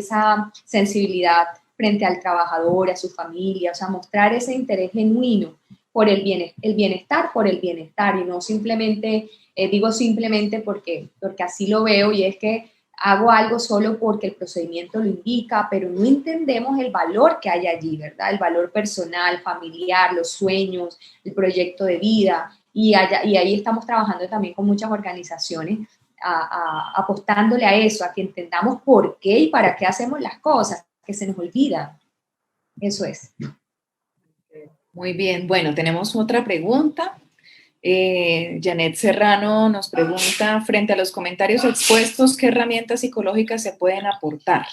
sensibilidad frente al trabajador, a su familia, o sea, mostrar ese interés genuino por el bienestar por el bienestar, y no simplemente, digo simplemente porque así lo veo, y es que hago algo solo porque el procedimiento lo indica, pero no entendemos el valor que hay allí, ¿verdad? El valor personal, familiar, los sueños, el proyecto de vida, y ahí estamos trabajando también con muchas organizaciones, apostándole a eso, a que entendamos por qué y para qué hacemos las cosas, que se nos olvida. Eso es. Muy bien, bueno, tenemos otra pregunta. Janet Serrano nos pregunta, frente a los comentarios expuestos, ¿qué herramientas psicológicas se pueden aportar?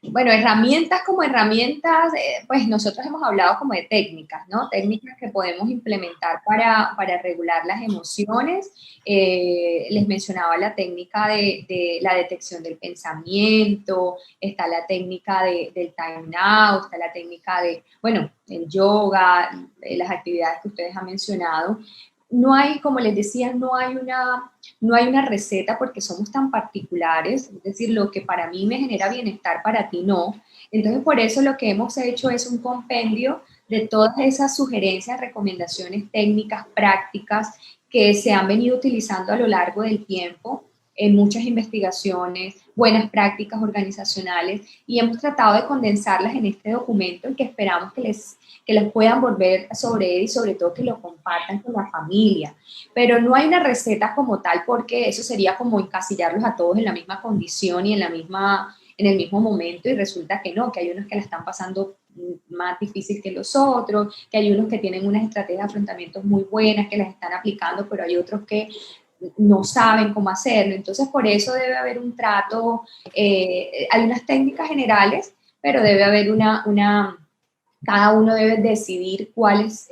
Bueno, herramientas como herramientas, pues nosotros hemos hablado como de técnicas, ¿no? Técnicas que podemos implementar para regular las emociones. Les mencionaba la técnica de la detección del pensamiento, está la técnica del time out, está la técnica de, bueno, el yoga, las actividades que ustedes han mencionado. No hay, como les decía, no hay una receta porque somos tan particulares, es decir, lo que para mí me genera bienestar, para ti no. Entonces, por eso lo que hemos hecho es un compendio de todas esas sugerencias, recomendaciones técnicas, prácticas que se han venido utilizando a lo largo del tiempo en muchas investigaciones, buenas prácticas organizacionales, y hemos tratado de condensarlas en este documento y que esperamos que les puedan volver sobre él, y sobre todo que lo compartan con la familia. Pero no hay una receta como tal, porque eso sería como encasillarlos a todos en la misma condición y en el mismo momento, y resulta que no, que hay unos que la están pasando más difícil que los otros, que hay unos que tienen unas estrategias de afrontamiento muy buenas, que las están aplicando, pero hay otros que no saben cómo hacerlo. Entonces, por eso debe haber un trato, hay unas técnicas generales, pero debe haber cada uno debe decidir cuál es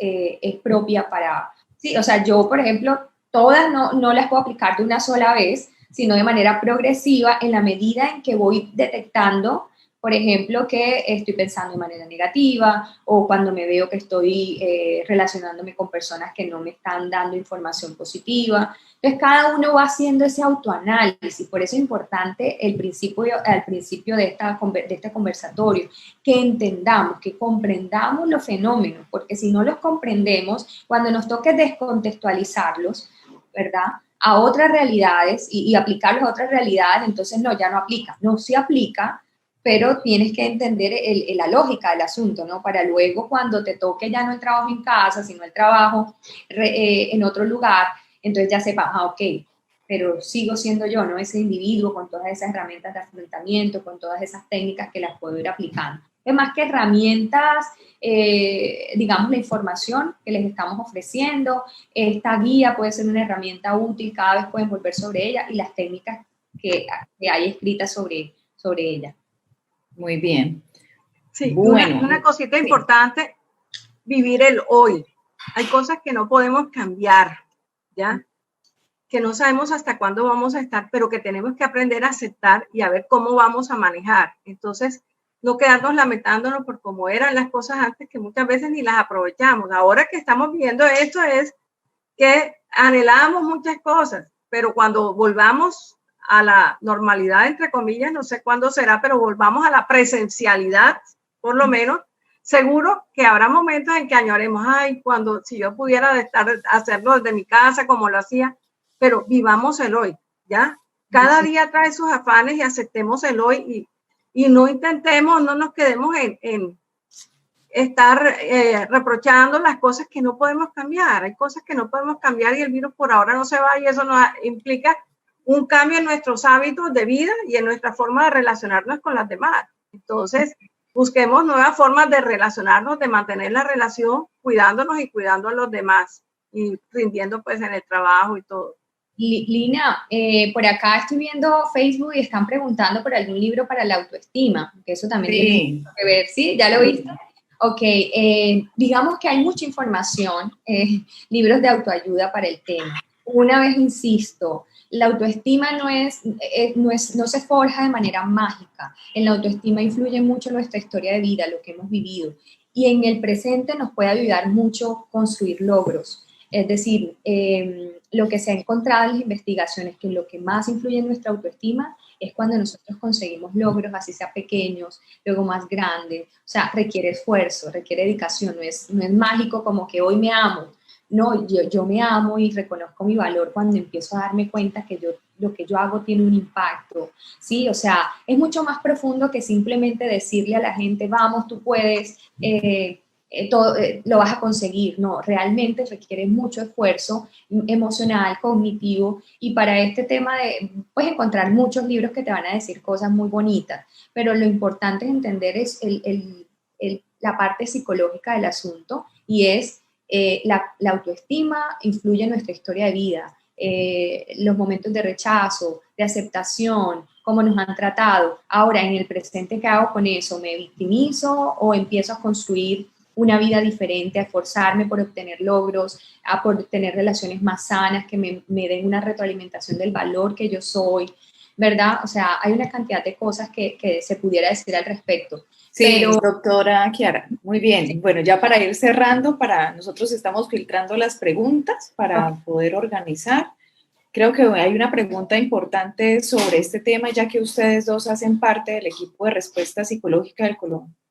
propia para, sí, o sea, yo, por ejemplo, todas no las puedo aplicar de una sola vez, sino de manera progresiva en la medida en que voy detectando, por ejemplo, que estoy pensando de manera negativa, o cuando me veo que estoy relacionándome con personas que no me están dando información positiva. Entonces, cada uno va haciendo ese autoanálisis. Por eso es importante al principio de este conversatorio, que entendamos, que comprendamos los fenómenos, porque si no los comprendemos, cuando nos toque descontextualizarlos, ¿verdad?, a otras realidades y aplicarlos a otras realidades, entonces no, ya no aplica. No, sí aplica, pero tienes que entender la lógica del asunto, ¿no? Para luego, cuando te toque ya no el trabajo en casa, sino el trabajo en otro lugar, entonces ya sepas, ok, pero sigo siendo yo, ¿no? Ese individuo con todas esas herramientas de afrontamiento, con todas esas técnicas que las puedo ir aplicando. Es más que herramientas, digamos, la información que les estamos ofreciendo, esta guía puede ser una herramienta útil, cada vez pueden volver sobre ella, y las técnicas que hay escritas sobre ella. Muy bien. Sí, bueno, una cosita importante, vivir el hoy. Hay cosas que no podemos cambiar, ¿ya? Que no sabemos hasta cuándo vamos a estar, pero que tenemos que aprender a aceptar y a ver cómo vamos a manejar. Entonces, no quedarnos lamentándonos por cómo eran las cosas antes, que muchas veces ni las aprovechamos. Ahora que estamos viendo esto es que anhelábamos muchas cosas, pero cuando volvamos a la normalidad, entre comillas, no sé cuándo será, pero volvamos a la presencialidad, por lo menos, seguro que habrá momentos en que añoremos, ay, si yo pudiera hacerlo desde mi casa como lo hacía, pero vivamos el hoy, ¿ya? Cada día trae sus afanes y aceptemos el hoy y no intentemos, no nos quedemos en estar reprochando las cosas que no podemos cambiar. Hay cosas que no podemos cambiar y el virus por ahora no se va, y eso nos implica un cambio en nuestros hábitos de vida y en nuestra forma de relacionarnos con las demás. Entonces, busquemos nuevas formas de relacionarnos, de mantener la relación, cuidándonos y cuidando a los demás y rindiendo pues en el trabajo y todo. Lina, por acá estoy viendo Facebook y están preguntando por algún libro para la autoestima, que eso también tiene que ver, ¿sí? ¿Ya lo viste? Ok, digamos que hay mucha información, libros de autoayuda para el tema. Una vez insisto, la autoestima no se forja de manera mágica. En la autoestima influye mucho nuestra historia de vida, lo que hemos vivido, y en el presente nos puede ayudar mucho construir logros. Es decir, lo que se ha encontrado en las investigaciones, que lo que más influye en nuestra autoestima es cuando nosotros conseguimos logros, así sea pequeños, luego más grandes. O sea, requiere esfuerzo, requiere dedicación, no es mágico como que hoy me amo. No, yo me amo y reconozco mi valor cuando empiezo a darme cuenta que lo que yo hago tiene un impacto, ¿sí? O sea, es mucho más profundo que simplemente decirle a la gente, vamos, tú puedes, lo vas a conseguir. No, realmente requiere mucho esfuerzo emocional, cognitivo, y para este tema puedes encontrar muchos libros que te van a decir cosas muy bonitas, pero lo importante es entender es la parte psicológica del asunto, y es la autoestima influye en nuestra historia de vida, los momentos de rechazo, de aceptación, cómo nos han tratado. Ahora, en el presente, ¿qué hago con eso? ¿Me victimizo o empiezo a construir una vida diferente, a esforzarme por obtener logros, por tener relaciones más sanas, que me den una retroalimentación del valor que yo soy, ¿verdad? O sea, hay una cantidad de cosas que se pudiera decir al respecto. Sí, pero, doctora Kiara, muy bien. Bueno, ya para ir cerrando, nosotros estamos filtrando las preguntas para poder organizar. Creo que hay una pregunta importante sobre este tema, ya que ustedes dos hacen parte del equipo de respuesta psicológica del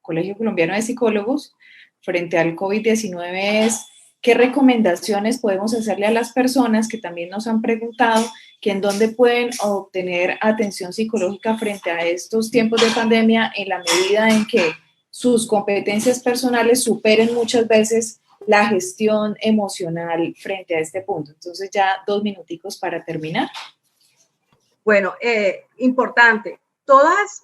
Colegio Colombiano de Psicólogos frente al COVID-19, es qué recomendaciones podemos hacerle a las personas que también nos han preguntado que en dónde pueden obtener atención psicológica frente a estos tiempos de pandemia, en la medida en que sus competencias personales superen muchas veces la gestión emocional frente a este punto. Entonces ya 2 minuticos para terminar. Bueno, importante, todas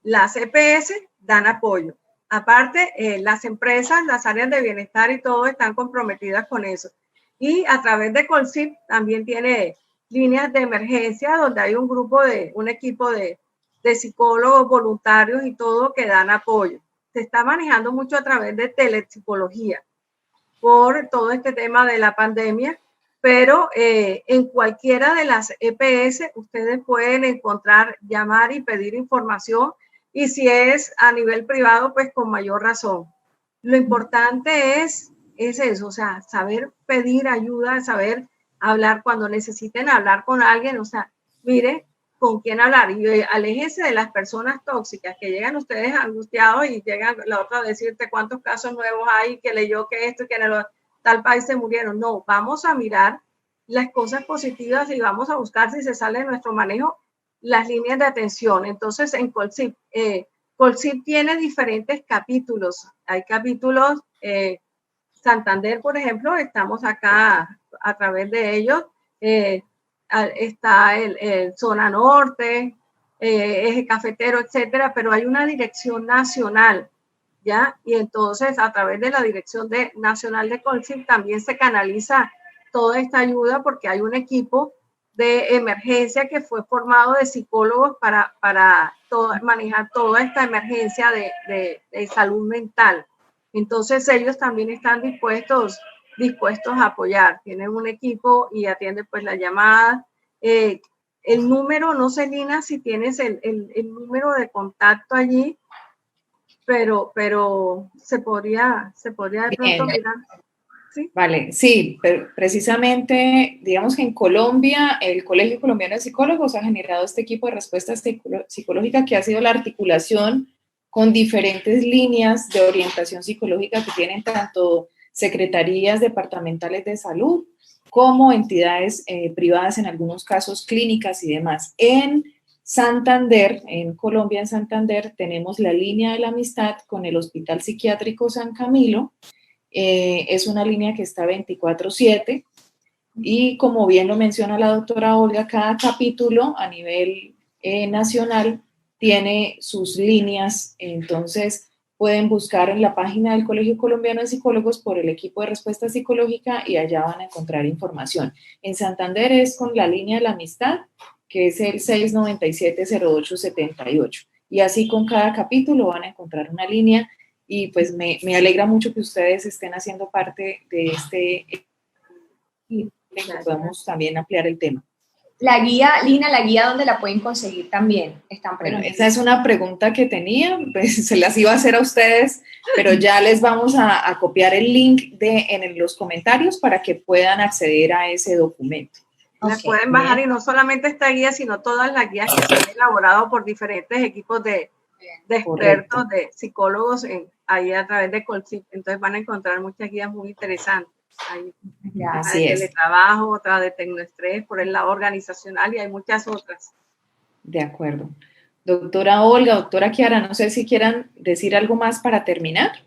las EPS dan apoyo. Aparte, las empresas, las áreas de bienestar y todo están comprometidas con eso. Y a través de Colsip también tiene líneas de emergencia donde hay un equipo de psicólogos voluntarios y todo que dan apoyo. Se está manejando mucho a través de telepsicología por todo este tema de la pandemia, pero en cualquiera de las EPS ustedes pueden encontrar, llamar y pedir información, y si es a nivel privado, pues con mayor razón. Lo importante es eso, o sea, saber pedir ayuda, saber hablar cuando necesiten hablar con alguien, o sea, mire con quién hablar, y aléjense de las personas tóxicas que llegan ustedes angustiados y llegan la otra a decirte cuántos casos nuevos hay, que leyó que esto, que en tal país se murieron. No, vamos a mirar las cosas positivas y vamos a buscar, si se sale de nuestro manejo, las líneas de atención. Entonces, en Colsip, Colsip tiene diferentes capítulos. Hay capítulos, Santander, por ejemplo, estamos acá a través de ellos. Está el Zona Norte, Eje Cafetero, etcétera, pero hay una dirección nacional, ¿ya? Y entonces, a través de la dirección nacional de Colsip también se canaliza toda esta ayuda, porque hay un equipo de emergencia que fue formado de psicólogos para manejar toda esta emergencia de salud mental. Entonces ellos también están dispuestos a apoyar. Tienen un equipo y atienden pues la llamada. El número, no sé, Lina, si tienes el número de contacto allí, pero se podría de pronto mirar. ¿Sí? Vale, sí, pero precisamente, digamos que en Colombia, el Colegio Colombiano de Psicólogos ha generado este equipo de respuesta psicológica que ha sido la articulación con diferentes líneas de orientación psicológica que tienen tanto secretarías departamentales de salud como entidades privadas, en algunos casos clínicas y demás. En Santander, en Colombia, en Santander, tenemos la línea de la amistad con el Hospital Psiquiátrico San Camilo. Es una línea que está 24/7 y, como bien lo menciona la doctora Olga, cada capítulo a nivel nacional tiene sus líneas. Entonces pueden buscar en la página del Colegio Colombiano de Psicólogos por el equipo de respuesta psicológica y allá van a encontrar información. En Santander es con la línea de la amistad, que es el 697-0878, y así con cada capítulo van a encontrar una línea. Y pues me alegra mucho que ustedes estén haciendo parte de este y que podamos también ampliar el tema. La guía, Lina, la guía, ¿dónde la pueden conseguir también? Bueno, esa es una pregunta que tenía, pues se las iba a hacer a ustedes, pero ya les vamos a copiar el link en los comentarios para que puedan acceder a ese documento. Las Ok, pueden bajar y no solamente esta guía, sino todas las guías que se han elaborado por diferentes equipos de Correcto. expertos, de psicólogos ahí a través de Colsip. Entonces van a encontrar muchas guías muy interesantes. Hay una de Así es. teletrabajo, otra de tecnoestrés por el lado organizacional y hay muchas otras. De acuerdo. Doctora Olga, doctora Kiara, no sé si quieran decir algo más para terminar.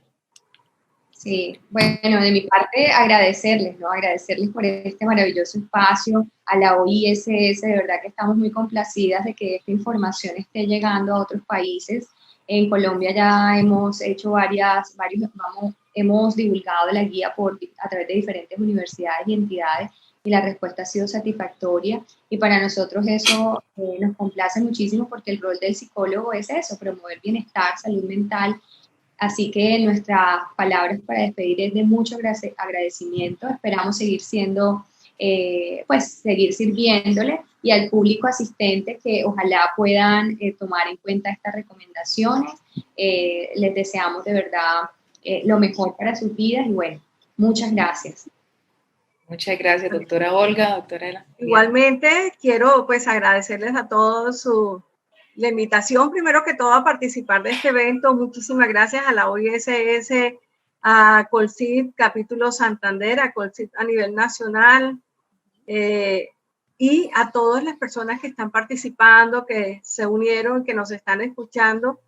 Sí, bueno, de mi parte agradecerles, ¿no? Agradecerles por este maravilloso espacio, a la OISS, de verdad que estamos muy complacidas de que esta información esté llegando a otros países. En Colombia ya hemos hecho hemos divulgado la guía a través de diferentes universidades y entidades y la respuesta ha sido satisfactoria y para nosotros eso nos complace muchísimo porque el rol del psicólogo es eso, promover bienestar, salud mental. Así que nuestras palabras para despedir es de mucho agradecimiento. Esperamos seguir siendo, pues seguir sirviéndole y al público asistente que ojalá puedan tomar en cuenta estas recomendaciones. Les deseamos de verdad lo mejor para sus vidas y bueno, muchas gracias. Muchas gracias, doctora Olga, doctora. Igualmente, quiero pues agradecerles a todos la invitación, primero que todo, a participar de este evento. Muchísimas gracias a la OISS, a Colsip Capítulo Santander, a Colsip a nivel nacional y a todas las personas que están participando, que se unieron, que nos están escuchando.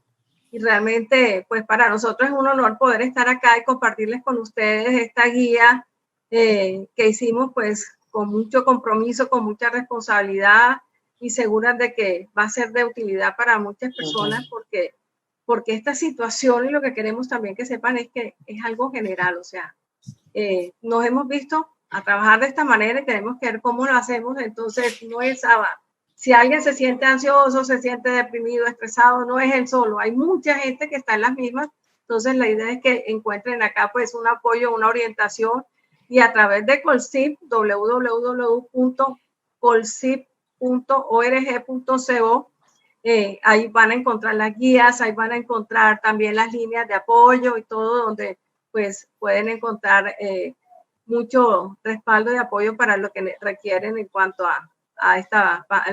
Y realmente, pues para nosotros es un honor poder estar acá y compartirles con ustedes esta guía que hicimos pues con mucho compromiso, con mucha responsabilidad y seguras de que va a ser de utilidad para muchas personas porque esta situación y lo que queremos también que sepan es que es algo general, o sea, nos hemos visto a trabajar de esta manera y tenemos que ver cómo lo hacemos, entonces no es si alguien se siente ansioso, se siente deprimido, estresado, no es él solo, hay mucha gente que está en las mismas, entonces la idea es que encuentren acá pues un apoyo, una orientación y a través de Colsip, www.colsip.org.co, ahí van a encontrar las guías, ahí van a encontrar también las líneas de apoyo y todo donde pues pueden encontrar mucho respaldo y apoyo para lo que requieren en cuanto al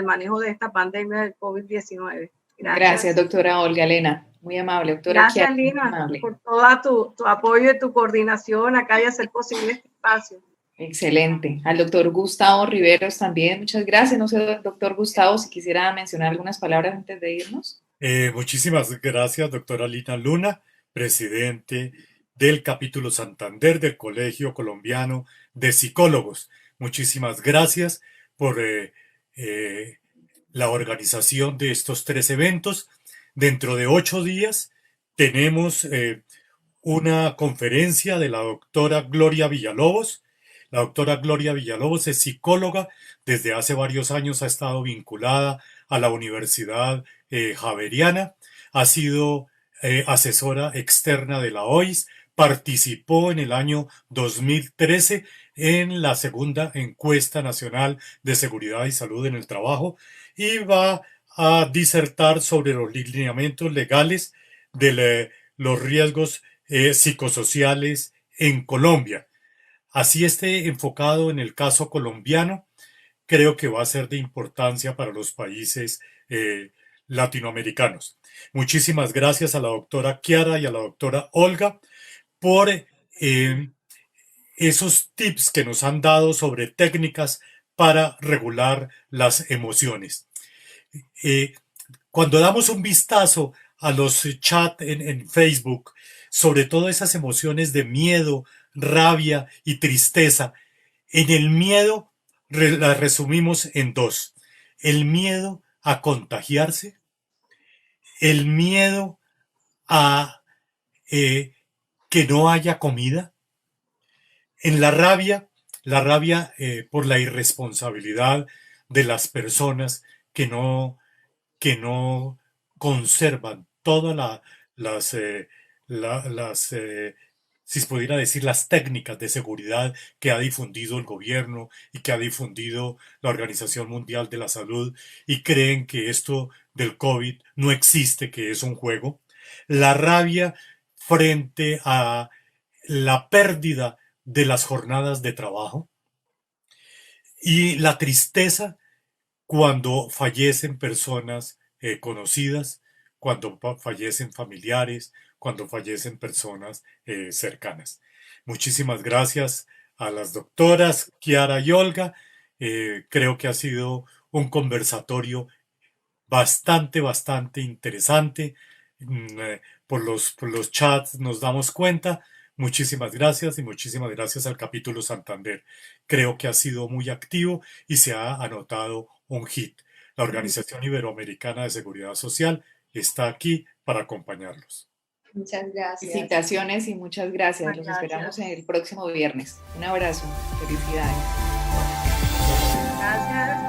manejo de esta pandemia del COVID-19. Gracias, doctora Olga Elena. Muy amable, doctora Gracias, Kiara. Lina, por todo tu apoyo y tu coordinación acá y hacer posible este espacio. Excelente. Al doctor Gustavo Riveros también, muchas gracias. No sé, doctor Gustavo, si quisiera mencionar algunas palabras antes de irnos. Muchísimas gracias, doctora Lina Luna, presidente del capítulo Santander del Colegio Colombiano de Psicólogos. Muchísimas gracias por la organización de estos 3 eventos. Dentro de 8 días tenemos una conferencia de la doctora Gloria Villalobos. La doctora Gloria Villalobos es psicóloga, desde hace varios años ha estado vinculada a la Universidad Javeriana, ha sido asesora externa de la OIS, participó en el año 2013 en la segunda encuesta nacional de seguridad y salud en el trabajo y va a disertar sobre los lineamientos legales de los riesgos psicosociales en Colombia. Así esté enfocado en el caso colombiano, creo que va a ser de importancia para los países latinoamericanos. Muchísimas gracias a la doctora Kiara y a la doctora Olga por esos tips que nos han dado sobre técnicas para regular las emociones. Cuando damos un vistazo a los chats en Facebook, sobre todo esas emociones de miedo, rabia y tristeza, en el miedo las resumimos en 2. El miedo a contagiarse, el miedo a que no haya comida. En la rabia por la irresponsabilidad de las personas que no conservan todas si se pudiera decir, las técnicas de seguridad que ha difundido el gobierno y que ha difundido la Organización Mundial de la Salud y creen que esto del COVID no existe, que es un juego. La rabia frente a la pérdida de las jornadas de trabajo. y la tristeza cuando fallecen personas conocidas, cuando fallecen familiares, cuando fallecen personas cercanas. Muchísimas gracias a las doctoras Kiara y Olga. Creo que ha sido un conversatorio bastante interesante. Por los chats nos damos cuenta. Muchísimas gracias y muchísimas gracias al capítulo Santander. Creo que ha sido muy activo y se ha anotado un hit. La Organización Iberoamericana de Seguridad Social está aquí para acompañarlos. Muchas gracias. Felicitaciones y muchas gracias. Los esperamos el próximo viernes. Un abrazo. Felicidades. Gracias.